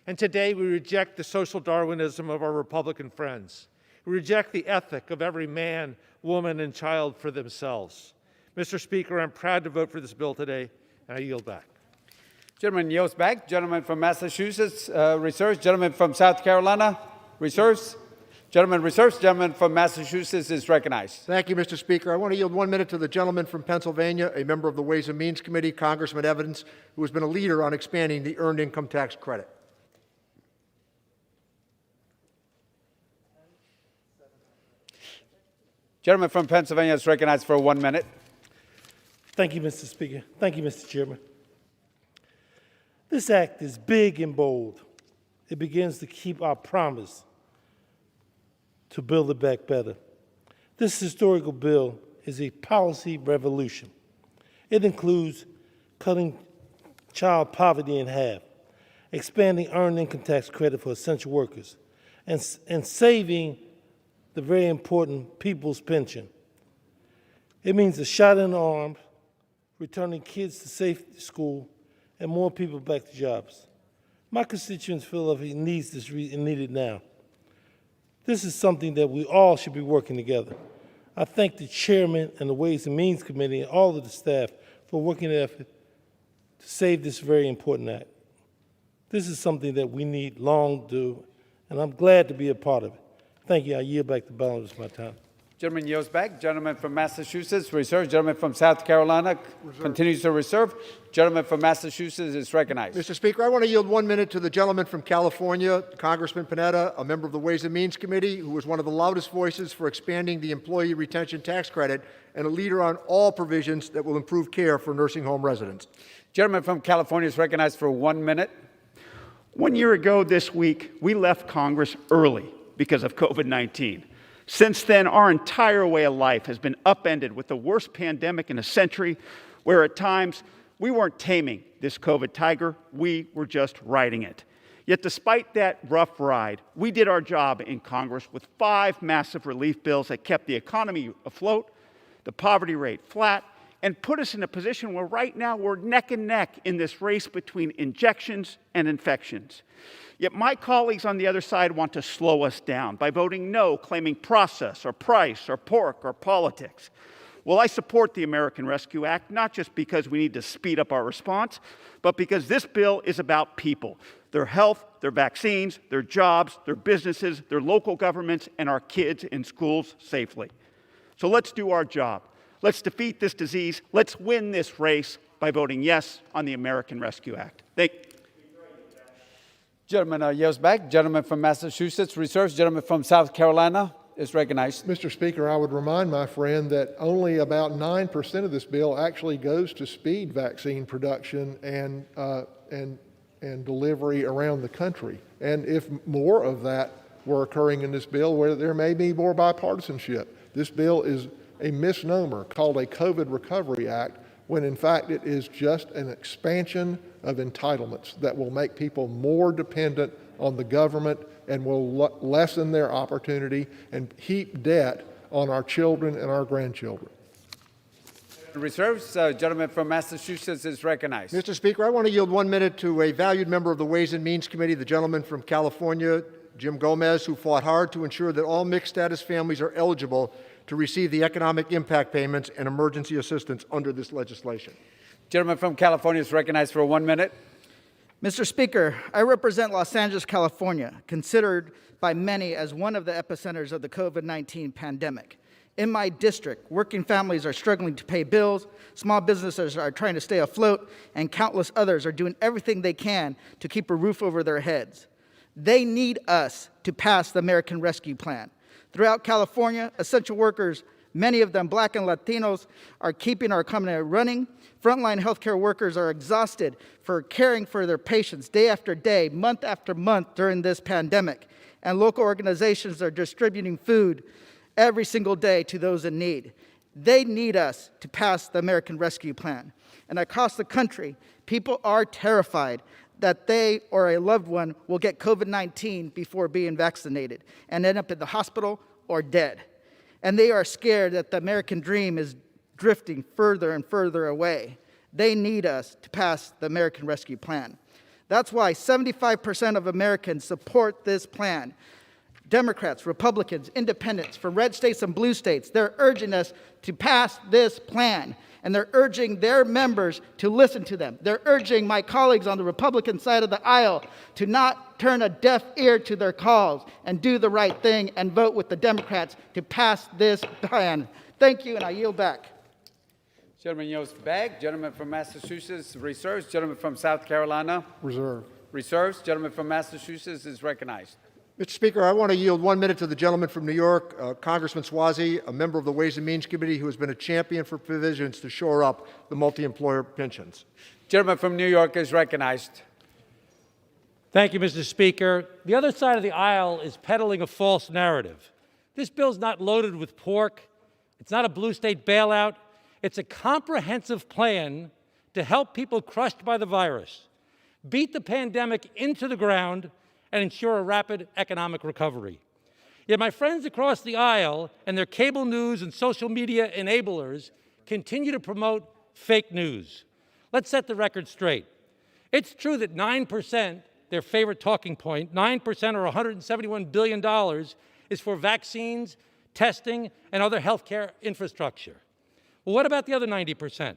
E: And today, we reject the social Darwinism of our Republican friends. We reject the ethic of every man, woman, and child for themselves. Mr. Speaker, I'm proud to vote for this bill today, and I yield back.
B: Gentleman yields back. Gentleman from Massachusetts reserves. Gentleman from South Carolina reserves. Gentleman reserves. Gentleman from Massachusetts is recognized.
Q: Thank you, Mr. Speaker. I want to yield 1 minute to the gentleman from Pennsylvania, a member of the Ways and Means Committee, Congressman Evans, who has been a leader on expanding the Earned Income Tax Credit.
B: Gentleman from Pennsylvania is recognized for 1 minute.
E: Thank you, Mr. Speaker. Thank you, Mr. Chairman. This act is big and bold. It begins to keep our promise to build it back better. This historical bill is a policy revolution. It includes cutting child poverty in half, expanding earned income tax credit for essential workers, and saving the very important people's pension. It means a shot in the arm, returning kids to safe school, and more people back to jobs. My constituents feel like it needs this and need it now. This is something that we all should be working together. I thank the chairman and the Ways and Means Committee and all of the staff for working effort to save this very important act. This is something that we need long to do, and I'm glad to be a part of it. Thank you. I yield back the balance of my time.
B: Gentleman yields back. Gentleman from Massachusetts reserves. Gentleman from South Carolina continues to reserve. Gentleman from Massachusetts is recognized.
Q: Mr. Speaker, I want to yield 1 minute to the gentleman from California, Congressman Panetta, a member of the Ways and Means Committee, who was one of the loudest voices for expanding the Employee Retention Tax Credit and a leader on all provisions that will improve care for nursing home residents.
B: Gentleman from California is recognized for 1 minute.
K: 1 year ago this week, we left Congress early because of COVID-19. Since then, our entire way of life has been upended with the worst pandemic in a century, where at times we weren't taming this COVID tiger, we were just riding it. Yet despite that rough ride, we did our job in Congress with 5 massive relief bills that kept the economy afloat, the poverty rate flat, and put us in a position where right now we're neck and neck in this race between injections and infections. Yet my colleagues on the other side want to slow us down by voting no, claiming process or price or pork or politics. Well, I support the American Rescue Act, not just because we need to speed up our response, but because this bill is about people, their health, their vaccines, their jobs, their businesses, their local governments, and our kids in schools safely. So let's do our job. Let's defeat this disease. Let's win this race by voting yes on the American Rescue Act. Thank you.
B: Gentleman yields back. Gentleman from Massachusetts reserves. Gentleman from South Carolina is recognized.
R: Mr. Speaker, I would remind my friend that only about 9% of this bill actually goes to speed vaccine production and delivery around the country. And if more of that were occurring in this bill, where there may be more bipartisanship, this bill is a misnomer called a COVID Recovery Act, when in fact it is just an expansion of entitlements that will make people more dependent on the government and will lessen their opportunity and heap debt on our children and our grandchildren.
B: Reserves, gentleman from Massachusetts is recognized.
Q: Mr. Speaker, I want to yield 1 minute to a valued member of the Ways and Means Committee, the gentleman from California, Jim Gomez, who fought hard to ensure that all mixed status families are eligible to receive the economic impact payments and emergency assistance under this legislation.
B: Gentleman from California is recognized for 1 minute.
S: Mr. Speaker, I represent Los Angeles, California, considered by many as one of the epicenters of the COVID-19 pandemic. In my district, working families are struggling to pay bills, small businesses are trying to stay afloat, and countless others are doing everything they can to keep a roof over their heads. They need us to pass the American Rescue Plan. Throughout California, essential workers, many of them Black and Latinos, are keeping our economy running. Frontline healthcare workers are exhausted for caring for their patients day after day, month after month during this pandemic. And local organizations are distributing food every single day to those in need. They need us to pass the American Rescue Plan. And across the country, people are terrified that they or a loved one will get COVID-19 before being vaccinated and end up in the hospital or dead. And they are scared that the American dream is drifting further and further away. They need us to pass the American Rescue Plan. That's why 75% of Americans support this plan. Democrats, Republicans, independents from red states and blue states, they're urging us to pass this plan. And they're urging their members to listen to them. They're urging my colleagues on the Republican side of the aisle to not turn a deaf ear to their calls and do the right thing and vote with the Democrats to pass this plan. Thank you, and I yield back.
B: Gentleman yields back. Gentleman from Massachusetts reserves. Gentleman from South Carolina.
R: Reserve.
B: Reserves. Gentleman from Massachusetts is recognized.
Q: Mr. Speaker, I want to yield 1 minute to the gentleman from New York, Congressman Swazi, a member of the Ways and Means Committee who has been a champion for provisions to shore up the multi-employer pensions.
B: Gentleman from New York is recognized.
T: Thank you, Mr. Speaker. The other side of the aisle is peddling a false narrative. This bill's not loaded with pork. It's not a blue state bailout. It's a comprehensive plan to help people crushed by the virus, beat the pandemic into the ground, and ensure a rapid economic recovery. Yet my friends across the aisle and their cable news and social media enablers continue to promote fake news. Let's set the record straight. It's true that 9%, their favorite talking point, 9% or $171 billion is for vaccines, testing, and other healthcare infrastructure. Well, what about the other 90%?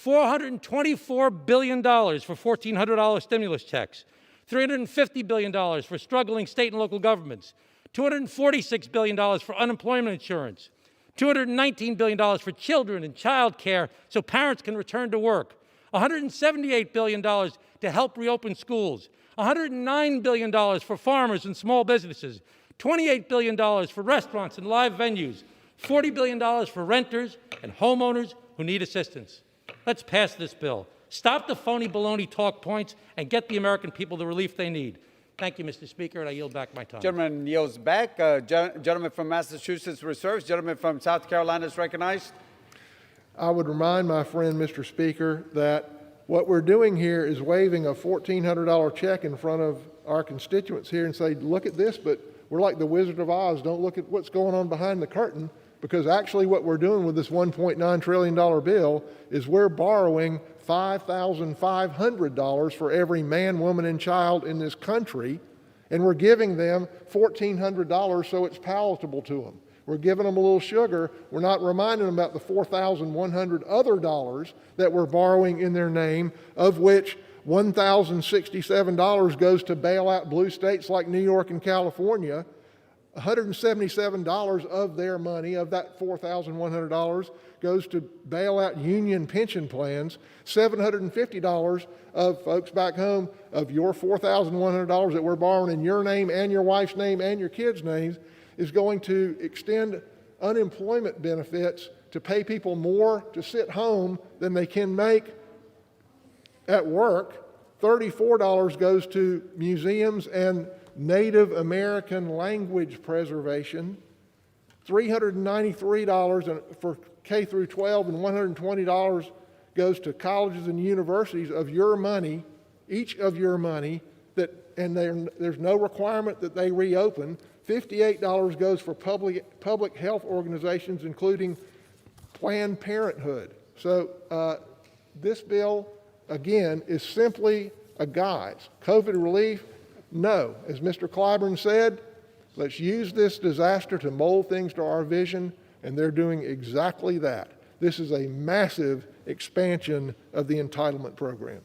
T: $424 billion for $1,400 stimulus checks, $350 billion for struggling state and local governments, $246 billion for unemployment insurance, $219 billion for children and child care so parents can return to work, $178 billion to help reopen schools, $109 billion for farmers and small businesses, $28 billion for restaurants and live venues, $40 billion for renters and homeowners who need assistance. Let's pass this bill. Stop the phony baloney talk points and get the American people the relief they need. Thank you, Mr. Speaker, and I yield back my time.
B: Gentleman yields back. Gentleman from Massachusetts reserves. Gentleman from South Carolina is recognized.
R: I would remind my friend, Mr. Speaker, that what we're doing here is waving a $1,400 check in front of our constituents here and say, look at this, but we're like the Wizard of Oz. Don't look at what's going on behind the curtain, because actually what we're doing with this $1.9 trillion bill is we're borrowing $5,500 for every man, woman, and child in this country, and we're giving them $1,400 so it's palatable to them. We're giving them a little sugar. We're not reminding them about the $4,100 other dollars that we're borrowing in their name, of which $1,067 goes to bail out blue states like New York and California. $177 of their money, of that $4,100, goes to bail out union pension plans. $750 of folks back home, of your $4,100 that we're borrowing in your name and your wife's name and your kids' names, is going to extend unemployment benefits to pay people more to sit home than they can make at work. $34 goes to museums and Native American language preservation, $393 for K through 12, and $120 goes to colleges and universities of your money, each of your money, and there's no requirement that they reopen. $58 goes for public health organizations, including Planned Parenthood. So this bill, again, is simply a guise. COVID relief, no. As Mr. Clyburn said, let's use this disaster to mold things to our vision, and they're doing exactly that. This is a massive expansion of the entitlement program.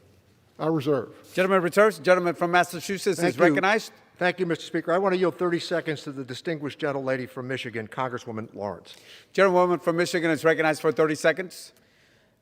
R: I reserve.
B: Gentleman reserves. Gentleman from Massachusetts is recognized.
Q: Thank you, Mr. Speaker. I want to yield 30 seconds to the distinguished gentlelady from Michigan, Congresswoman Lawrence.
B: Gentlewoman from Michigan is recognized for 30 seconds.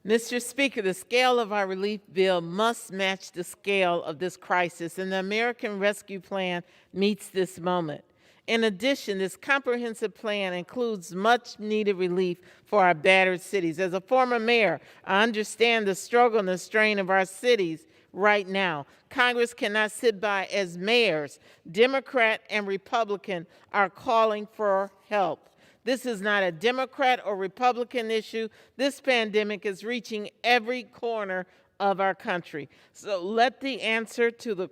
F: Mr. Speaker, the scale of our relief bill must match the scale of this crisis, and the American Rescue Plan meets this moment. In addition, this comprehensive plan includes much-needed relief for our battered cities. As a former mayor, I understand the struggle and the strain of our cities right now. Congress cannot sit by as mayors, Democrat and Republican, are calling for help. This is not a Democrat or Republican issue. This pandemic is reaching every corner of our country. So let's answer this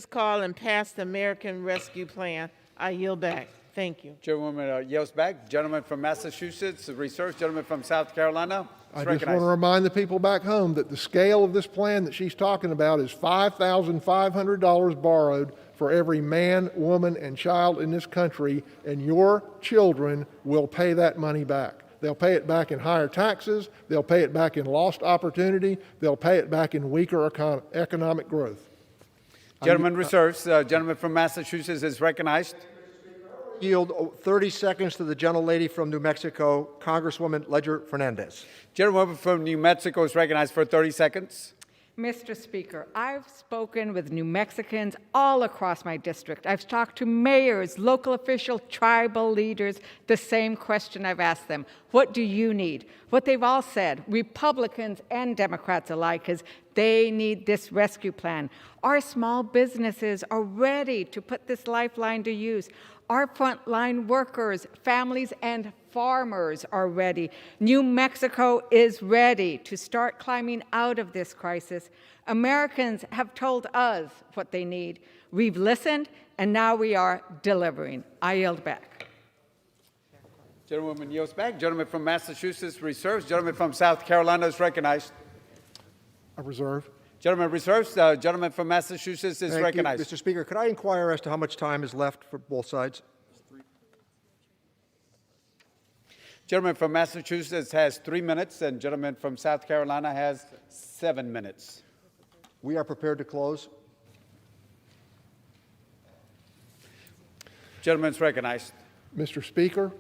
F: call and pass the American Rescue Plan. I yield back. Thank you.
B: Chairwoman yields back. Gentleman from Massachusetts reserves. Gentleman from South Carolina
R: I just want to remind the people back home that the scale of this plan that she's talking about is $5,500 borrowed for every man, woman, and child in this country, and your children will pay that money back. They'll pay it back in higher taxes. They'll pay it back in lost opportunity. They'll pay it back in weaker economic growth.
B: Gentleman reserves. Gentleman from Massachusetts is recognized.
Q: Yield 30 seconds to the gentlelady from New Mexico, Congresswoman Ledger-Fernandez.
B: Gentlewoman from New Mexico is recognized for 30 seconds.
U: Mr. Speaker, I've spoken with New Mexicans all across my district. I've talked to mayors, local officials, tribal leaders, the same question I've asked them. What do you need? What they've all said, Republicans and Democrats alike, is they need this rescue plan. Our small businesses are ready to put this lifeline to use. Our frontline workers, families, and farmers are ready. New Mexico is ready to start climbing out of this crisis. Americans have told us what they need. We've listened, and now we are delivering. I yield back.
B: Gentlewoman yields back. Gentleman from Massachusetts reserves. Gentleman from South Carolina is recognized.
R: I reserve.
B: Gentleman reserves. Gentleman from Massachusetts is recognized.
Q: Mr. Speaker, could I inquire as to how much time is left for both sides?
B: Gentleman from Massachusetts has 3 minutes, and gentleman from South Carolina has 7 minutes.
Q: We are prepared to close.
B: Gentleman's recognized.
R: Mr. Speaker,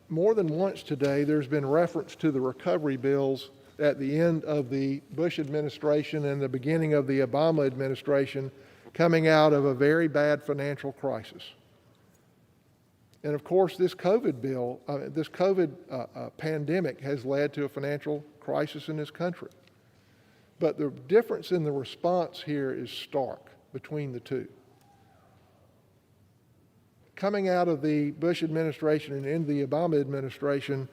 R: more than once today, there's been reference to the recovery bills at the end of the Bush administration and the beginning of the Obama administration coming out of a very bad financial crisis. And of course, this COVID pandemic has led to a financial crisis in this country. But the difference in the response here is stark between the two. Coming out of the Bush administration and into the Obama administration,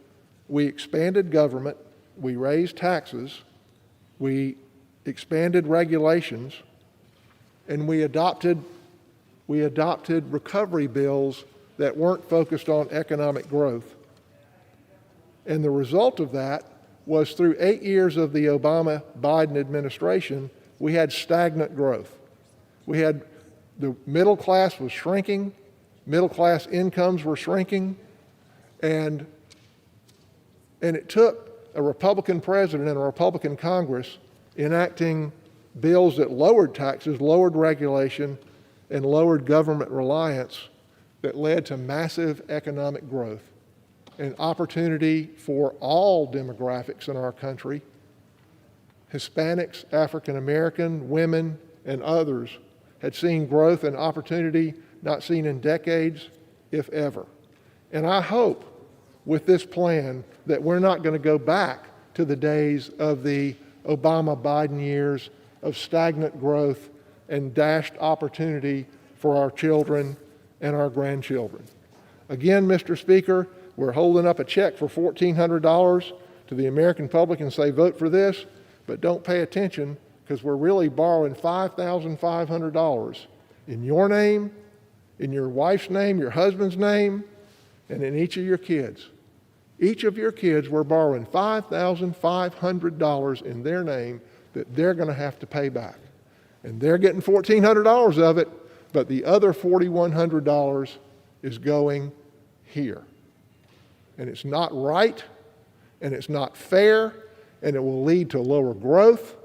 R: we expanded government, we raised taxes, we expanded regulations, and we adopted recovery bills that weren't focused on economic growth. And the result of that was through 8 years of the Obama-Biden administration, we had stagnant growth. We had the middle class was shrinking, middle class incomes were shrinking, and it took a Republican president and a Republican Congress enacting bills that lowered taxes, lowered regulation, and lowered government reliance that led to massive economic growth and opportunity for all demographics in our country. Hispanics, African American, women, and others had seen growth and opportunity not seen in decades, if ever. And I hope with this plan that we're not going to go back to the days of the Obama-Biden years of stagnant growth and dashed opportunity for our children and our grandchildren. Again, Mr. Speaker, we're holding up a check for $1,400 to the American public and say, vote for this, but don't pay attention because we're really borrowing $5,500 in your name, in your wife's name, your husband's name, and in each of your kids. Each of your kids, we're borrowing $5,500 in their name that they're going to have to pay back. And they're getting $1,400 of it, but the other $4,100 is going here. And it's not right, and it's not fair, and it will lead to lower growth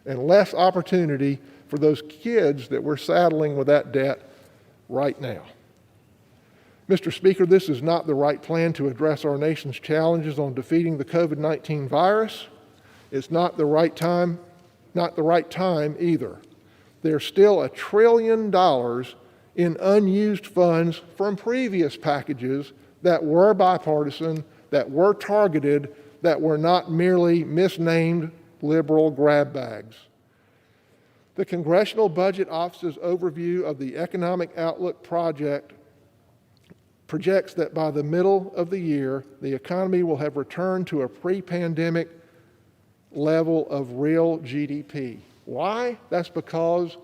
R: and less opportunity for those kids that we're saddling with that debt right now. Mr. Speaker, this is not the right plan to address our nation's challenges on defeating the COVID-19 virus. It's not the right time either. There's still $1 trillion in unused funds from previous packages that were bipartisan, that were targeted, that were not merely misnamed liberal grab bags. The Congressional Budget Office's overview of the Economic Outlook projects that by the middle of the year, the economy will have returned to a pre-pandemic level of real GDP. Why? That's because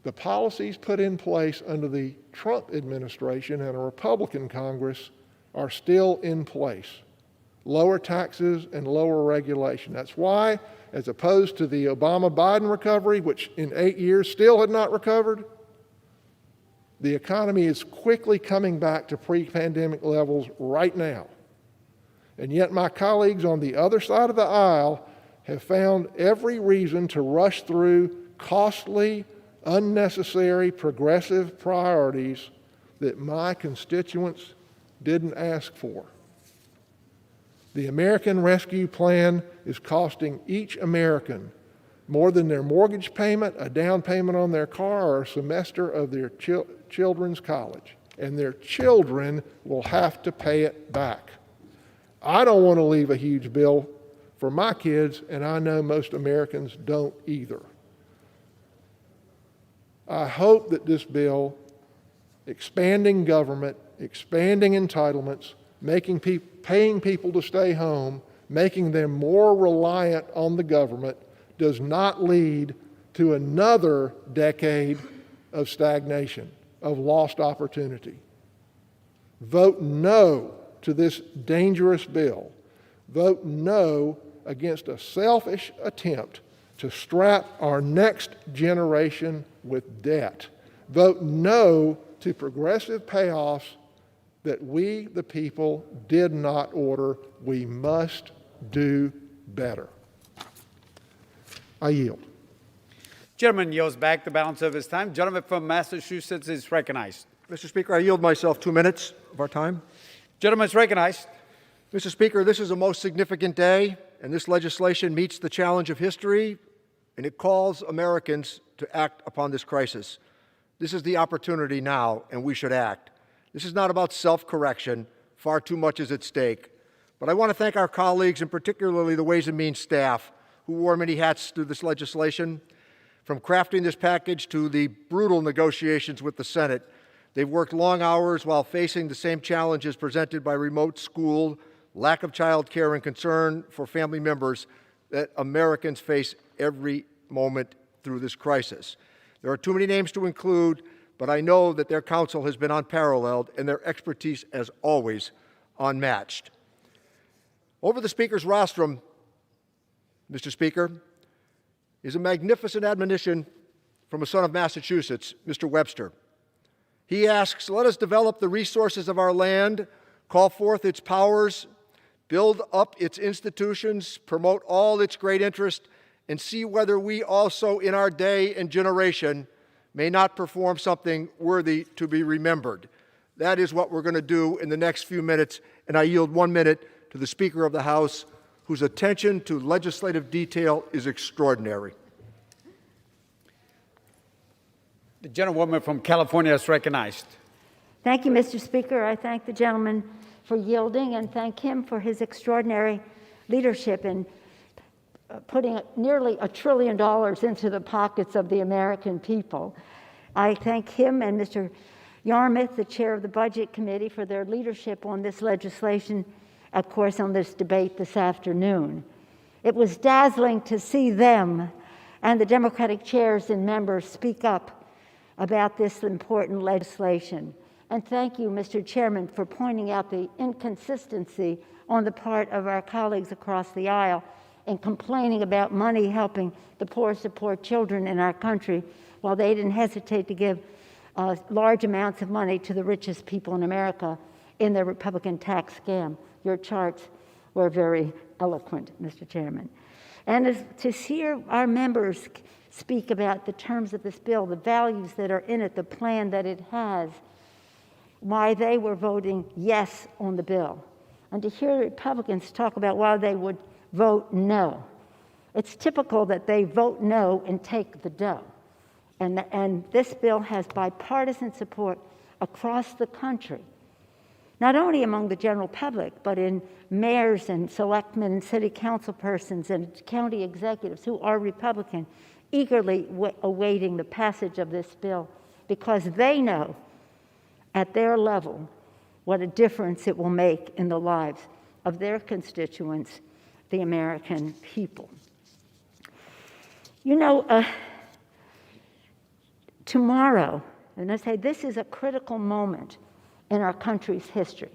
R: the policies put in place under the Trump administration and a Republican Congress are still in place. Lower taxes and lower regulation. That's why, as opposed to the Obama-Biden recovery, which in 8 years still had not recovered, the economy is quickly coming back to pre-pandemic levels right now. And yet my colleagues on the other side of the aisle have found every reason to rush through costly, unnecessary, progressive priorities that my constituents didn't ask for. The American Rescue Plan is costing each American more than their mortgage payment, a down payment on their car, or a semester of their children's college. And their children will have to pay it back. I don't want to leave a huge bill for my kids, and I know most Americans don't either. I hope that this bill, expanding government, expanding entitlements, paying people to stay home, making them more reliant on the government, does not lead to another decade of stagnation, of lost opportunity. Vote no to this dangerous bill. Vote no against a selfish attempt to strap our next generation with debt. Vote no to progressive payoffs that we, the people, did not order. We must do better. I yield.
B: Gentleman yields back the balance of his time. Gentleman from Massachusetts is recognized.
Q: Mr. Speaker, I yield myself 2 minutes of our time.
B: Gentleman is recognized.
Q: Mr. Speaker, this is a most significant day, and this legislation meets the challenge of history, and it calls Americans to act upon this crisis. This is the opportunity now, and we should act. This is not about self-correction. Far too much is at stake. But I want to thank our colleagues, and particularly the Ways and Means staff, who wore many hats through this legislation. From crafting this package to the brutal negotiations with the Senate, they've worked long hours while facing the same challenges presented by remote school, lack of child care, and concern for family members that Americans face every moment through this crisis. There are too many names to include, but I know that their counsel has been unparalleled and their expertise, as always, unmatched. Over the Speaker's rostrum, Mr. Speaker, is a magnificent admonition from a son of Massachusetts, Mr. Webster. He asks, let us develop the resources of our land, call forth its powers, build up its institutions, promote all its great interest, and see whether we also in our day and generation may not perform something worthy to be remembered. That is what we're going to do in the next few minutes, and I yield 1 minute to the Speaker of the House, whose attention to legislative detail is extraordinary.
B: The gentlewoman from California is recognized.
A: Thank you, Mr. Speaker. I thank the gentleman for yielding and thank him for his extraordinary leadership in putting nearly $1 trillion into the pockets of the American people. I thank him and Mr. Yarmouth, the chair of the Budget Committee, for their leadership on this legislation, of course, on this debate this afternoon. It was dazzling to see them and the Democratic chairs and members speak up about this important legislation. And thank you, Mr. Chairman, for pointing out the inconsistency on the part of our colleagues across the aisle in complaining about money helping the poorest of poor children in our country, while they didn't hesitate to give large amounts of money to the richest people in America in their Republican tax scam. Your charts were very eloquent, Mr. Chairman. And to hear our members speak about the terms of this bill, the values that are in it, the plan that it has, why they were voting yes on the bill, and to hear Republicans talk about why they would vote no. It's typical that they vote no and take the dough. And this bill has bipartisan support across the country, not only among the general public, but in mayors and selectmen and city council persons and county executives who are Republican, eagerly awaiting the passage of this bill because they know at their level what a difference it will make in the lives of their constituents, the American people. You know, tomorrow, and I say this is a critical moment in our country's history.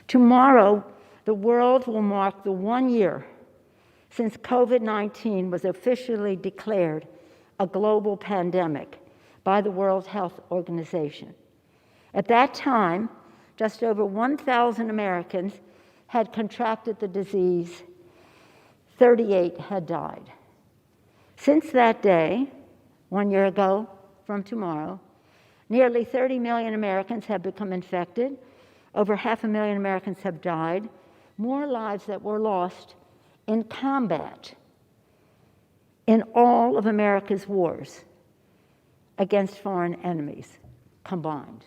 A: Tomorrow, the world will mark the 1 year since COVID-19 was officially declared a global pandemic by the World Health Organization. At that time, just over 1,000 Americans had contracted the disease. 38 had died. Since that day, 1 year ago from tomorrow, nearly 30 million Americans have become infected. Over 500,000 Americans have died. More lives that were lost in combat in all of America's wars against foreign enemies combined.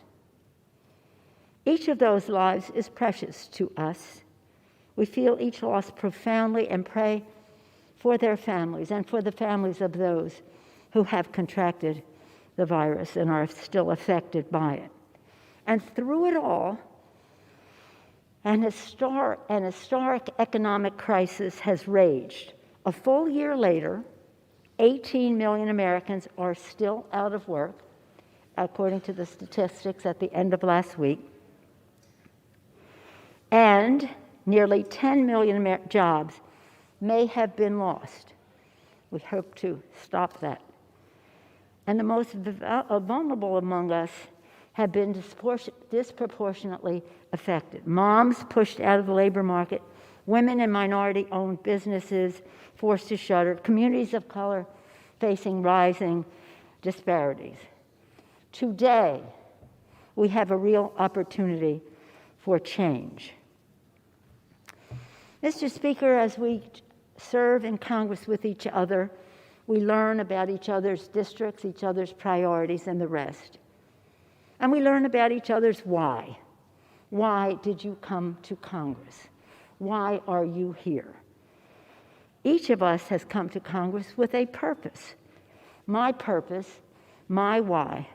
A: Each of those lives is precious to us. We feel each loss profoundly and pray for their families and for the families of those who have contracted the virus and are still affected by it. And through it all, an historic economic crisis has raged. A full year later, 18 million Americans are still out of work, according to the statistics at the end of last week. And nearly 10 million jobs may have been lost. We hope to stop that. And the most vulnerable among us have been disproportionately affected. Moms pushed out of the labor market, women and minority-owned businesses forced to shutter, communities of color facing rising disparities. Today, we have a real opportunity for change. Mr. Speaker, as we serve in Congress with each other, we learn about each other's districts, each other's priorities, and the rest. And we learn about each other's why. Why did you come to Congress? Why are you here? Each of us has come to Congress with a purpose. My purpose, my why,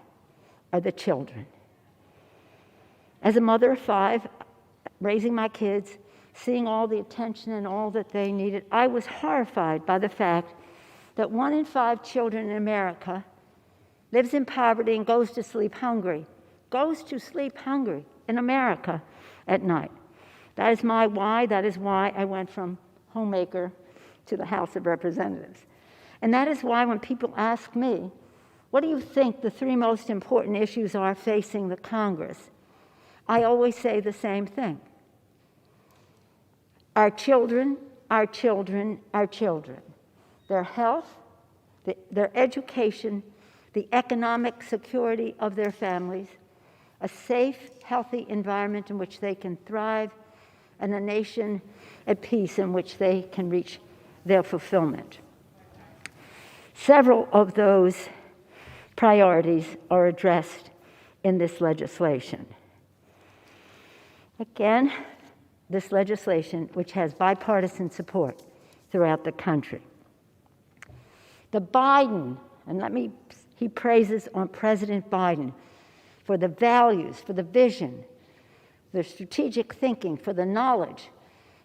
A: are the children. As a mother of 5, raising my kids, seeing all the attention and all that they needed, I was horrified by the fact that 1 in 5 children in America lives in poverty and goes to sleep hungry. Goes to sleep hungry in America at night. That is my why. That is why I went from homemaker to the House of Representatives. And that is why when people ask me, what do you think the 3 most important issues are facing the Congress? I always say the same thing. Our children, our children, our children. Their health, their education, the economic security of their families, a safe, healthy environment in which they can thrive, and a nation at peace in which they can reach their fulfillment. Several of those priorities are addressed in this legislation. Again, this legislation, which has bipartisan support throughout the country. The Biden, and he praises on President Biden for the values, for the vision, the strategic thinking, for the knowledge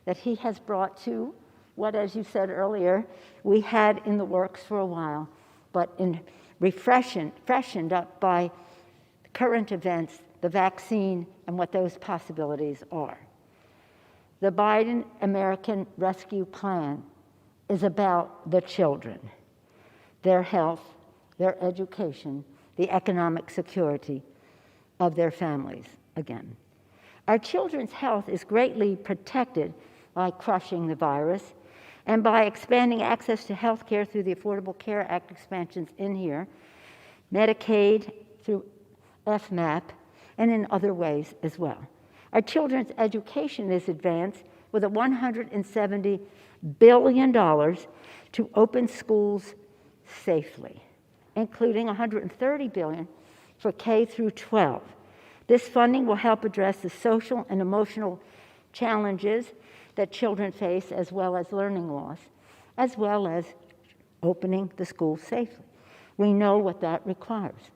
A: that he has brought to what, as you said earlier, we had in the works for a while, but freshened up by current events the vaccine, and what those possibilities are. The Biden American Rescue Plan is about the children, their health, their education, the economic security of their families again. Our children's health is greatly protected by crushing the virus and by expanding access to health care through the Affordable Care Act expansions in here, Medicaid through FMAP, and in other ways as well. Our children's education is advanced with a $170 billion to open schools safely, including $130 billion for K through 12. This funding will help address the social and emotional challenges that children face, as well as learning loss, as well as opening the schools safely. We know what that requires.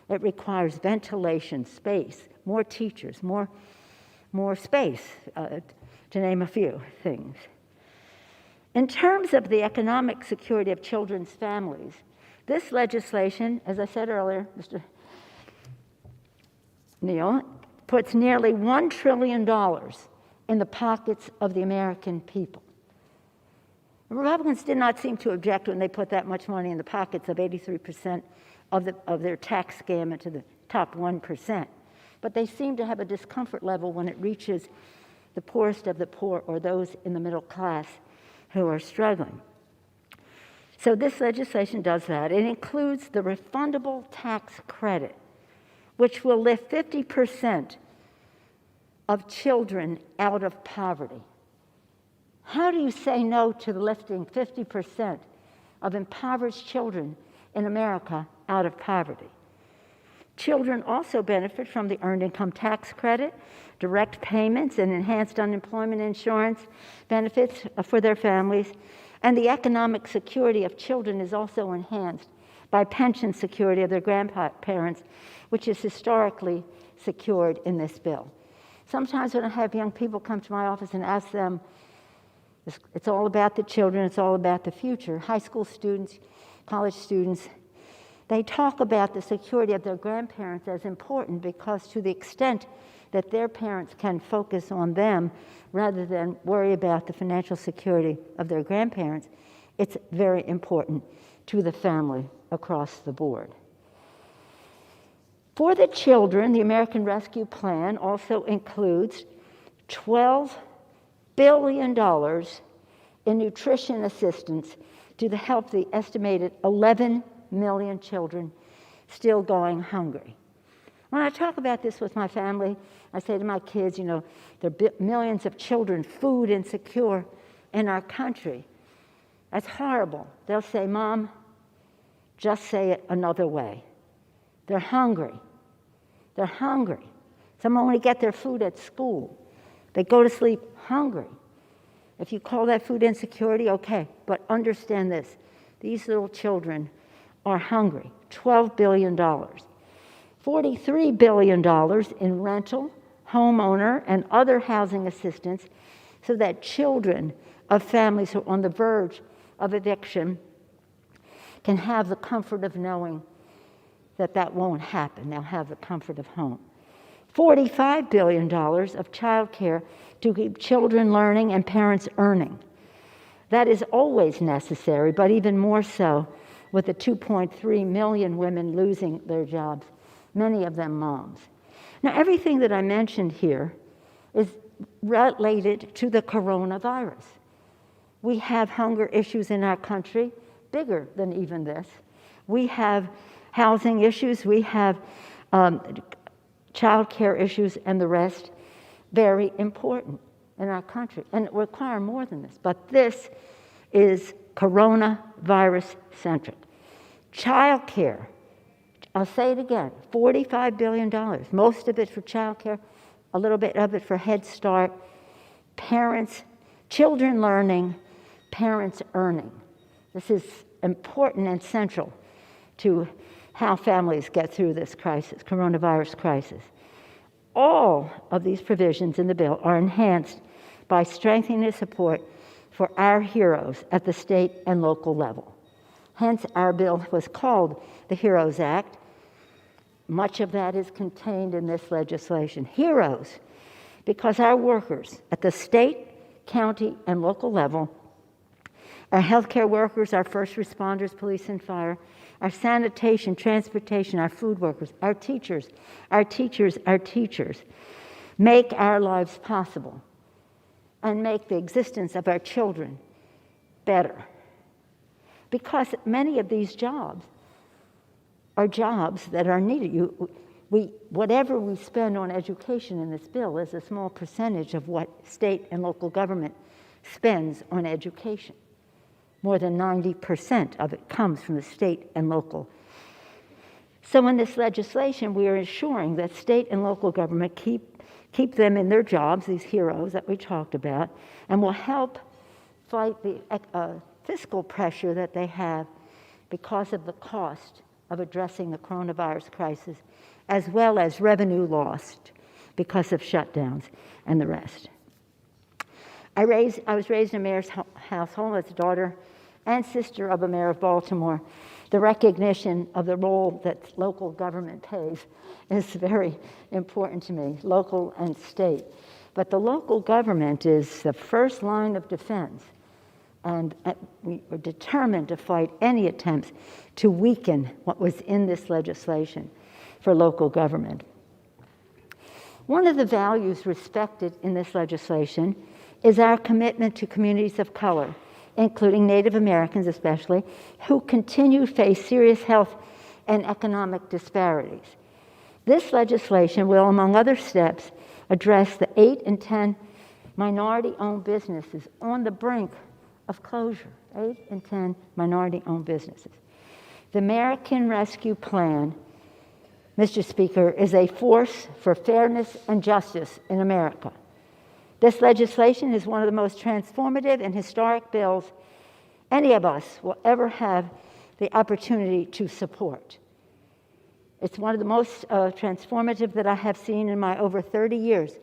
A: It requires ventilation, space, more teachers, more space, to name a few things. In terms of the economic security of children's families, this legislation, as I said earlier, Mr. Neal, puts nearly $1 trillion in the pockets of the American people. The Republicans did not seem to object when they put that much money in the pockets of 83% of their tax scam into the top 1%. But they seem to have a discomfort level when it reaches the poorest of the poor or those in the middle class who are struggling. So this legislation does that. It includes the refundable tax credit, which will lift 50% of children out of poverty. How do you say no to lifting 50% of impoverished children in America out of poverty? Children also benefit from the Earned Income Tax Credit, direct payments, and enhanced unemployment insurance benefits for their families. And the economic security of children is also enhanced by pension security of their grandparents, which is historically secured in this bill. Sometimes when I have young people come to my office and ask them, it's all about the children, it's all about the future, high school students, college students, they talk about the security of their grandparents as important because to the extent that their parents can focus on them rather than worry about the financial security of their grandparents, it's very important to the family across the board. For the children, the American Rescue Plan also includes $12 billion in nutrition assistance to help the estimated 11 million children still going hungry. When I talk about this with my family, I say to my kids, you know, there are millions of children food insecure in our country. That's horrible. They'll say, Mom, just say it another way. They're hungry. They're hungry. Some only get their food at school. They go to sleep hungry. If you call that food insecurity, okay, but understand this. These little children are hungry. $12 billion. $43 billion in rental, homeowner, and other housing assistance so that children of families who are on the verge of eviction can have the comfort of knowing that that won't happen. They'll have the comfort of home. $45 billion of child care to keep children learning and parents earning. That is always necessary, but even more so with the 2.3 million women losing their jobs, many of them moms. Now, everything that I mentioned here is related to the coronavirus. We have hunger issues in our country, bigger than even this. We have housing issues, we have child care issues, and the rest, very important in our country, and it requires more than this. But this is coronavirus-centric. Child care, I'll say it again, $45 billion, most of it for child care, a little bit of it for Head Start, parents, children learning, parents earning. This is important and central to how families get through this crisis, coronavirus crisis. All of these provisions in the bill are enhanced by strengthening the support for our heroes at the state and local level. Hence, our bill was called the HEROES Act. Much of that is contained in this legislation. Heroes, because our workers at the state, county, and local level, our healthcare workers, our first responders, police and fire, our sanitation, transportation, our food workers, our teachers, make our lives possible and make the existence of our children better. Because many of these jobs are jobs that are needed. Whatever we spend on education in this bill is a small percentage of what state and local government spends on education. More than 90% of it comes from the state and local. So in this legislation, we are ensuring that state and local government keep them in their jobs, these heroes that we talked about, and will help fight the fiscal pressure that they have because of the cost of addressing the coronavirus crisis, as well as revenue lost because of shutdowns and the rest. I was raised in a mayor's household as a daughter and sister of a mayor of Baltimore. The recognition of the role that local government plays is very important to me, local and state. But the local government is the first line of defense, and we are determined to fight any attempts to weaken what was in this legislation for local government. One of the values respected in this legislation is our commitment to communities of color, including Native Americans especially, who continue to face serious health and economic disparities. This legislation will, among other steps, address the 8 in 10 minority-owned businesses on the brink of closure. 8 in 10 minority-owned businesses. The American Rescue Plan, Mr. Speaker, is a force for fairness and justice in America. This legislation is one of the most transformative and historic bills any of us will ever have the opportunity to support. It's one of the most transformative that I have seen in my over 30 years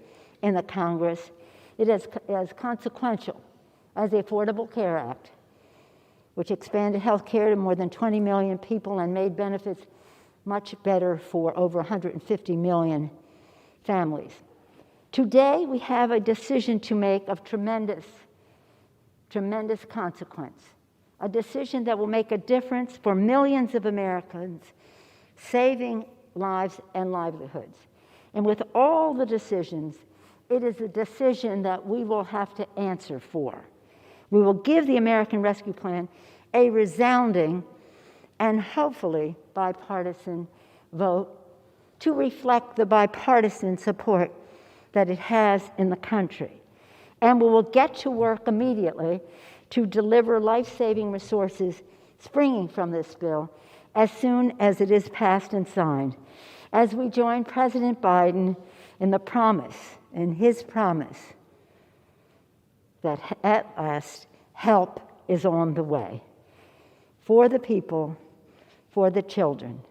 A: in the Congress. It is as consequential as the Affordable Care Act, which expanded health care to more than 20 million people and made benefits much better for over 150 million families. Today, we have a decision to make of tremendous consequence, a decision that will make a difference for millions of Americans, saving lives and livelihoods. And with all the decisions, it is a decision that we will have to answer for. We will give the American Rescue Plan a resounding and hopefully bipartisan vote to reflect the bipartisan support that it has in the country. And we will get to work immediately to deliver life-saving resources springing from this bill as soon as it is passed and signed, as we join President Biden in his promise that at last help is on the way. For the people, for the children,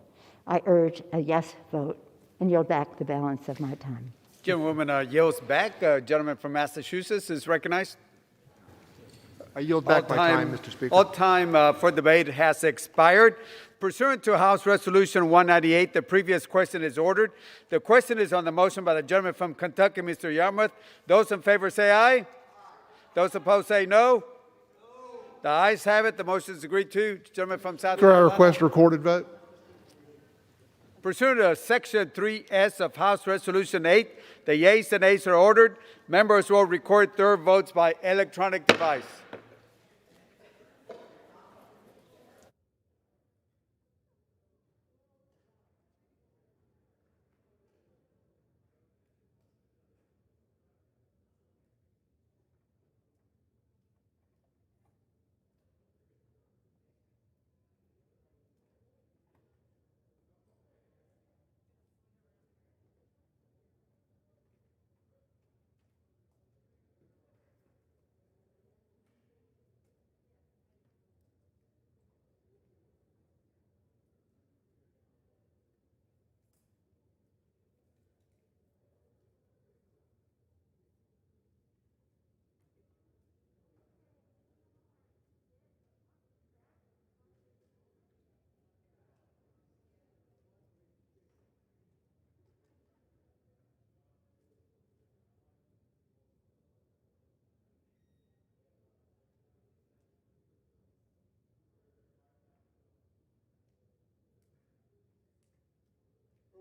A: I urge a yes vote and yield back the balance of my time.
B: Gentlewoman yields back. Gentleman from Massachusetts is recognized.
Q: I yield back my time, Mr. Speaker.
B: All time for debate has expired. Pursuant to House Resolution 198, the previous question is ordered. The question is on the motion by the gentleman from Kentucky, Mr. Yarmouth. Those in favor say aye. Those opposed say no. The ayes have it. The motion is agreed to. Gentleman from South
R: Sir, I
B: Carolina.
R: request a recorded vote.
B: Pursuant to Section 3S of House Resolution 8, the yeas and nays are ordered. Members will record their votes by electronic device.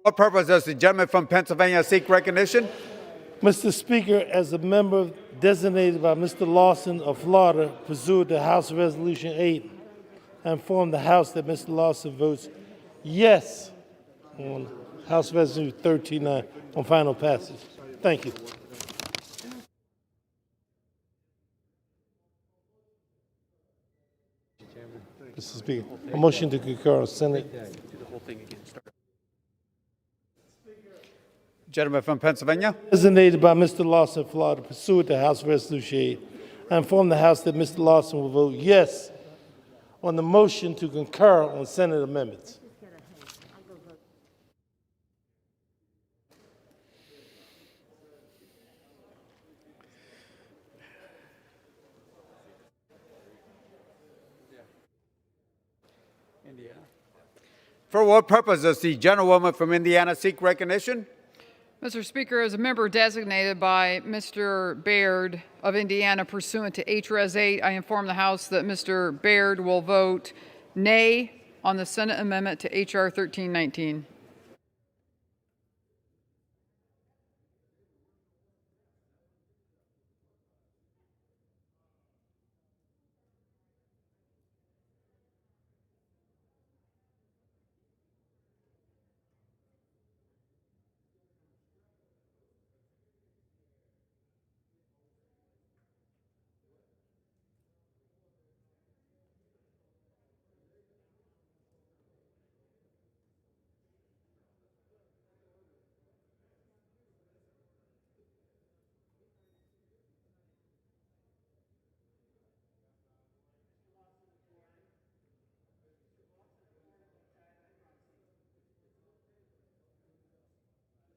B: What purpose does the gentleman from Pennsylvania seek recognition?
G: Mr. Speaker, as a member designated by Mr. Lawson of Florida, pursuant to House Resolution 8, I inform the House that Mr. Lawson votes yes on House Resolution 13 on final passage. Thank you. Mr. Speaker, a motion to concur on Senate.
B: Gentleman from Pennsylvania.
G: Designated by Mr. Lawson of Florida, pursuant to House Resolution 8, I inform the House that Mr. Lawson will vote yes on the motion to concur on Senate amendments.
B: For what purpose does the gentlewoman from Indiana seek recognition?
V: Mr. Speaker, as a member designated by Mr. Baird of Indiana pursuant to HRES 8, I inform the House that Mr. Baird will vote nay on the Senate amendment to H.R. 1319.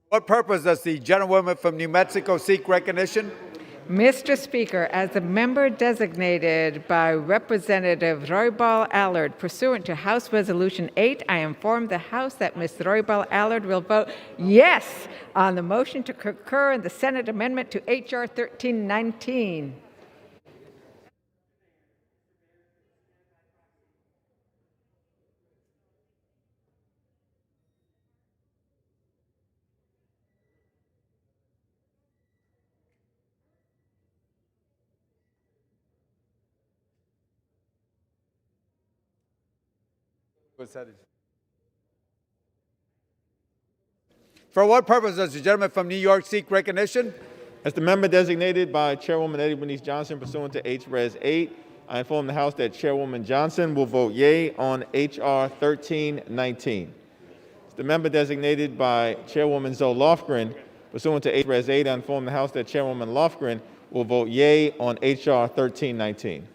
B: What purpose does the gentlewoman from New Mexico seek recognition?
U: Mr. Speaker, as a member designated by Representative Roybal Allard pursuant to House Resolution 8, I inform the House that Ms. Roybal Allard will vote yes on the motion to concur in the Senate amendment to H.R. 1319.
B: For what purpose does the gentleman from New York seek recognition?
W: As the member designated by Chairwoman Eddie Bernice Johnson pursuant to H.Res. 8, I inform the House that Chairwoman Johnson will vote yea on H.R. 1319. As the member designated by Chairwoman Zoe Lofgren pursuant to H.Res. 8, I inform the House that Chairwoman Lofgren will vote yea on H.R. 1319.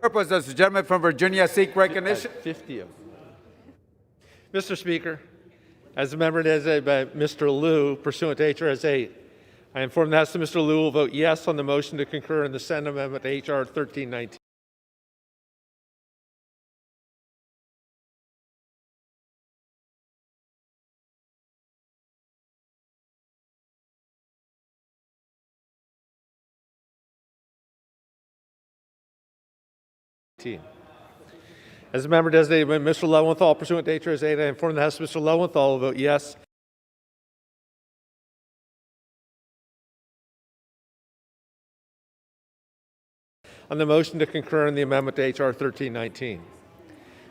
B: purpose does the gentleman from Virginia seek recognition?
E: 50 of them. Mr. Speaker, as a member designated by Mr. Liu, pursuant to HRS 8, I inform the House that Mr. Liu will vote yes on the motion to concur in the Senate amendment to H.R. 1319. As a member designated by Mr. Lowenthal, pursuant to HRS 8, I inform the House that Mr. Lowenthal will vote yes on the motion to concur in the amendment to H.R. 1319.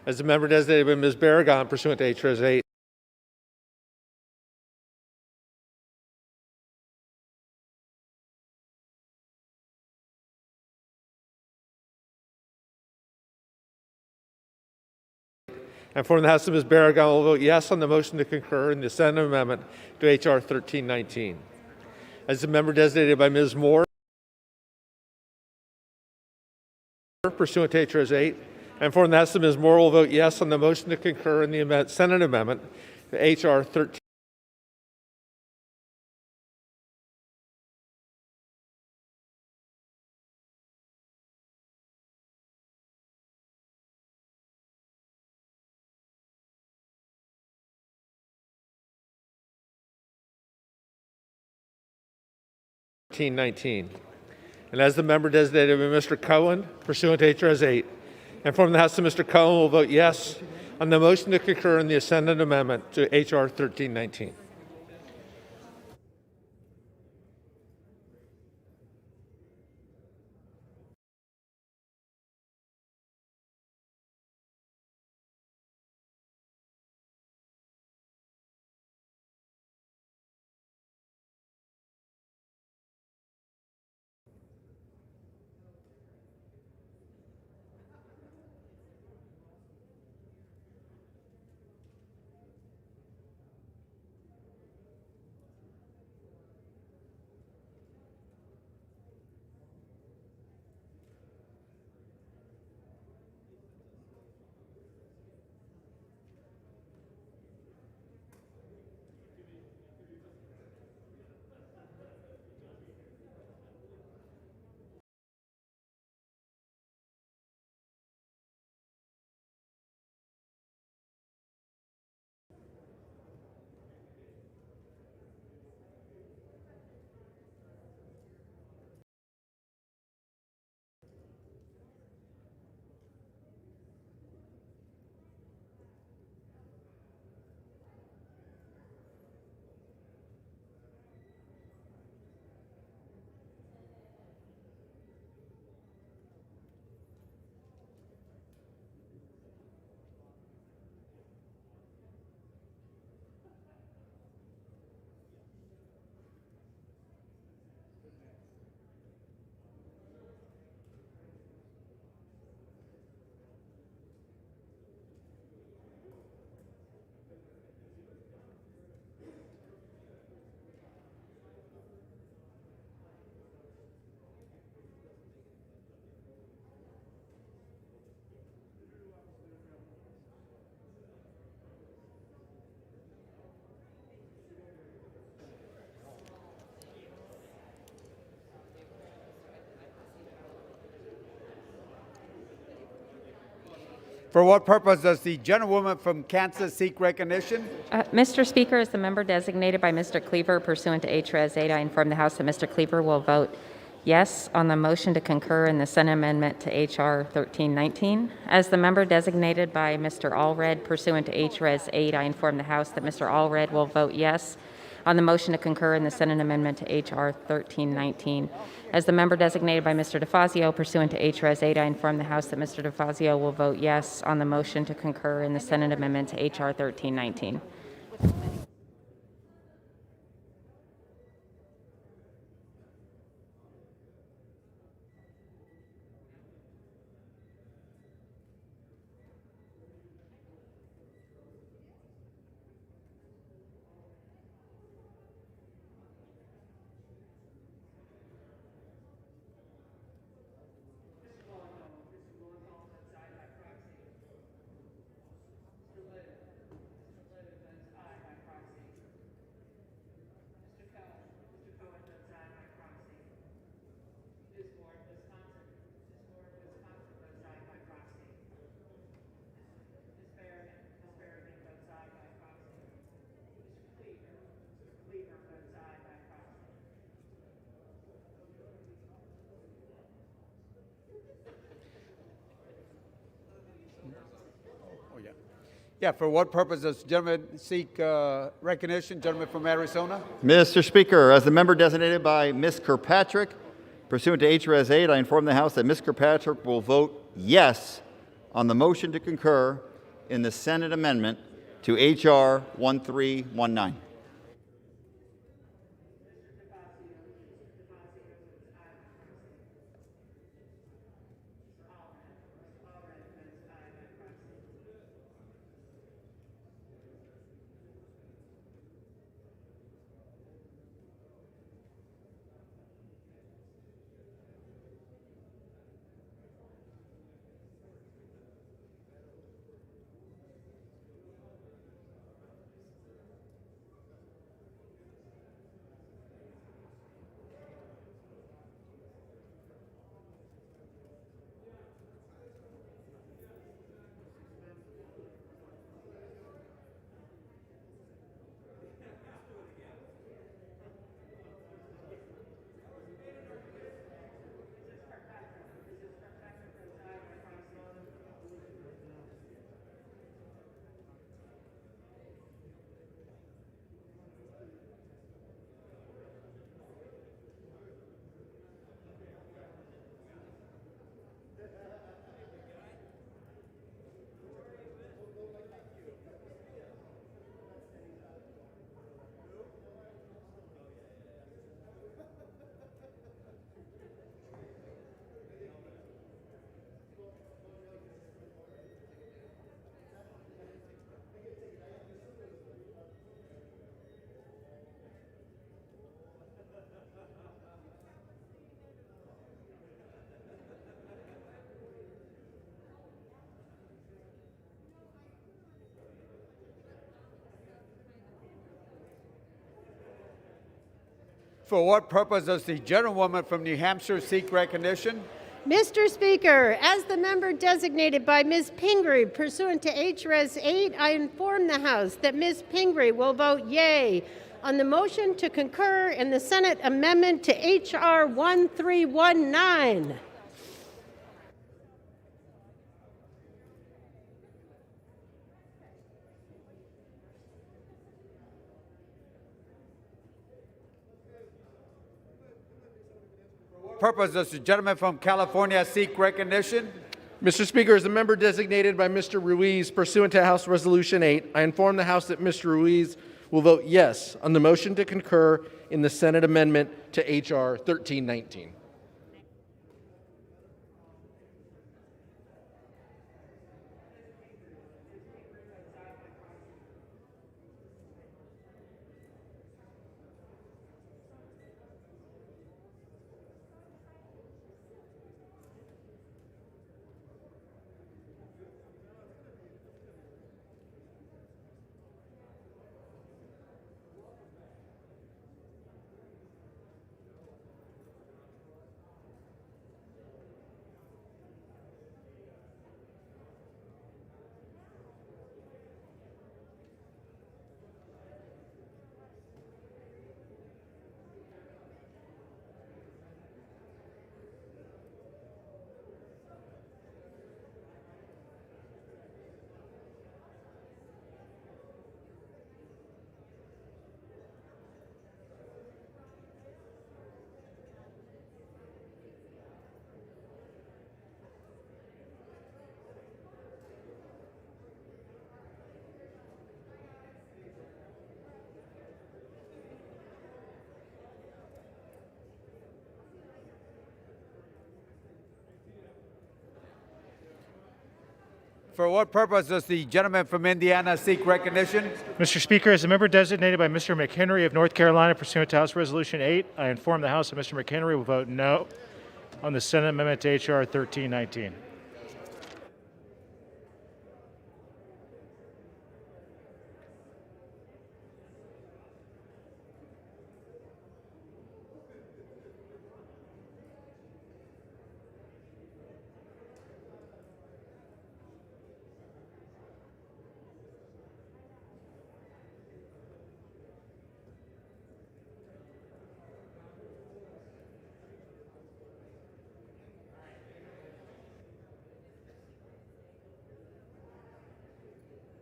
E: As a member designated by Ms. Barragan, pursuant to HRS 8, I inform the House that Ms. Barragan will vote yes on the motion to concur in the Senate amendment to H.R. 1319. As a member designated by Ms. Moore, pursuant to HRS 8, I inform the House that Ms. Moore will vote yes on the motion to concur in the Senate amendment to H.R. 1319. And as the member designated by Mr. Cohen, pursuant to HRS 8, I inform the House that Mr. Cohen will vote yes on the motion to concur in the Senate amendment to H.R. 1319.
B: For what purpose does the gentlewoman from Kansas seek recognition?
H: Mr. Speaker, as the member designated by Mr. Cleaver pursuant to HRS 8, I inform the House that Mr. Cleaver will vote yes on the motion to concur in the Senate amendment to H.R. 1319. As the member designated by Mr. Allred pursuant to HRS 8, I inform the House that Mr. Allred will vote yes on the motion to concur in the Senate amendment to H.R. 1319. As the member designated by Mr. DeFazio pursuant to HRS 8, I inform the House that Mr. DeFazio will vote yes on the motion to concur in the Senate amendment to H.R. 1319.
B: Yeah, for what purpose does the gentleman seek recognition? Gentleman from Arizona.
I: Mr. Speaker, as the member designated by Ms. Kirkpatrick, pursuant to HRS 8, I inform the House that Ms. Kirkpatrick will vote yes on the motion to concur in the Senate amendment to H.R. 1319.
B: For what purpose does the gentlewoman from New Hampshire seek recognition?
L: Mr. Speaker, as the member designated by Ms. Pingree pursuant to HRS 8, I inform the House that Ms. Pingree will vote yea on the motion to concur in the Senate amendment to H.R. 1319.
B: Purpose does the gentleman from California seek recognition?
M: Mr. Speaker, as the member designated by Mr. Ruiz pursuant to House Resolution 8, I inform the House that Mr. Ruiz will vote yes on the motion to concur in the Senate amendment to H.R. 1319.
B: For what purpose does the gentleman from Indiana seek recognition?
X: Mr. Speaker, as a member designated by Mr. McHenry of North Carolina pursuant to House Resolution 8, I inform the House that Mr. McHenry will vote no on the Senate amendment to H.R. 1319.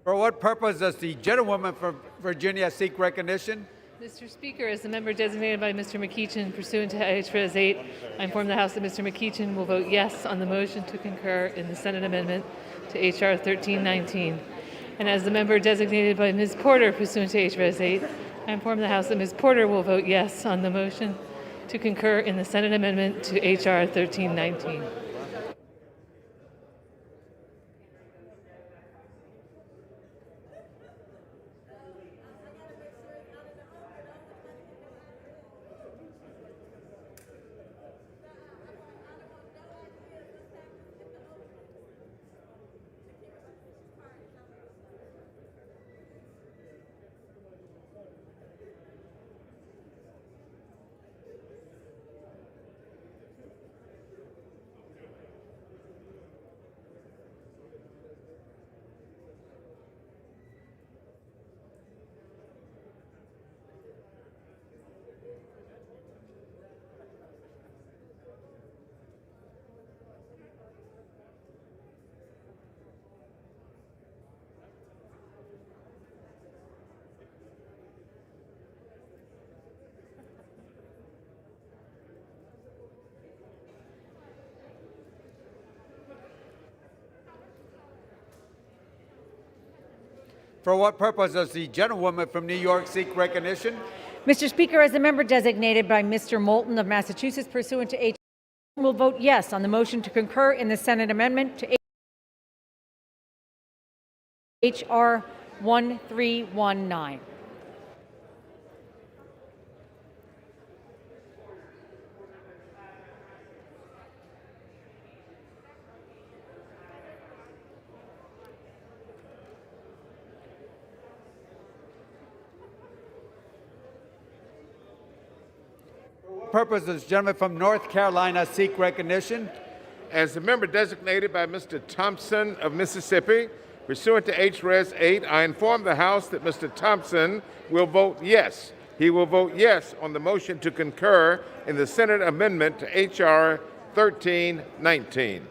B: For what purpose does the gentlewoman from Virginia seek recognition?
J: Mr. Speaker, as the member designated by Mr. McEachin pursuant to HRS 8, I inform the House that Mr. McEachin will vote yes on the motion to concur in the Senate amendment to H.R. 1319. And as the member designated by Ms. Porter pursuant to HRS 8, I inform the House that Ms. Porter will vote yes on the motion to concur in the Senate amendment to H.R. 1319.
B: For what purpose does the gentlewoman from New York seek recognition?
N: Mr. Speaker, as the member designated by Mr. Moulton of Massachusetts pursuant to H. will vote yes on the motion to concur in the Senate amendment to H.R. 1319.
B: Purpose does the gentleman from North Carolina seek recognition?
O: As the member designated by Mr. Thompson of Mississippi, pursuant to H.Res. 8, I inform the House that Mr. Thompson will vote yes. He will vote yes on the motion to concur in the Senate amendment to H.R. 1319.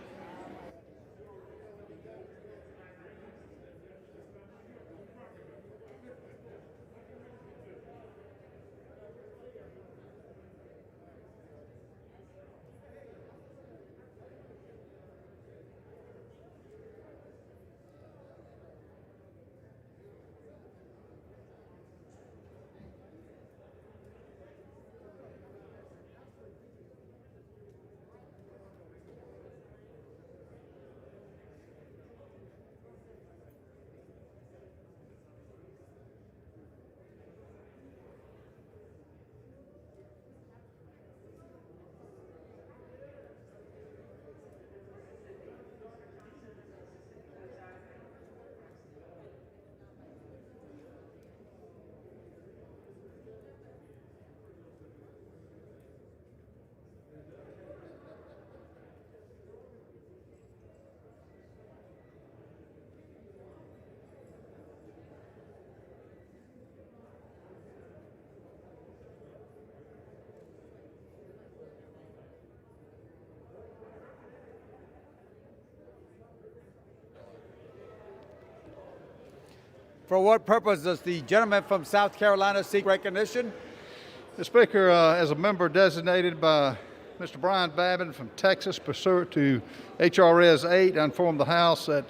B: For what purpose does the gentleman from South Carolina seek recognition?
P: Mr. Speaker, as a member designated by Mr. Brian Babin from Texas pursuant to HRS 8, I inform the House that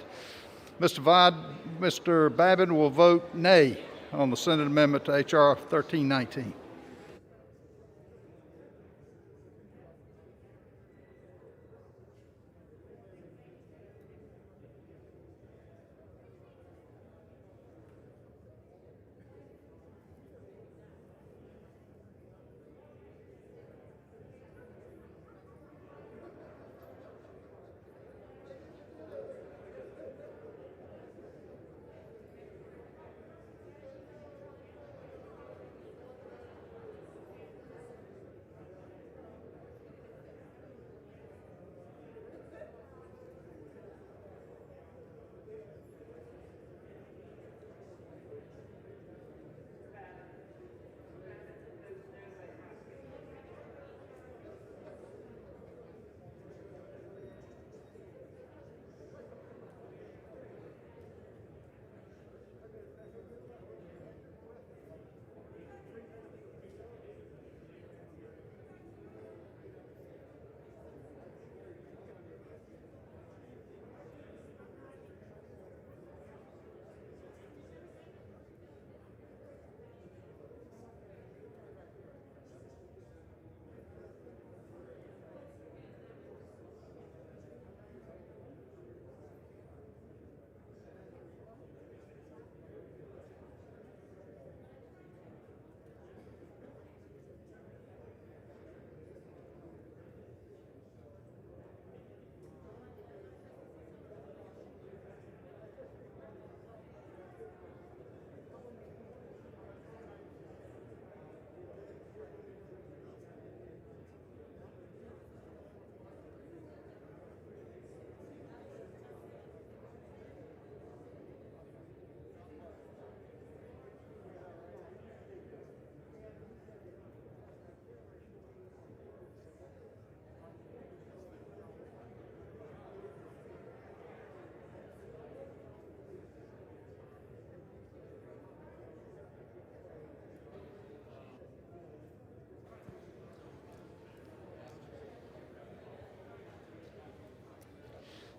P: Mr. Babin will vote nay on the Senate amendment to HR 1319.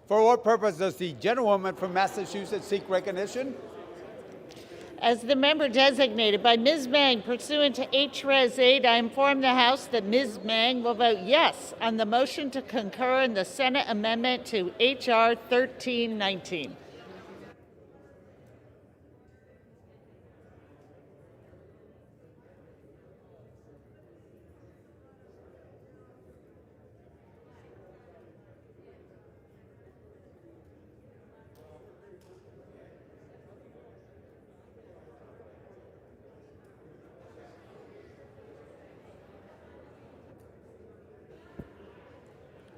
B: For what purpose does the gentlewoman from Massachusetts seek recognition?
F: As the member designated by Ms. Mang pursuant to H-Res 8, I inform the House that Ms. Mang will vote yes on the motion to concur in the Senate amendment to H.R. 1319.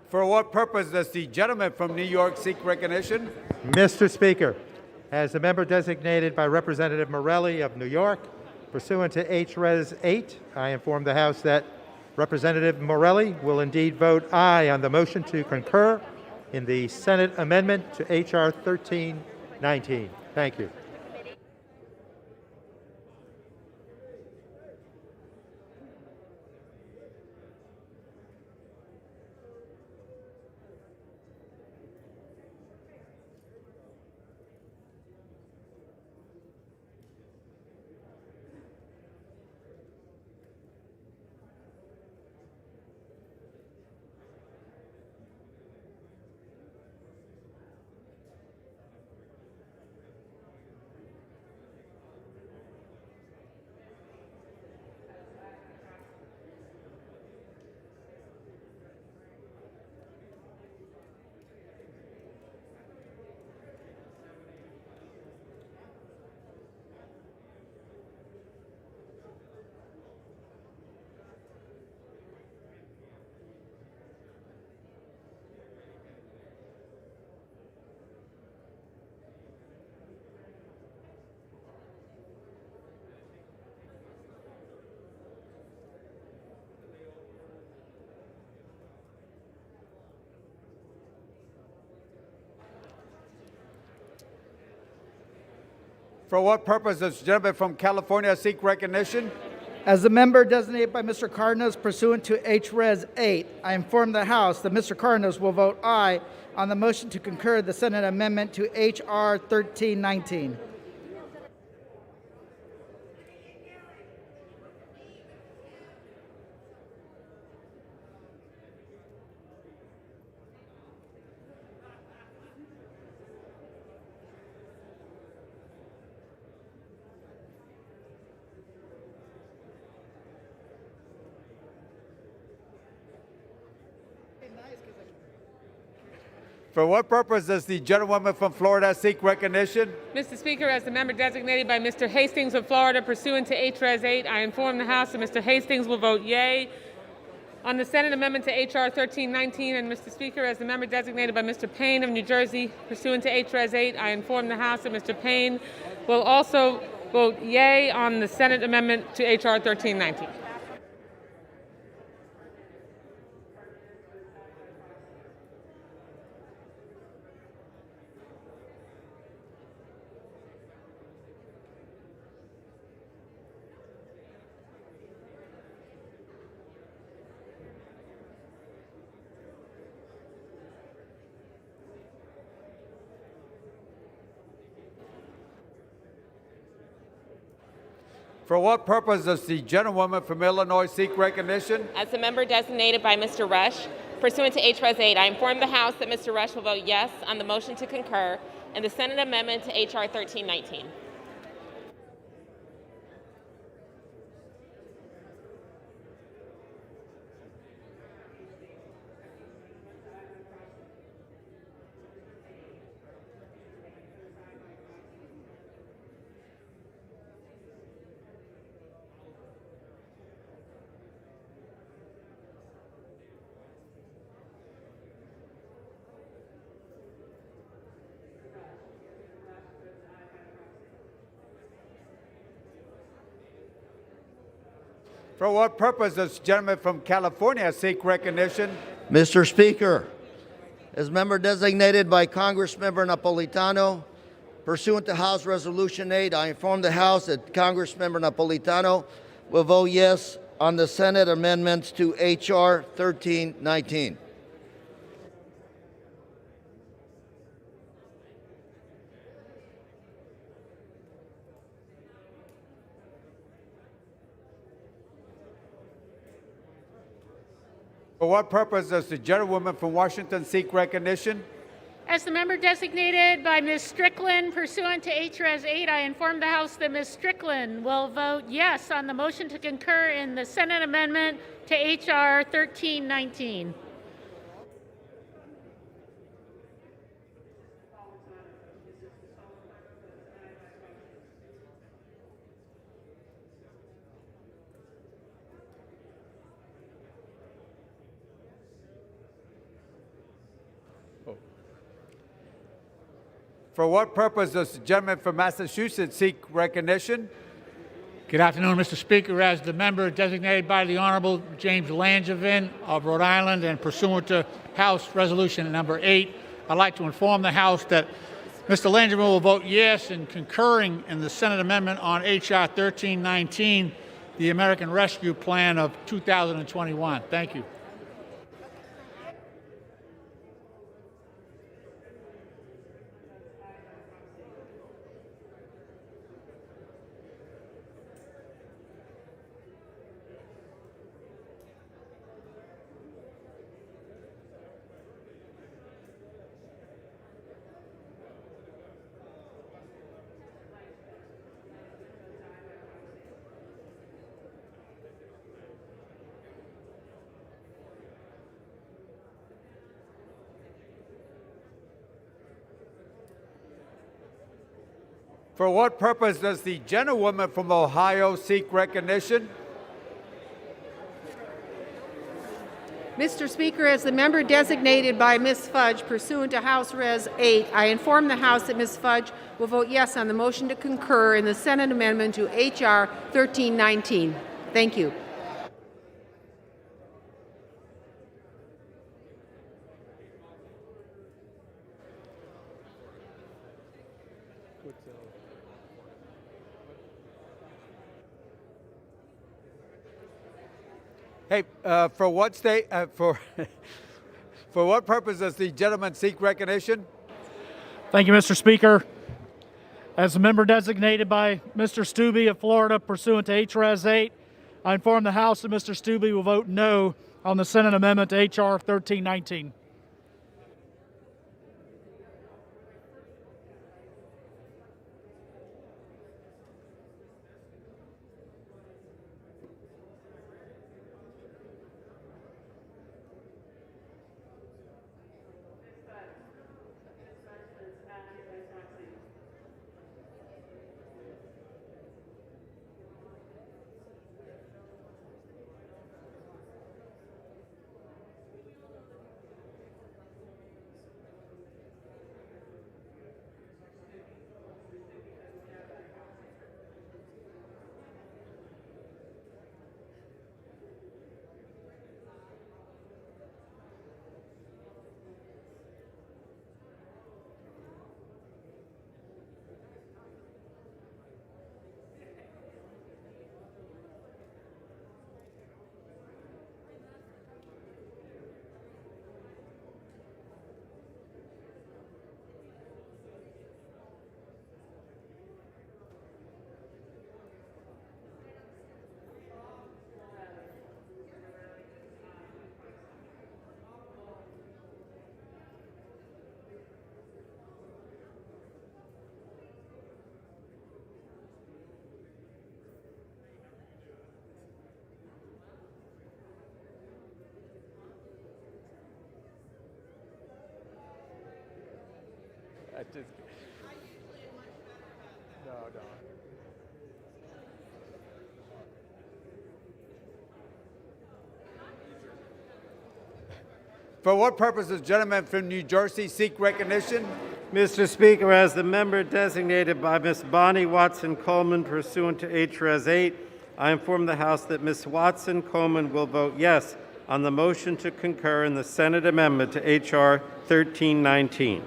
B: For what purpose does the gentleman from New York seek recognition?
X: Mr. Speaker, as the member designated by Representative Morelli of New York, pursuant to H-Res 8, I inform the House that Representative Morelli will indeed vote aye on the motion to concur in the Senate amendment to H.R. 1319. Thank you.
B: For what purpose does the gentleman from California seek recognition?
C: As the member designated by Mr. Cardenas pursuant to H-Res 8, I inform the House that Mr. Cardenas will vote aye on the motion to concur the Senate amendment to H.R. 1319.
B: For what purpose does the gentlewoman from Florida seek recognition?
D: Mr. Speaker, as the member designated by Mr. Hastings of Florida pursuant to H-Res 8, I inform the House that Mr. Hastings will vote yea on the Senate amendment to H.R. 1319. And Mr. Speaker, as the member designated by Mr. Payne of New Jersey pursuant to H.Res 8, I inform the House that Mr. Payne will also vote yea on the Senate amendment to H.R. 1319.
B: For what purpose does the gentlewoman from Illinois seek recognition?
K: As the member designated by Mr. Rush, pursuant to H.Res. 8, I inform the House that Mr. Rush will vote yes on the motion to concur in the Senate amendment to H.R. 1319.
B: For what purpose does the gentleman from California seek recognition?
S: Mr. Speaker, as member designated by Congressmember Napolitano, pursuant to House Resolution 8, I inform the House that Congressmember Napolitano will vote yes on the Senate amendments to H.R. 1319.
B: For what purpose does the gentlewoman from Washington seek recognition?
A: As the member designated by Ms. Strickland pursuant to HRES 8, I inform the House that Ms. Strickland will vote yes on the motion to concur in the Senate amendment to H.R. 1319.
B: For what purpose does the gentleman from Massachusetts seek recognition?
Q: Good afternoon, Mr. Speaker. As the member designated by the Honorable James Langevin of Rhode Island and pursuant to House Resolution number 8, I'd like to inform the House that Mr. Langevin will vote yes in concurring in the Senate amendment on H.R. 1319, the American Rescue Plan of 2021. Thank you.
B: For what purpose does the gentlewoman from Ohio seek recognition?
L: Mr. Speaker, as the member designated by Ms. Fudge pursuant to House Res. 8, I inform the House that Ms. Fudge will vote yes on the motion to concur in the Senate amendment to H.R. 1319. Thank you.
B: Hey, for what state, for what purpose does the gentleman seek recognition?
R: Thank you, Mr. Speaker. As a member designated by Mr. Stubbe of Florida pursuant to HRES 8, I inform the House that Mr. Stubbe will vote no on the Senate amendment to H.R. 1319.
B: No. For what purpose does the gentleman from New Jersey seek recognition?
X: Mr. Speaker, as the member designated by Ms. Bonnie Watson Coleman pursuant to HRES 8, I inform the House that Ms. Watson Coleman will vote yes on the motion to concur in the Senate amendment to H.R. 1319.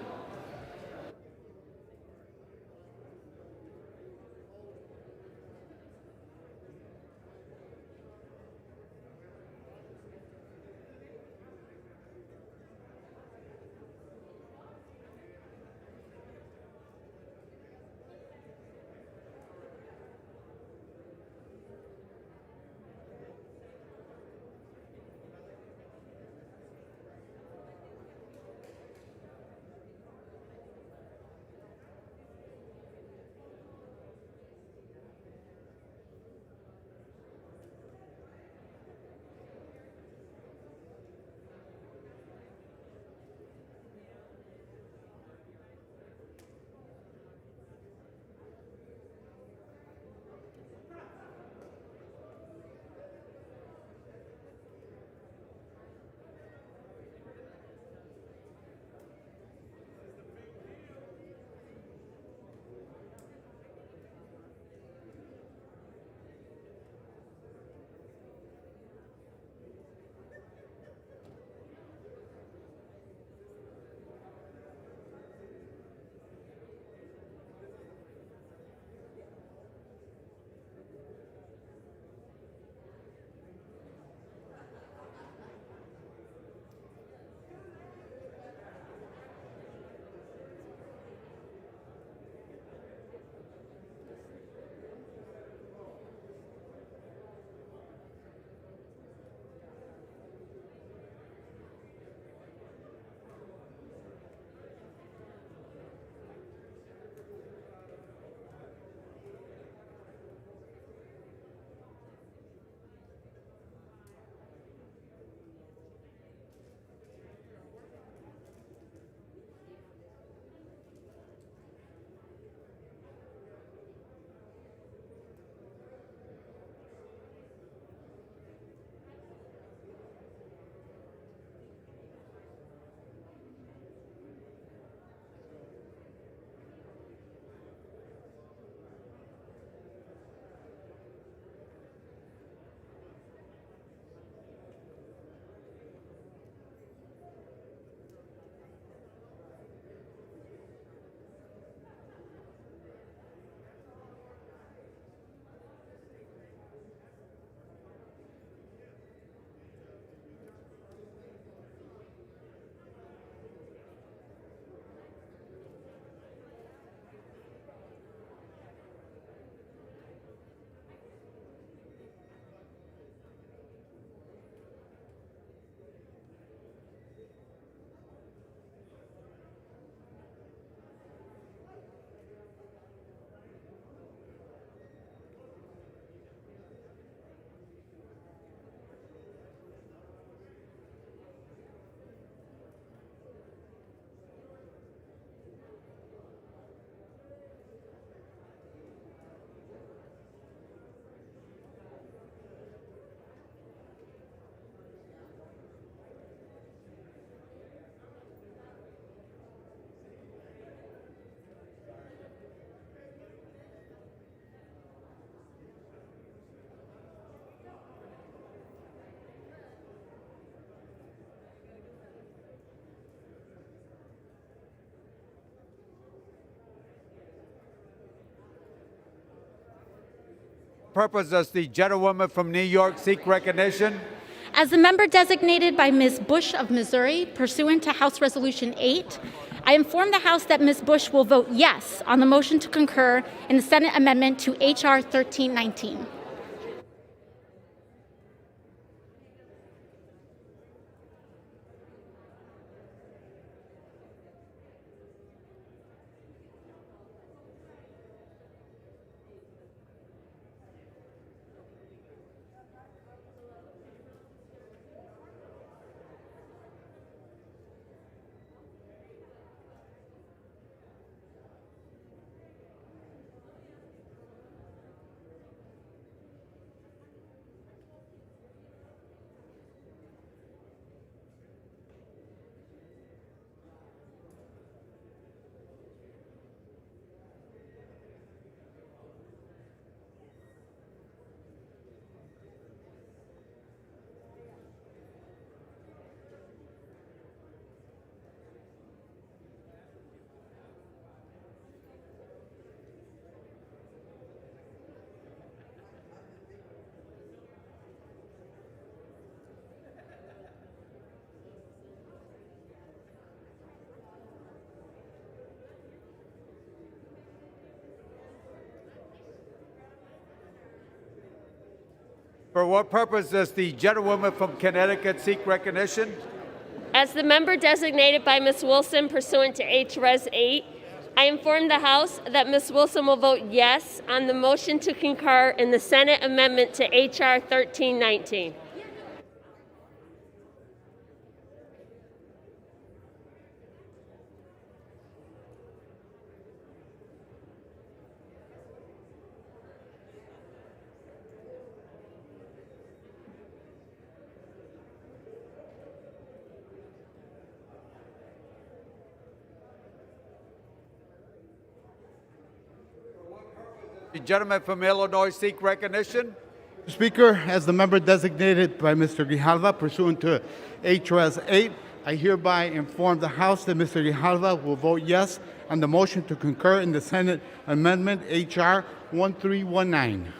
B: purpose does the gentlewoman from New York seek recognition?
G: As the member designated by Ms. Bush of Missouri, pursuant to House Resolution 8, I inform the House that Ms. Bush will vote yes on the motion to concur in the Senate amendment to H.R. 1319.
B: For what purpose does the gentlewoman from Connecticut seek recognition?
T: As the member designated by Ms. Wilson pursuant to H.Res. 8, I inform the House that Ms. Wilson will vote yes on the motion to concur in the Senate amendment to H.R. 1319.
B: The gentleman from Illinois seek recognition?
U: Speaker, as the member designated by Mr. Grijalva pursuant to H.Res. 8, I hereby inform the House that Mr. Grijalva will vote yes on the motion to concur in the Senate Amendment H.R. 1319.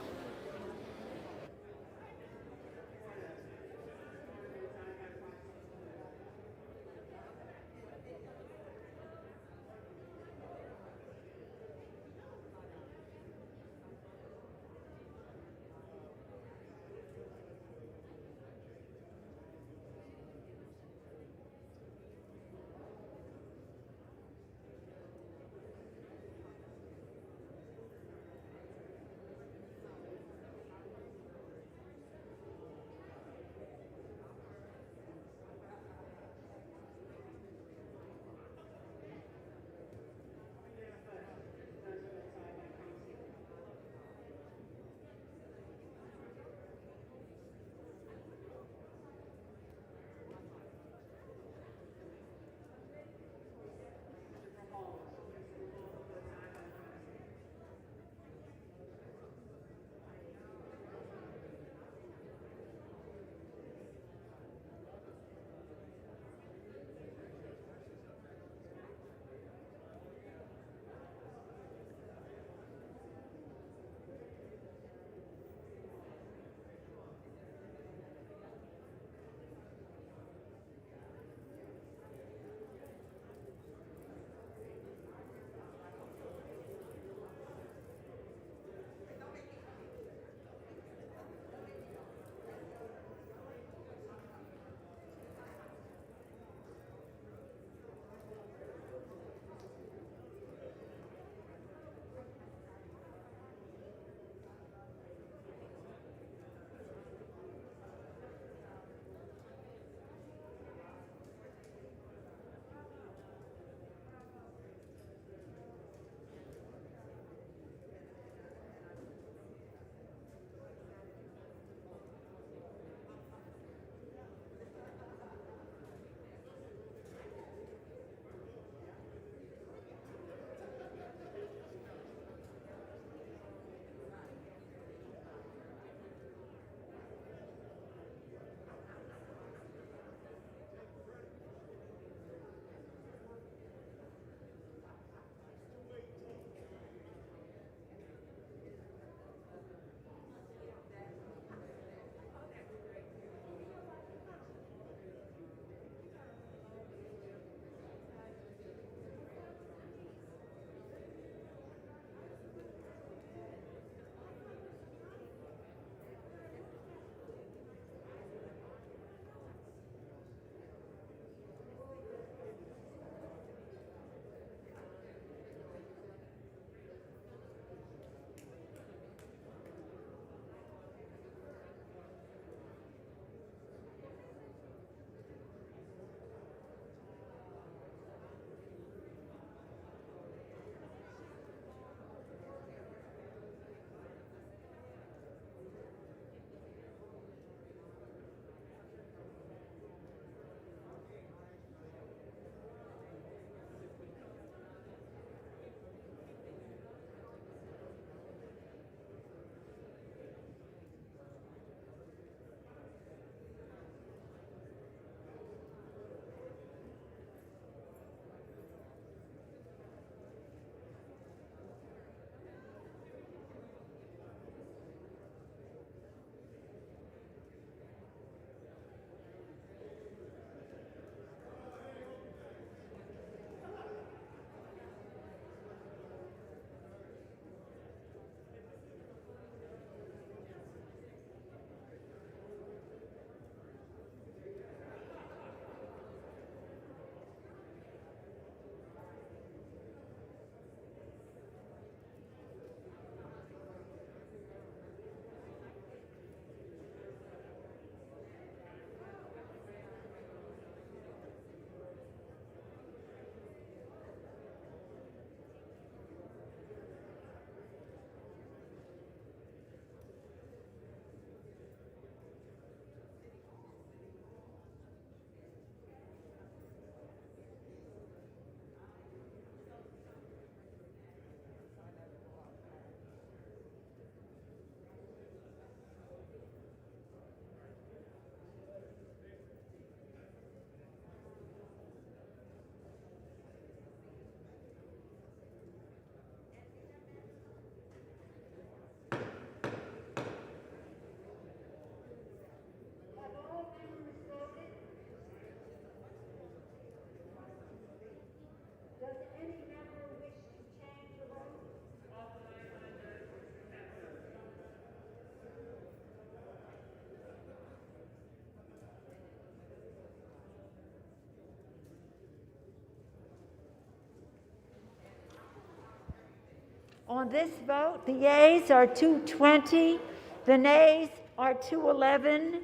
E: On this vote, the yeas are 220, the nays are 211.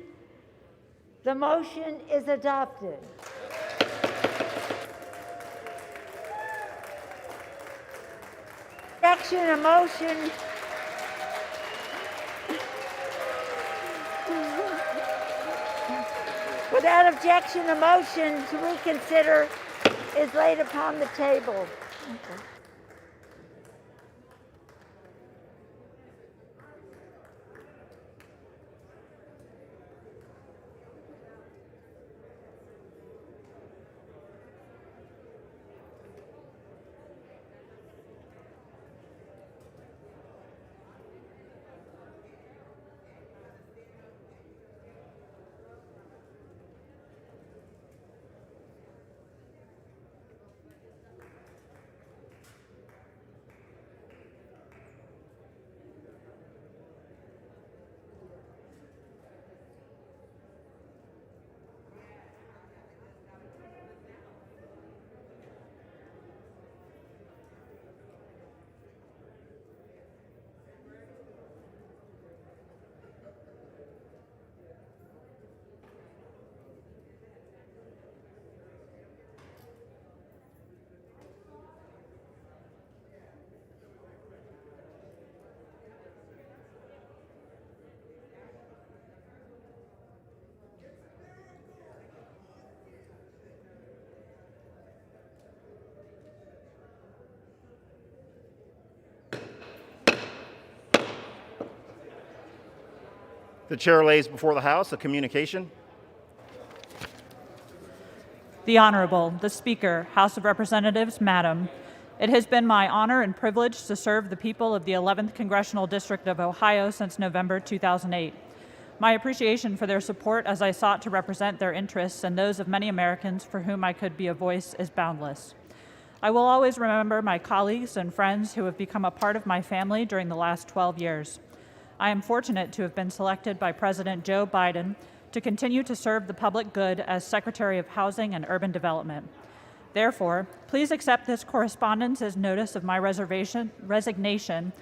E: The motion is adopted. Objection, a motion. Without objection, a motion to reconsider is laid upon the table. Okay.
H: The chair lays before the House a communication.
V: The Honorable, the Speaker, House of Representatives, Madam, it has been my honor and privilege to serve the people of the 11th Congressional District of Ohio since November 2008. My appreciation for their support as I sought to represent their interests and those of many Americans for whom I could be a voice is boundless. I will always remember my colleagues and friends who have become a part of my family during the last 12 years. I am fortunate to have been selected by President Joe Biden to continue to serve the public good as Secretary of Housing and Urban Development. Therefore, please accept this correspondence as notice of my resignation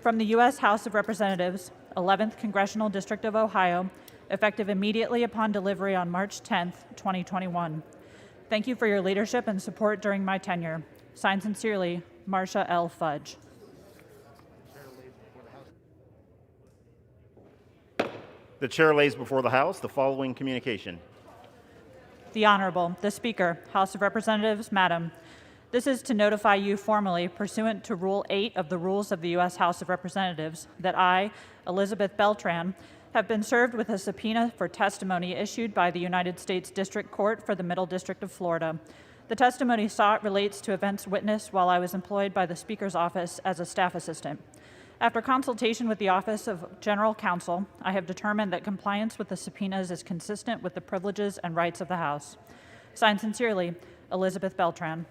V: from the U.S. House of Representatives, 11th Congressional District of Ohio, effective immediately upon delivery on March 10, 2021. Thank you for your leadership and support during my tenure. Signed sincerely, Marcia L. Fudge.
H: The chair lays before the House the following communication.
V: The Honorable, the Speaker, House of Representatives, Madam, this is to notify you formally, pursuant to Rule 8 of the Rules of the U.S. House of Representatives, that I, Elizabeth Beltran, have been served with a subpoena for testimony issued by the United States District Court for the Middle District of Florida. The testimony sought relates to events witnessed while I was employed by the Speaker's office as a staff assistant. After consultation with the Office of General Counsel, I have determined that compliance with the subpoenas is consistent with the privileges and rights of the House. Signed sincerely, Elizabeth Beltran.